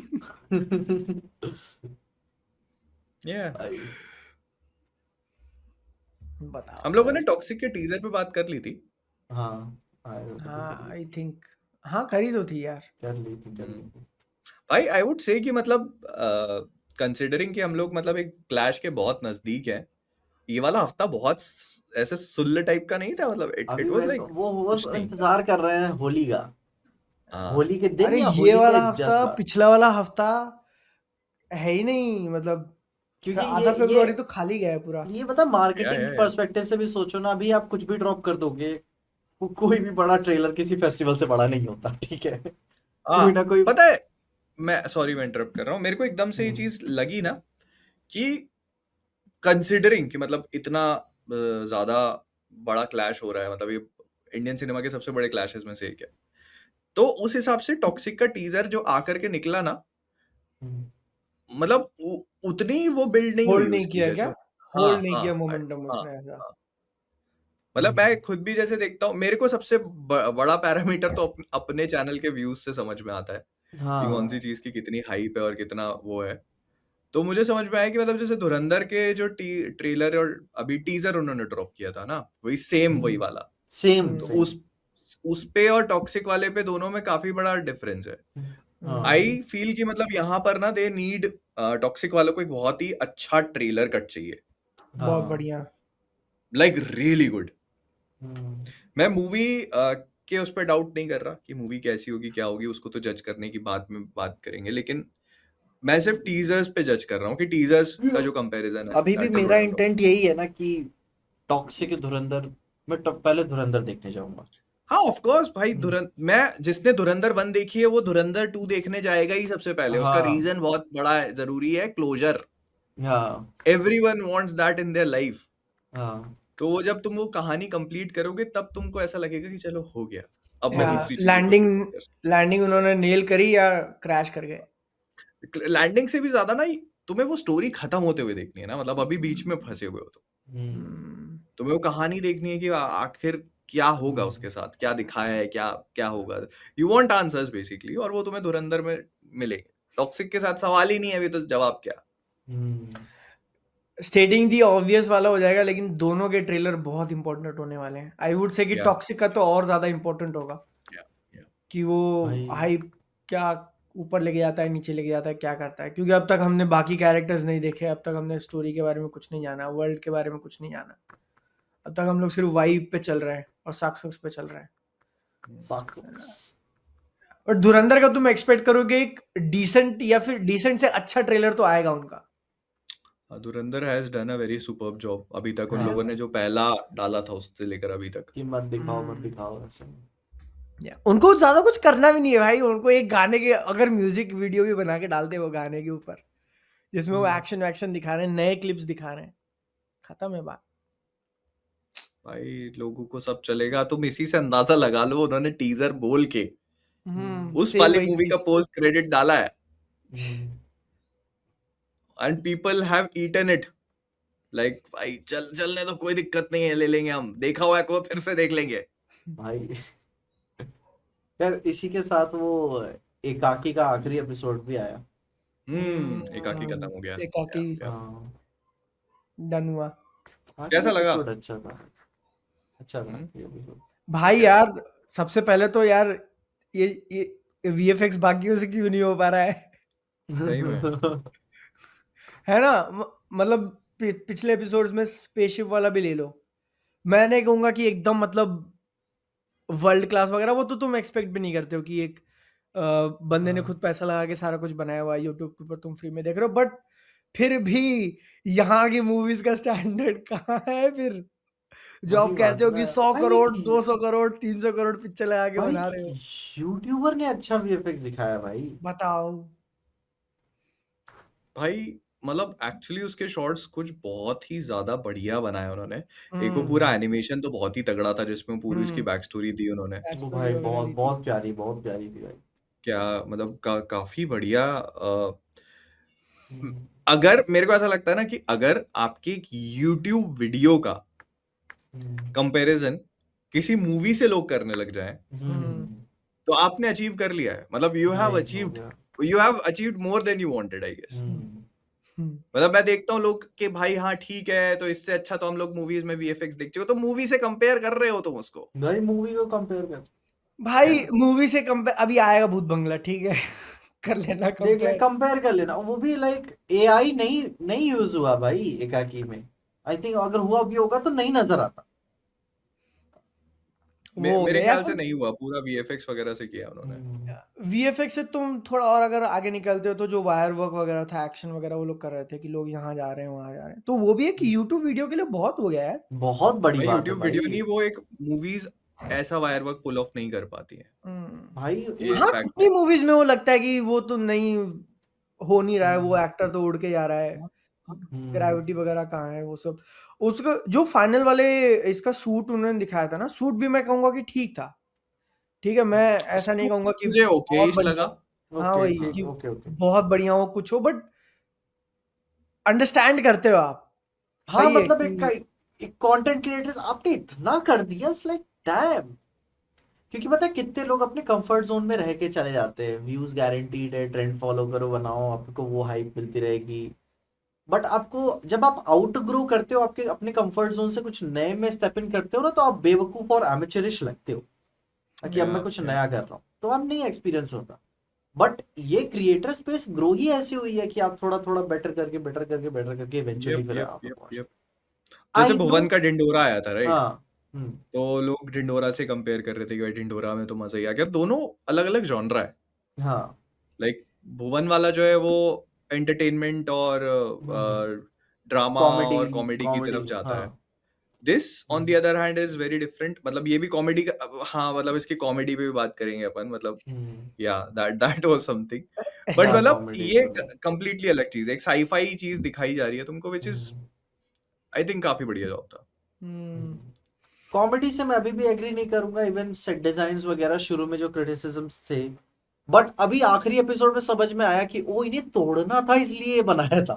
Yeah. भाई बताओ हम लोगों भाई। ने टॉक्सिक के टीजर पे बात कर ली थी। हाँ आए तो हाँ कर आई थिंक हाँ करी तो थी यार। ली थी भाई आई वुड से कि मतलब कंसिडरिंग कि हम लोग मतलब एक क्लैश के बहुत नजदीक है, ये वाला हफ्ता बहुत ऐसे सुल्ल टाइप का नहीं था, मतलब इट अभी वाज मैं लाइक तो वो कुछ बस नहीं। इंतजार कर रहे हैं होली का, हाँ होली के दिन अरे या ये होली वाला के हफ्ता जस्ट बाद, पिछला वाला हफ्ता है ही नहीं, मतलब क्योंकि आधा फरवरी तो खाली गया है पूरा। ये पता या मार्केटिंग पर्सपेक्टिव से भी सोचो ना, अभी आप कुछ भी ड्रॉप कर दोगे, कोई भी बड़ा ट्रेलर किसी फेस्टिवल से बड़ा नहीं होता, ठीक है, हाँ कोई ना कोई पता है, मैं सॉरी मैं इंटरप्ट कर रहा हूँ, मेरे को एकदम से ये चीज लगी ना कि कंसिडरिंग कि मतलब इतना ज्यादा बड़ा क्लैश हो रहा है, मतलब ये इंडियन सिनेमा के सबसे बड़े क्लैशेस में से एक है, तो उस हिसाब से टॉक्सिक का टीजर जो आकर के निकला ना, मतलब उतनी वो बिल्ड नहीं हुई होल्ड नहीं उसकी किया जैसे। क्या, हाँ होल्ड नहीं हाँ किया हाँ मोमेंटम हाँ उसने ऐसा। हाँ। मतलब मैं खुद भी जैसे देखता हूँ, मेरे को सबसे बड़ा पैरामीटर तो अपने चैनल के व्यूज से समझ में आता है कि कौन सी हाँ चीज की कितनी हाइप है और कितना वो है। तो मुझे समझ में आया कि मतलब जैसे धुरंधर के जो ट्रेलर और अभी टीजर उन्होंने ड्रॉप किया था ना, वही सेम वही वाला, सेम तो सेम उस पे और टॉक्सिक वाले पे दोनों में काफी बड़ा डिफरेंस है। हाँ आई फील कि मतलब यहाँ पर ना दे नीड टॉक्सिक वालों को एक बहुत ही अच्छा ट्रेलर कट चाहिए, बहुत हाँ बढ़िया। Like really good. मैं मूवी के उस पर डाउट नहीं कर रहा कि मूवी कैसी होगी क्या होगी, उसको तो जज करने की बाद में बात करेंगे, लेकिन मैं सिर्फ टीजर्स पे जज कर रहा हूँ कि टीजर्स का जो कंपैरिजन है अभी भी that is मेरा what I'm talking इंटेंट यही है ना कि टॉक्सिक धुरंधर, मैं पहले धुरंधर देखने जाऊंगा। हाँ ऑफ कोर्स भाई, मैं जिसने धुरंधर 1 देखी है वो धुरंधर 2 देखने जाएगा ही सबसे पहले, उसका हाँ रीजन बहुत बड़ा है, जरूरी है, क्लोजर। हाँ everyone wants that in their life. हाँ तो वो जब तुम वो कहानी कंप्लीट करोगे तब तुमको ऐसा लगेगा कि चलो हो गया, अब मैं या दूसरी चीजों को लैंडिंग कर सकता लैंडिंग उन्होंने नेल करी या क्रैश कर गए। हूं। लैंडिंग से भी ज्यादा ना तुम्हें वो स्टोरी खत्म होते हुए देखनी है ना, मतलब अभी बीच में फंसे हुए हो तो तुम्हें वो कहानी देखनी है कि आखिर क्या होगा उसके साथ, क्या दिखाया है, क्या क्या होगा। यू वांट आंसर्स बेसिकली, और वो तुम्हें धुरंधर में मिलेंगे। टॉक्सिक के साथ सवाल ही नहीं है अभी, तो जवाब क्या। स्टेटिंग दी ऑब्वियस वाला हो जाएगा, लेकिन दोनों के ट्रेलर बहुत इंपॉर्टेंट होने वाले हैं। आई वुड से कि या टॉक्सिक का तो और ज्यादा इंपॉर्टेंट होगा या या कि वो भाई हाइप क्या ऊपर लेके जाता है, नीचे लेके जाता है, क्या करता है, क्योंकि अब तक हमने बाकी कैरेक्टर्स नहीं देखे, अब तक हमने स्टोरी के बारे में कुछ नहीं जाना, वर्ल्ड के बारे में कुछ नहीं जाना। अब तक हम लोग सिर्फ वाइब पे चल रहे हैं और सक्सेस पे चल रहे हैं। और धुरंधर का तुम एक्सपेक्ट करोगे एक डिसेंट या फिर डिसेंट से अच्छा ट्रेलर तो आएगा उनका। धुरंधर has done a very superb job अभी तक, उन हाँ। लोगों ने जो पहला डाला था उससे लेकर अभी तक। कि मत दिखाओ ऐसे। उनको ज्यादा कुछ करना भी नहीं है भाई, उनको एक गाने के अगर म्यूजिक वीडियो भी बना के डालते वो गाने के ऊपर, जिसमें वो एक्शन वैक्शन दिखा रहे हैं, नए क्लिप्स दिखा रहे हैं, खत्म है बात। भाई लोगों को सब चलेगा, तुम इसी से अंदाजा लगा लो, उन्होंने टीजर बोल के उस सेम वाली वही मूवी का चीज। पोस्ट क्रेडिट डाला है, and people have eaten it. Like भाई चलने तो कोई दिक्कत नहीं है, ले लेंगे, हम देखा हुआ है को फिर से देख लेंगे भाई यार इसी के साथ वो एकाकी का आखिरी एपिसोड भी आया। एकाकी खत्म हो गया। एकाकी हाँ डन हुआ। आखिरी कैसा लगा? एपिसोड अच्छा था ये एपिसोड। भाई यार सबसे पहले तो यार ये वीएफएक्स बाकियों से क्यों नहीं हो पा रहा है? सही में है ना, मतलब पिछले एपिसोड्स में स्पेसशिप वाला भी ले लो, मैं नहीं कहूंगा कि एकदम मतलब वर्ल्ड क्लास वगैरह, वो तो तुम एक्सपेक्ट भी नहीं करते हो कि एक बंदे ने हाँ खुद पैसा लगा के सारा कुछ बनाया हुआ है, यूट्यूब के ऊपर तुम फ्री में देख रहे हो, बट फिर भी यहाँ की मूवीज का स्टैंडर्ड कहाँ है फिर, जो वही आप बात कहते है हो ना कि 100 भाई। करोड़ 200 करोड़ 300 करोड़ पिक्चर लगा के भाई बना रहे हो, यूट्यूबर ने अच्छा वीएफएक्स दिखाया भाई। बताओ। भाई मतलब एक्चुअली उसके शॉट्स कुछ बहुत ही ज्यादा बढ़िया बनाए उन्होंने। एक वो हम्म पूरा एनिमेशन तो बहुत ही तगड़ा था जिसमें पूरी उसकी हम्म बैक स्टोरी दी उन्होंने। वो बैकस्टोरी भाई वगैरह बहुत दी थी। बहुत प्यारी थी भाई। क्या मतलब काफी बढ़िया। हम्म, अगर मेरे को ऐसा लगता है ना कि अगर आपकी एक YouTube वीडियो का हम्म, कंपैरिजन किसी मूवी से लोग करने लग जाएं हम्म, तो आपने अचीव कर लिया है। मतलब यू हैव भाई हो अचीव्ड गया। More than you wanted I guess. Hmm, hmm. मतलब मैं देखता हूँ लोग कि भाई हाँ ठीक है, तो इससे अच्छा तो हम लोग मूवीज में VFX देख चुके हो, तो मूवी से कंपेयर कर रहे हो तुम उसको, भाई मूवी को कंपेयर कर, है भाई ना? मूवी से कंपेयर अभी आएगा भूत बंगला, ठीक है कर लेना देख ले कंपेयर। कंपेयर कर लेना। वो भी लाइक एआई नहीं नहीं यूज हुआ भाई एकाकी में। आई थिंक अगर हुआ भी होगा तो नहीं नजर आता। वो हो मेरे गया या ख्याल से फिर नहीं हुआ, पूरा VFX वगैरह से किया उन्होंने। वीएफएक्स से तुम थोड़ा और अगर आगे निकलते हो तो जो वायर वर्क वगैरह था, एक्शन वगैरह, वो लोग कर रहे थे कि लोग यहाँ जा रहे हैं वहां जा रहे हैं, तो वो भी एक यूट्यूब वीडियो के लिए बहुत हो गया यार। बहुत बड़ी भाई बात है YouTube वीडियो भाई। नहीं, वो एक मूवीज ऐसा वायर वर्क पुल ऑफ नहीं कर पाती है, भाई ये हाँ फैक्ट कितनी है। मूवीज में वो लगता है कि वो तो नहीं हो नहीं रहा है, वो एक्टर तो उड़ के जा रहा है, ग्रेविटी वगैरह कहाँ है वो सब। उसका जो फाइनल वाले इसका सूट उन्होंने दिखाया था ना, सूट भी मैं कहूंगा कि ठीक था, ठीक है, मैं ऐसा नहीं कहूंगा कि मुझे बहुत ओकेश बढ़िया लगा। हो। हाँ ओके वही ठीक कि ओके ओके। बहुत बढ़िया हो कुछ हो, बट अंडरस्टैंड करते हो आप, हाँ सही है मतलब कि एक कंटेंट क्रिएटर्स आपने इतना कर दिया, इट्स लाइक डैम। क्योंकि पता है कितने लोग अपने कंफर्ट जोन में रह के चले जाते हैं, व्यूज गारंटीड है, ट्रेंड फॉलो करो बनाओ आपको वो हाइप मिलती रहेगी। बट आपको जब आप आउट ग्रो करते हो आपके अपने कंफर्ट जोन से कुछ नए में स्टेप इन करते हो ना, तो आप बेवकूफ और एमेचरिश लगते हो कि अब मैं कुछ नया कर रहा हूँ, तो अब नहीं एक्सपीरियंस होता। बट ये क्रिएटर स्पेस ग्रो ही ऐसी हुई है कि आप थोड़ा थोड़ा बेटर करके इवेंचुअली यप फिर यप आप यप पहुंचते यप हो। जैसे आई नो। भुवन का ढिंडोरा आया था, राइट? हाँ। तो लोग ढिंडोरा से कंपेयर कर रहे थे कि भाई ढिंडोरा में तो मजा ही आ गया। दोनों अलग अलग जॉनरा है। हाँ। लाइक भुवन वाला जो है वो एंटरटेनमेंट और ड्रामा कॉमेडी और कॉमेडी की कॉमेडी तरफ जाता हाँ। है। This on the other hand is very different. मतलब ये भी कॉमेडी का, हाँ मतलब इसकी कॉमेडी पे भी बात करेंगे अपन, मतलब या दैट वाज समथिंग। बट हाँ मतलब कॉमेडी ये तो कंप्लीटली अलग चीज है, एक साईफाई चीज दिखाई जा रही है तुमको, विच इज आई थिंक काफी बढ़िया जॉब था। कॉमेडी से मैं अभी भी एग्री नहीं करूंगा। इवन सेट डिजाइन्स वगैरह शुरू में जो क्रिटिसिजम्स थे, बट अभी आखिरी एपिसोड में समझ में आया कि ओ इन्हें तोड़ना था इसलिए ये बनाया था।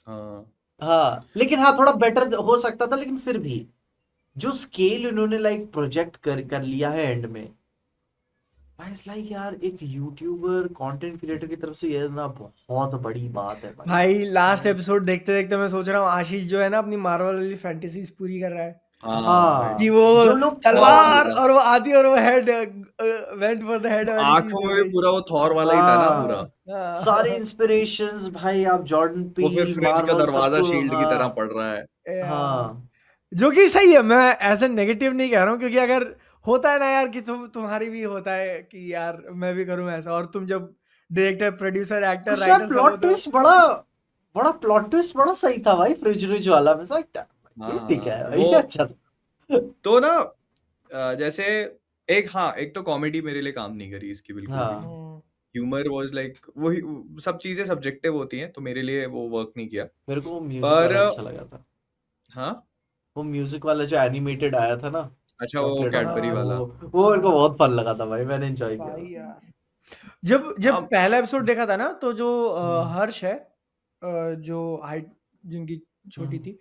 हाँ हाँ लेकिन हाँ थोड़ा बेटर हो सकता था, लेकिन फिर भी जो स्केल उन्होंने लाइक प्रोजेक्ट कर लिया है एंड में, भाई इट्स लाइक यार एक यूट्यूबर कंटेंट क्रिएटर की तरफ से ये ना बहुत बड़ी बात है भाई। भाई लास्ट एपिसोड देखते देखते मैं सोच रहा हूँ आशीष जो है ना अपनी मार्वल वाली फैंटेसीज पूरी कर रहा है हाँ कि वो जो लोग तलवार थॉर और वो आती और वो head went for the head वाली चीज आंखों हो में गई। पूरा वो थॉर वाला ही था ना पूरा। हाँ सारे इंस्पिरेशंस भाई, आप जॉर्डन वो फिर पील फ्रिज का मार्वल दरवाजा सबको शील्ड की तरह हाँ। पड़ रहा है। हाँ जो कि सही है, मैं ऐसे नेगेटिव नहीं कह रहा हूँ, क्योंकि अगर होता है ना यार कि तुम्हारी भी होता है कि यार मैं भी करूँ ऐसा, और तुम जब डायरेक्टर प्रोड्यूसर एक्टर कुछ यार राइटर सब हो प्लॉट तो ट्विस्ट बड़ा बड़ा प्लॉट ट्विस्ट बड़ा सही था भाई, फ्रिज रिज वाला में ये ठीक है वो ये अच्छा था। तो ना जैसे एक, हाँ एक तो कॉमेडी मेरे लिए काम नहीं करी इसकी बिल्कुल भी। हाँ ह्यूमर वाज लाइक वही, सब चीजें सब्जेक्टिव होती हैं, तो मेरे लिए वो वर्क नहीं किया। मेरे को वो म्यूजिक पर वाला अच्छा लगा था। हाँ वो म्यूजिक वाला जो एनिमेटेड आया था ना, अच्छा, वो चॉकलेट वाला, कैडबरी वाला। वो मेरे को बहुत फन लगा था भाई, मैंने एंजॉय किया भाई था। यार जब जब अब पहला एपिसोड देखा था ना, तो जो हम्म, हर्ष है, जो हाइट जिनकी छोटी हम्म, थी,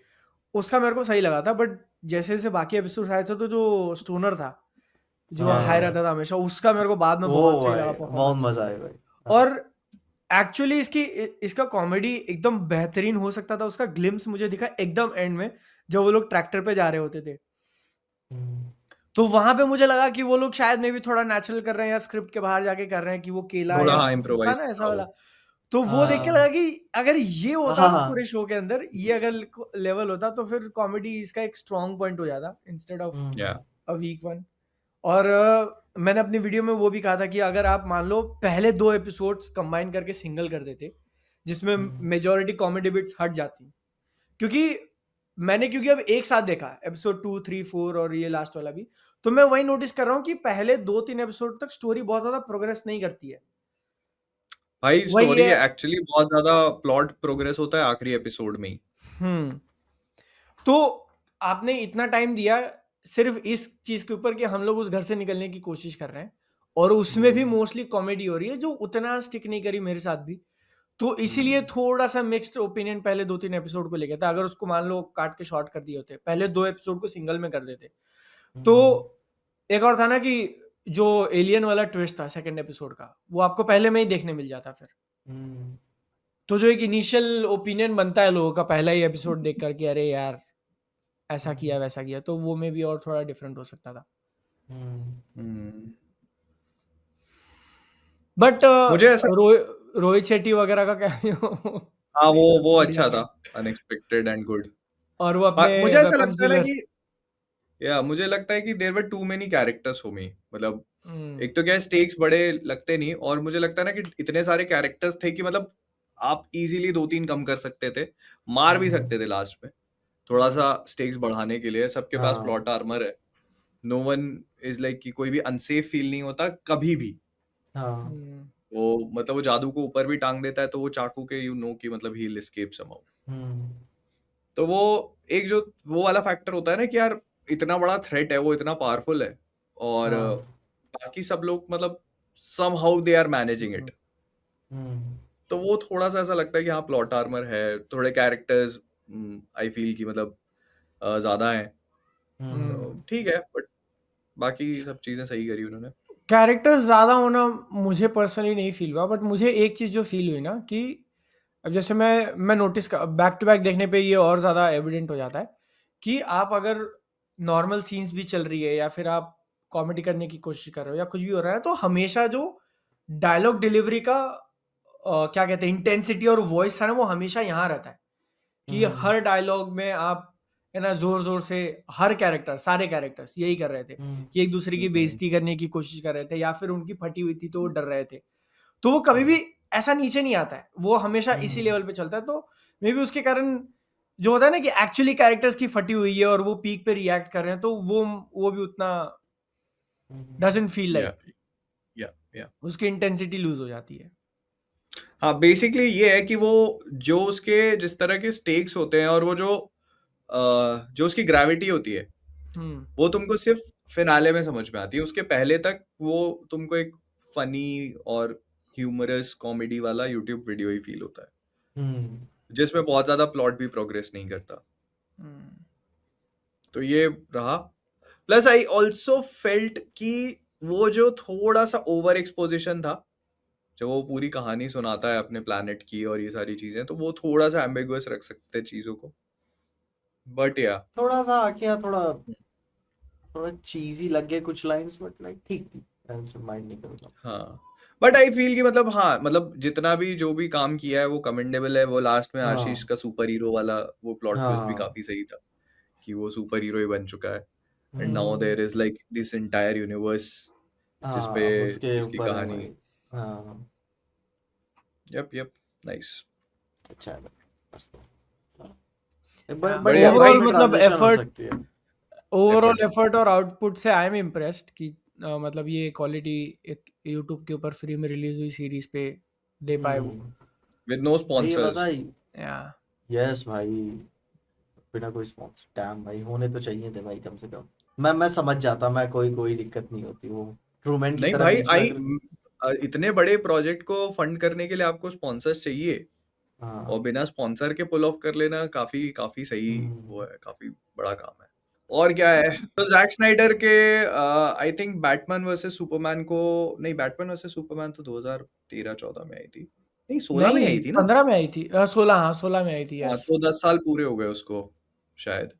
उसका मेरे को सही लगा था, बट जैसे जैसे बाकी एपिसोड आए थे तो जो स्टोनर था जो हाई रहता हाँ था हमेशा, उसका मेरे को बाद में वो बहुत सही लगा भाई बहुत परफॉर्मेंस। मजा आया भाई। हाँ और एक्चुअली इसका कॉमेडी एकदम बेहतरीन हो सकता था, उसका ग्लिम्स मुझे दिखा एकदम एंड में जब वो लोग ट्रैक्टर पे जा रहे होते थे, तो वहां पे मुझे लगा कि वो लोग शायद में भी थोड़ा नेचुरल कर रहे हैं या स्क्रिप्ट के बाहर जाके कर रहे हैं कि वो केला थोड़ा या हाँ कुछ था इम्प्रोवाइज ना ऐसा था वाला। वो। तो वो देख के लगा कि अगर ये होता हाँ ना हाँ पूरे शो के अंदर, ये अगर लेवल होता तो फिर कॉमेडी इसका एक स्ट्रॉन्ग पॉइंट हो जाता इंस्टेड ऑफ हम्म, या अ वीक वन। और मैंने अपनी वीडियो में वो भी कहा था कि अगर आप मान लो पहले 2 एपिसोड्स कंबाइन करके सिंगल कर देते, जिसमें मेजॉरिटी कॉमेडी बिट्स हट जाती। क्योंकि अब एक साथ देखा एपिसोड 2, 3, 4 और ये लास्ट वाला भी, तो मैं वही नोटिस कर रहा हूँ कि पहले 2-3 एपिसोड तक स्टोरी बहुत ज़्यादा प्रोग्रेस नहीं करती है। भाई वही स्टोरी है। एक्चुअली बहुत ज्यादा प्लॉट प्रोग्रेस होता है आखिरी एपिसोड में ही। तो आपने इतना टाइम दिया सिर्फ इस चीज के ऊपर कि हम लोग उस घर से निकलने की कोशिश कर रहे हैं, और उसमें भी मोस्टली कॉमेडी हो रही है जो उतना स्टिक नहीं करी मेरे साथ भी। तो इसीलिए थोड़ा सा मिक्स्ड ओपिनियन पहले 2-3 एपिसोड को लेकर था। अगर उसको मान लो काट के शॉर्ट कर दिए होते, पहले 2 एपिसोड को सिंगल में कर देते, तो एक और था ना कि जो एलियन वाला ट्विस्ट था सेकंड एपिसोड का, वो आपको पहले में ही देखने मिल जाता फिर। तो जो एक इनिशियल ओपिनियन बनता है लोगों का पहला ही एपिसोड देखकर कि अरे यार ऐसा किया वैसा किया, तो वो में भी और थोड़ा डिफरेंट हो सकता था। बट मुझे ऐसा रोहित शेट्टी वगैरह का कैमियो हाँ वो बढ़िया अच्छा था। था, अनएक्सपेक्टेड एंड गुड। और वो अपने मुझे ऐसा वेपन लगता है ना डीलर। कि मुझे लगता है कि there were too many characters for me. मतलब हम्म, एक तो क्या है, स्टेक्स बड़े लगते नहीं, और मुझे लगता है ना कि इतने सारे कैरेक्टर्स थे कि मतलब आप इजीली 2-3 कम कर सकते थे, मार भी सकते थे लास्ट में, थोड़ा सा स्टेक्स बढ़ाने के लिए। सबके पास प्लॉट आर्मर है, नो वन इज लाइक कि कोई भी अनसेफ फील नहीं होता कभी भी। हम्म, वो मतलब वो जादू को ऊपर भी टांग देता है तो वो चाकू के कि मतलब ही विल एस्केप समहाउ। तो वो एक जो वो वाला फैक्टर होता है ना कि यार इतना बड़ा थ्रेट है, वो इतना पावरफुल है, और बाकी सब लोग मतलब somehow they are managing it. तो वो थोड़ा सा ऐसा लगता है कि हाँ प्लॉट आर्मर है, थोड़े कैरेक्टर्स आई फील की मतलब ज्यादा है, तो ठीक है, बट बाकी सब चीजें सही करी उन्होंने। कैरेक्टर्स ज़्यादा होना मुझे पर्सनली नहीं फील हुआ, बट मुझे एक चीज़ जो फील हुई ना कि अब जैसे मैं नोटिस कर बैक टू बैक देखने पे ये और ज़्यादा एविडेंट हो जाता है कि आप अगर नॉर्मल सीन्स भी चल रही है या फिर आप कॉमेडी करने की कोशिश कर रहे हो या कुछ भी हो रहा है, तो हमेशा जो डायलॉग डिलीवरी का क्या कहते हैं इंटेंसिटी और वॉइस है ना, वो हमेशा यहाँ रहता है कि हर डायलॉग में आप है ना जोर जोर से हर कैरेक्टर सारे कैरेक्टर्स यही कर रहे थे कि एक दूसरे की बेइज्जती करने की कोशिश कर रहे थे, या फिर उनकी फटी हुई थी तो वो डर रहे थे। तो वो कभी भी ऐसा नीचे नहीं आता है, वो हमेशा इसी लेवल पे चलता है। तो मे बी उसके कारण जो होता है ना कि एक्चुअली कैरेक्टर्स की फटी हुई है और वो पीक पे रिएक्ट कर रहे हैं, तो वो भी उतना डजंट फील या लाइक, या या उसकी इंटेंसिटी लूज हो जाती है। हाँ बेसिकली ये है कि वो जो उसके जिस तरह के स्टेक्स होते हैं, और वो जो उसकी ग्रेविटी होती है, हम्म, वो तुमको सिर्फ फिनाले में समझ में आती है। उसके पहले तक वो तुमको एक फनी और ह्यूमरस कॉमेडी वाला यूट्यूब वीडियो ही फील होता है, जिसमें बहुत ज्यादा प्लॉट भी प्रोग्रेस नहीं करता। तो ये रहा। प्लस आई ऑल्सो फेल्ट कि वो जो थोड़ा सा ओवर एक्सपोजिशन था, जब वो पूरी कहानी सुनाता है अपने प्लैनेट की और ये सारी चीजें, तो वो थोड़ा सा एम्बिगुअस रख सकते हैं चीजों को, बट या थोड़ा सा क्या थोड़ा चीजी लग गए कुछ लाइंस, बट लाइक ठीक थी, माइंड नहीं करूंगा। हाँ, बट आई फील कि मतलब हाँ मतलब जितना भी जो भी काम किया है वो कमेंडेबल है। वो लास्ट में आशीष हाँ का सुपर हीरो वाला वो प्लॉट ट्विस्ट भी हाँ काफी सही था कि वो सुपर हीरो ही बन चुका है, and now there is like this entire universe जिसपे हाँ, अब उसके जिसकी ऊपर है कहानी। भाई। हाँ यप यप, नाइस। अच्छा है भाई, मस्त है। बट बढ़िया बढ़िया ओवरऑल भाई। में मतलब ट्रांजिशन हो एफर्ट, सकती है। ओवरऑल एफर्ट एफर्ट और आउटपुट से आई एम इम्प्रेस्ड कि मतलब ये क्वालिटी एक यूट्यूब के ऊपर फ्री में रिलीज हुई सीरीज पे दे पाए वो। विद नो भाई ये स्पॉन्सर्स। बताई, या यस भाई, बिना कोई स्पॉन्सर, डैम भाई होने तो चाहिए थे भाई कम से कम। मैं समझ जाता, मैं कोई दिक्कत नहीं होती, वो ट्रूमैन की नहीं तरह भाई, बीच में अगर इतने बड़े प्रोजेक्ट को फंड करने के लिए आपको स्पॉन्सर्स चाहिए, और हाँ बिना स्पॉन्सर के पुल ऑफ कर लेना काफी काफी सही वो हम्म, है, काफी बड़ा काम है। और क्या है, तो जैक स्नाइडर के I think Batman versus Superman को, नहीं बैटमैन वर्सेस सुपरमैन तो 2013-14 में आई थी, नहीं 16 में नहीं, आई थी ना। 15 में आई थी, 16, हाँ 16 में आई थी हाँ यस। तो 10 साल पूरे हो गए उसको शायद,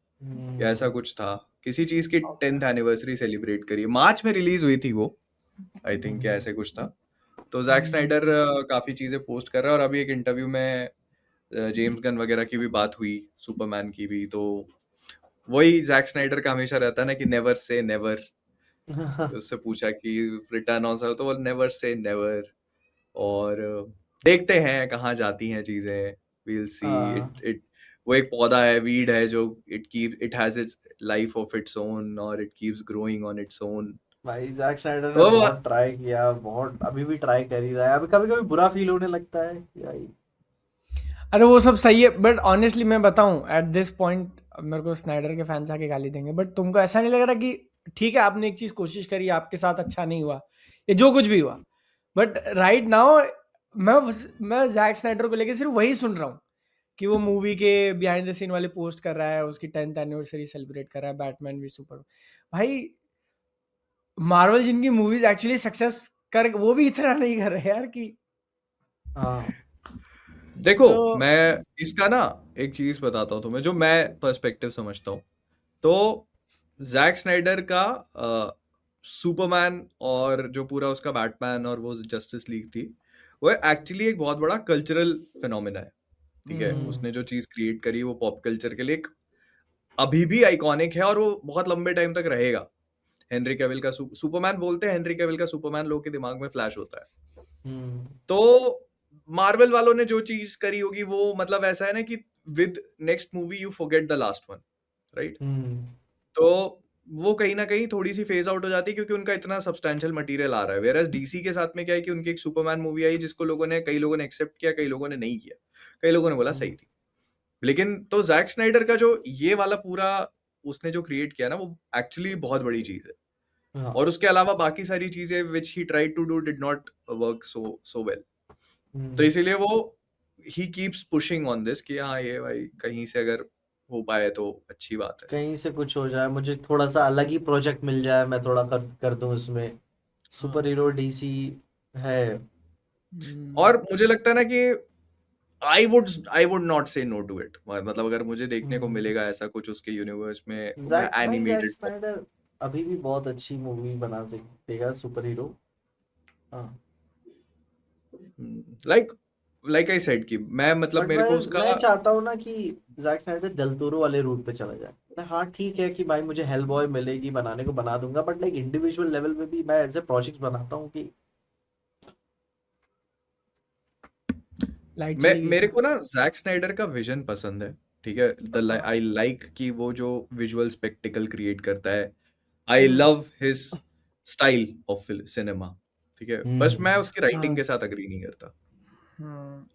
या ऐसा हम्म, कुछ था। किसी चीज की 10th एनिवर्सरी सेलिब्रेट करी, मार्च में रिलीज हुई थी वो आई थिंक, या ऐसे कुछ था। तो जैक स्नाइडर काफी चीजें पोस्ट कर रहा है, और अभी एक इंटरव्यू में जेम्स गन वगैरह की भी बात हुई, सुपरमैन की भी। तो वही जैक स्नाइडर का हमेशा रहता है ना कि नेवर से नेवर, उससे पूछा कि रिटर्न ऑन तो वो नेवर से नेवर। और देखते हैं कहाँ जाती हैं चीजें, वील सी। हाँ इट वो एक पौधा है, वीड है, जो it has its life of its own और it keeps growing on its own. भाई, जैक स्नाइडर ने तो बहुत ट्राई किया, बहुत, अभी भी ट्राई कर ही रहा है। अभी कभी कभी बुरा फील होने लगता है कि भाई अरे वो सब सही है, बट ऑनेस्टली मैं बताऊं, एट दिस पॉइंट मेरे को स्नाइडर के फैंस आके गाली देंगे, बट तुमको ऐसा नहीं लग रहा कि ठीक है आपने एक चीज कोशिश करी, आपके साथ अच्छा नहीं हुआ या जो कुछ भी हुआ, बट राइट नाउ मैं मैं जैक स्नाइडर को लेके सिर्फ वही सुन रहा हूँ कि वो मूवी के बिहाइंड द सीन वाले पोस्ट कर रहा है, उसकी 10th एनिवर्सरी सेलिब्रेट कर रहा है, बैटमैन भी सुपर। भाई मार्वल जिनकी मूवीज एक्चुअली सक्सेस कर, वो भी इतना नहीं कर रहे यार कि हाँ देखो, तो मैं इसका ना एक चीज बताता हूँ तुम्हें, जो मैं पर्सपेक्टिव समझता हूँ। तो जैक स्नाइडर का सुपरमैन और जो पूरा उसका बैटमैन और वो जस्टिस लीग थी, वो एक्चुअली एक बहुत बड़ा कल्चरल फिनोमिना है। ठीक है, उसने जो चीज क्रिएट करी वो पॉप कल्चर के लिए एक अभी भी आइकॉनिक है और वो बहुत लंबे टाइम तक रहेगा। हेनरी कैविल का सुपरमैन बोलते हैं, हेनरी कैविल का सुपरमैन लोगों के दिमाग में फ्लैश होता है। तो मार्वल वालों ने जो चीज करी होगी वो मतलब ऐसा है ना कि with next movie you forget the last one, right? तो वो कहीं ना कहीं थोड़ी सी फेज आउट हो जाती है क्योंकि उनका इतना सब्सटैंशियल मटेरियल आ रहा है। वेयर डीसी के साथ में क्या है कि उनकी एक सुपरमैन मूवी आई जिसको कई लोगों ने एक्सेप्ट किया, कई लोगों ने नहीं किया, कई लोगों ने बोला सही थी। लेकिन तो जैक स्नाइडर का जो ये वाला पूरा उसने जो क्रिएट किया ना, वो एक्चुअली बहुत बड़ी चीज है। और उसके अलावा बाकी सारी चीजें which he tried to do did not work so well. तो इसीलिए वो ही कीप्स पुशिंग ऑन दिस कि हाँ ये भाई कहीं से अगर हो पाए तो अच्छी बात है, कहीं से कुछ हो जाए, मुझे थोड़ा सा अलग ही प्रोजेक्ट मिल जाए, मैं थोड़ा कर दूं उसमें। सुपर हीरो डीसी है। और मुझे लगता है ना कि आई वुड नॉट से नो टू इट। मतलब अगर मुझे देखने को मिलेगा ऐसा कुछ उसके यूनिवर्स में जैक एनिमेटेड, स्नाइडर अभी भी बहुत अच्छी मूवी बना देगा, सुपर हीरो। हाँ लाइक आई सेड कि मैं मतलब बट मेरे को उसका मैं चाहता हूँ ना कि जैक स्नाइडर डेल टोरो वाले रूट पे चला जाए। हाँ ठीक है कि भाई मुझे हेल बॉय मिलेगी, बनाने को बना दूंगा, बट लाइक इंडिविजुअल लेवल पे भी मैं ऐसे प्रोजेक्ट्स बनाता हूँ कि लाइट चली गई मेरे थी। को ना जैक स्नाइडर का विजन पसंद है। ठीक है, आई लाइक कि वो जो विजुअल स्पेक्टिकल क्रिएट करता है, I love his style of cinema. ठीक है, बस मैं उसकी राइटिंग के साथ अग्री नहीं करता।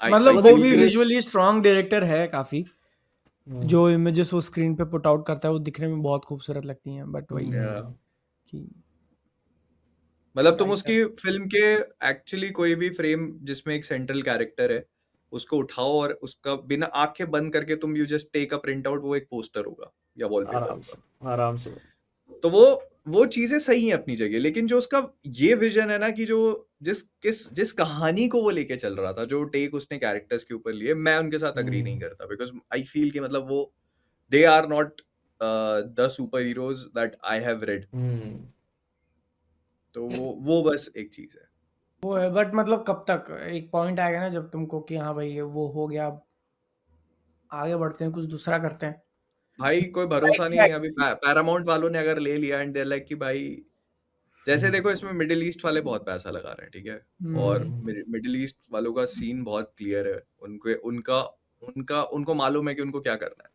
आई मतलब वो फील भी कि विजुअली स्ट्रांग डायरेक्टर है काफी, जो इमेजेस वो स्क्रीन पे पुट आउट करता है वो दिखने में बहुत खूबसूरत लगती हैं, बट वही है कि मतलब तुम राइटर। उसकी फिल्म के एक्चुअली कोई भी फ्रेम जिसमें एक सेंट्रल कैरेक्टर है उसको उठाओ और उसका बिना आंखें बंद करके तुम you just take a print out, वो एक पोस्टर होगा या वॉलपेपर होगा। आराम से तो वो चीजें सही हैं अपनी जगह, लेकिन जो उसका ये विजन है ना कि जो जिस कहानी को वो लेके चल रहा था, जो टेक उसने कैरेक्टर्स के ऊपर लिए, मैं उनके साथ अग्री नहीं करता। बिकॉज आई फील कि मतलब वो they are not the superheroes that I have read. तो वो बस एक चीज है। वो है, बट मतलब कब तक एक पॉइंट आएगा ना जब तुमको कि हाँ भाई ये वो हो गया, अब आगे बढ़ते हैं, कुछ दूसरा करते हैं। भाई कोई भरोसा नहीं है अभी। पैरामाउंट वालों ने अगर ले लिया एंड दे लाइक कि भाई, जैसे देखो इसमें मिडिल ईस्ट वाले बहुत पैसा लगा रहे हैं, ठीक है, और मिडिल ईस्ट वालों का सीन बहुत क्लियर है। उनको उनका उनका उनको मालूम है कि उनको क्या करना है।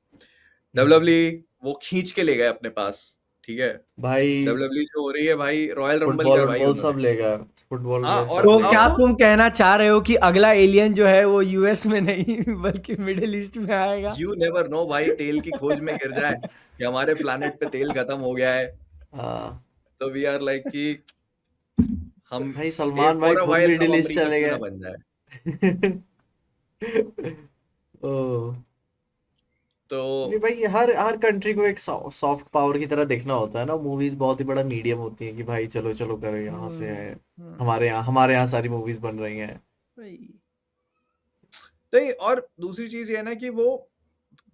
WWE वो खींच के ले गए अपने पास, ठीक है। भाई WWE जो हो रही है भाई, रॉयल रंबल फुटबॉल करवाई वुटबॉल उन्होंने। सब लेगा, फुटबॉल हाँ, में और सब तो लेगा। क्या अब तुम कहना चाह रहे हो कि अगला एलियन जो है वो यूएस में नहीं बल्कि मिडिल ईस्ट में आएगा? यू नेवर नो भाई, तेल की खोज में गिर जाए कि हमारे प्लानेट पे तेल खत्म हो गया है, हाँ तो वी आर लाइक कि हम भाई, सलमान भाई फॉर अ खुद वाइल हम मिडिल ईस्ट अमेरिका चले क्यों गए। ना बन जाए। ओ तो नहीं भाई, हर हर कंट्री को एक सॉफ्ट पावर की तरह देखना होता है ना। मूवीज बहुत ही बड़ा मीडियम होती है कि भाई चलो चलो करो, यहाँ से है, हमारे यहाँ सारी मूवीज बन रही हैं। नहीं, और दूसरी चीज ये है ना कि वो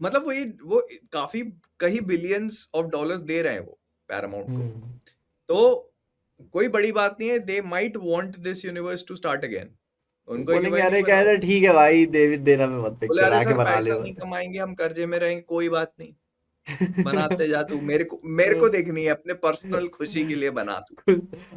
मतलब वो काफी कई बिलियंस ऑफ डॉलर्स दे रहे हैं वो पैरामाउंट को। तो कोई बड़ी बात नहीं है, they might want this universe to start again. उनको है कि बोलेंगे भाई नहीं अरे क्या बनाओ, ठीक है भाई, दे देना में मत, बोले पिक्चर अरे आके सर बना ले पैसा नहीं बस। कमाएंगे, हम कर्जे में रहेंगे, कोई बात नहीं, बनाते जा तू, मेरे को देखनी है, अपने पर्सनल खुशी के लिए बना तू।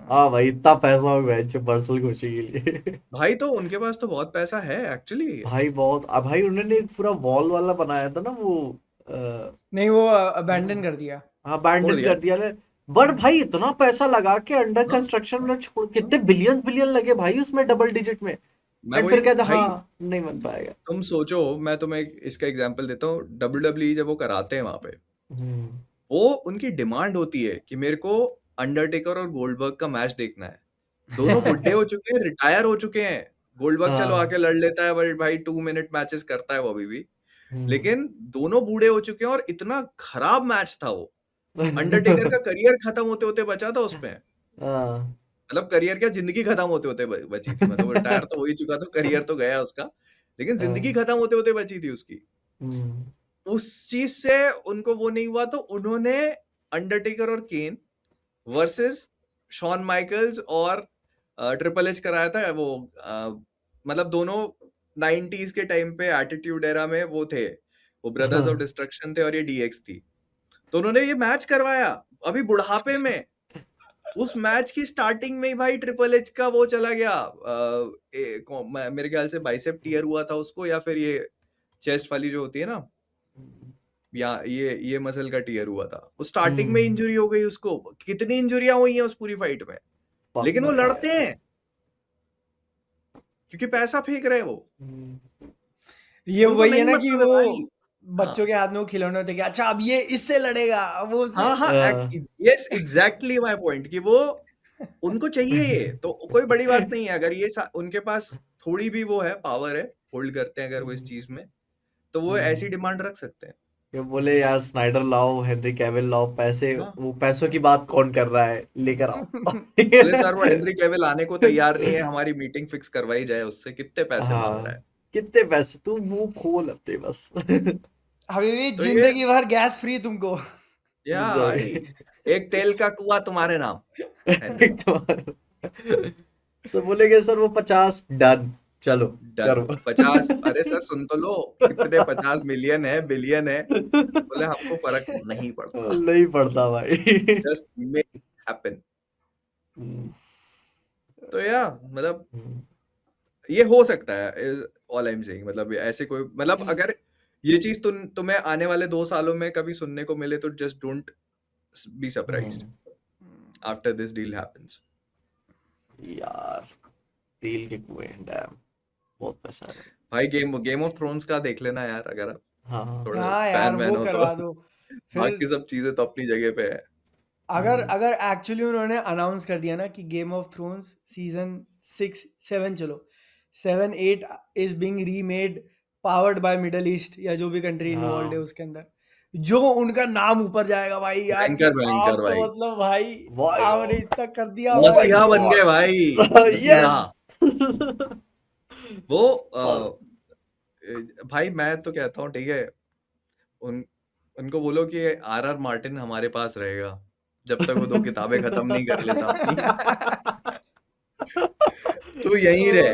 हाँ भाई, इतना पैसा हो गया पर्सनल खुशी के लिए। भाई तो उनके पास तो बहुत पैसा है एक्चुअली। भाई बहुत, भाई उन्होंने एक पूरा वॉल वाला बनाया था ना वो, नहीं वो अबैंडन कर दिया। हाँ छोड़ अबैंडन दिया। कर दिया बट भाई इतना पैसा लगा के अंडर हाँ। कंस्ट्रक्शन में छोड़, कितने बिलियन लगे भाई उसमें, डबल डिजिट में। मैं एंड फिर कहते भाई हाँ नहीं बन पाएगा। तुम सोचो, मैं तुम्हें इसका एग्जांपल देता हूँ। WWE जब वो कराते हैं वहां पे, वो उनकी डिमांड होती है कि मेरे को अंडरटेकर और गोल्डबर्ग का मैच देखना है। दोनों बुढ़े हो चुके हैं, रिटायर हो चुके हैं। गोल्डबर्ग चलो हाँ। आके लड़ लेता है, बट भाई 2 मिनट मैचेस करता है वो अभी भी। हम्म। लेकिन दोनों बूढ़े हो चुके हैं और इतना खराब मैच था वो। अंडरटेकर का करियर खत्म होते होते बचा था उसमें। हाँ। मतलब करियर क्या, जिंदगी खत्म होते होते बची थी। मतलब रिटायर तो हो ही चुका था, करियर तो गया उसका, लेकिन जिंदगी खत्म होते होते बची थी उसकी। उस चीज से उनको वो नहीं हुआ, तो उन्होंने अंडरटेकर और केन वर्सेस शॉन माइकल्स और ट्रिपल एच कराया था। वो मतलब दोनों 90s के टाइम पे एटीट्यूड एरा में वो थे, वो ब्रदर्स ऑफ डिस्ट्रक्शन थे और ये डीएक्स थी। तो उन्होंने ये मैच करवाया अभी बुढ़ापे में। उस मैच की स्टार्टिंग में ही भाई ट्रिपल एच का वो चला गया, मेरे ख्याल से बाइसेप टीयर हुआ था उसको, या फिर ये चेस्ट वाली जो होती है ना, या ये मसल का टीयर हुआ था। उस स्टार्टिंग में इंजरी हो गई उसको। कितनी इंजरियां हुई हैं उस पूरी फाइट में, लेकिन वो लड़ते हैं क्योंकि पैसा फेंक रहे हैं वो। ये उनको वही है नहीं ना कि मतलब है वो भाई। बच्चों के हाथ में वो खिलौने होते हैं कि अच्छा अब ये इससे लड़ेगा, अब वो उससे। हाँ हाँ, यस एग्जैक्टली माय पॉइंट, कि वो उनको चाहिए ये। तो कोई बड़ी बात नहीं है अगर ये उनके पास थोड़ी भी वो है, पावर है, होल्ड करते हैं अगर वो इस चीज में, तो वो ऐसी डिमांड रख सकते हैं। ये बोले यार स्नाइडर लाओ, हेनरी कैविल लाओ, पैसे, हाँ। वो पैसों की बात कौन कर रहा है, लेकर आओ। बोले सर वो हेनरी कैविल आने को तैयार नहीं है, हमारी मीटिंग फिक्स करवाई जाए उससे, कितने पैसे मांग रहा है। हाँ, कितने पैसे, तू मुंह खोल अपने बस। अभी भी तो ये जिंदगी भर गैस फ्री तुमको। या भाई, एक तेल का कुआं तुम्हारे नाम हेनरी। सर बोलेंगे सर वो 50 डन, चलो डन करो। 50। अरे सर सुन तो लो, कितने 50 मिलियन है, बिलियन है, बोले हमको फर्क नहीं पड़ता, नहीं पड़ता भाई। Just make happen. तो या मतलब ये हो सकता है, is all I am saying. मतलब ऐसे कोई, मतलब अगर ये चीज तुम्हें आने वाले 2 सालों में कभी सुनने को मिले, तो just don't be surprised after this deal happens. यार डील के कुएं, डैम, बहुत पैसा है भाई गेम ऑफ थ्रोन्स का देख लेना यार, अगर आप हाँ। थोड़े हाँ फैन यार वैन वो हो करवा तो। दो फिर। बाकी सब चीजें तो अपनी जगह पे है। अगर एक्चुअली उन्होंने अनाउंस कर दिया ना कि गेम ऑफ थ्रोन्स सीजन 6 7 चलो 7 8 is being remade powered by middle east या जो भी कंट्री इन्वॉल्व है उसके अंदर, जो उनका नाम ऊपर जाएगा भाई यार कि भयंकर भयंकर आप तो भाई, मतलब भाई भाई आपने इतना कर दिया Oh my भाई। मसीहा बन गए भाई, मसीहा। वो भाई मैं तो कहता हूँ ठीक है, उनको बोलो कि आर मार्टिन हमारे पास रहेगा जब तक वो 2 किताबें खत्म नहीं कर लेता अपनी। तू यहीं रहे,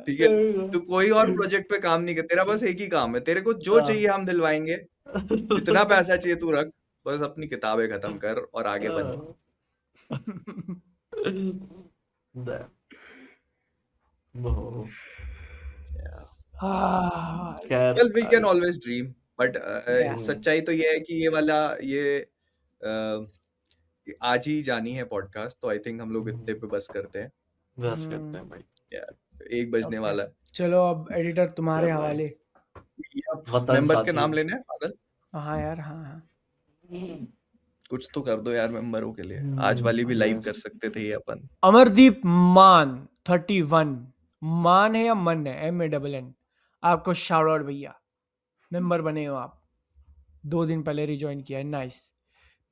ठीक है। तू कोई और प्रोजेक्ट पे काम नहीं कर, तेरा बस एक ही काम है, तेरे को जो चाहिए हम दिलवाएंगे, जितना पैसा चाहिए तू रख, बस अपनी किताबें खत्म कर और आगे बन। खैर well we can always dream, but Yeah. सच्चाई तो ये है कि ये वाला ये आज ही जानी है पॉडकास्ट, तो आई थिंक हम लोग इतने पे बस करते हैं। बस करते हैं भाई। 1 बजने Okay. वाला है। चलो अब एडिटर तुम्हारे चल भाई। हवाले। वतन मेंबर्स के साथी। नाम लेने हैं पागल, हाँ यार हाँ हाँ कुछ तो कर दो यार मेंबरों के लिए। आज वाली भी लाइव कर सकते थे ये अपन। अमरदीप मान 31 मान है या मन है MANN, आपको शाउट आउट भैया, मेंबर बने हो आप, 2 दिन पहले रिज्वाइन किया है, नाइस।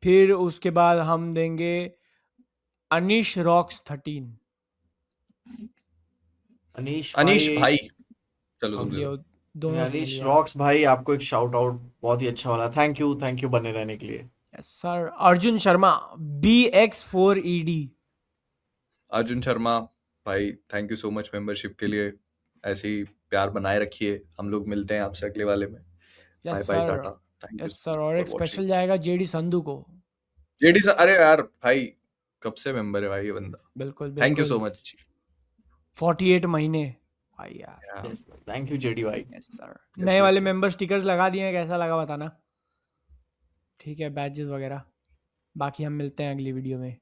फिर उसके बाद हम देंगे अनीश रॉक्स 13। अनीश भाई, चलो तुम अब ले ये लो। दोनों ले अनीश लिया। रॉक्स भाई, आपको एक शाउट आउट, बहुत ही अच्छा वाला, थैंक यू बने रहने के लिए। Yes sir. Arjun Sharma BX4ED। Arjun Sharma भाई, thank you so much membership के लिए। ऐसे ही प्यार बनाए रखिए, हम लोग मिलते हैं आपसे अगले वाले में। Bye yes bye, sir. Tata. Thank you yes sir, और एक फॉर स्पेशल वाचिंग। जाएगा जेडी संधू को। जेडी सर, अरे यार भाई कब से मेंबर है भाई ये बंदा। बिल्कुल थैंक यू बिल्कुल, सो मच। 48 महीने भाई यार। Yeah. Yes thank you JD भाई। यस सर, नए वाले मेंबर स्टिकर्स लगा दिए हैं, कैसा लगा बताना। ठीक है, बैजेस वगैरह। बाकी हम मिलते हैं अगली वीडियो में।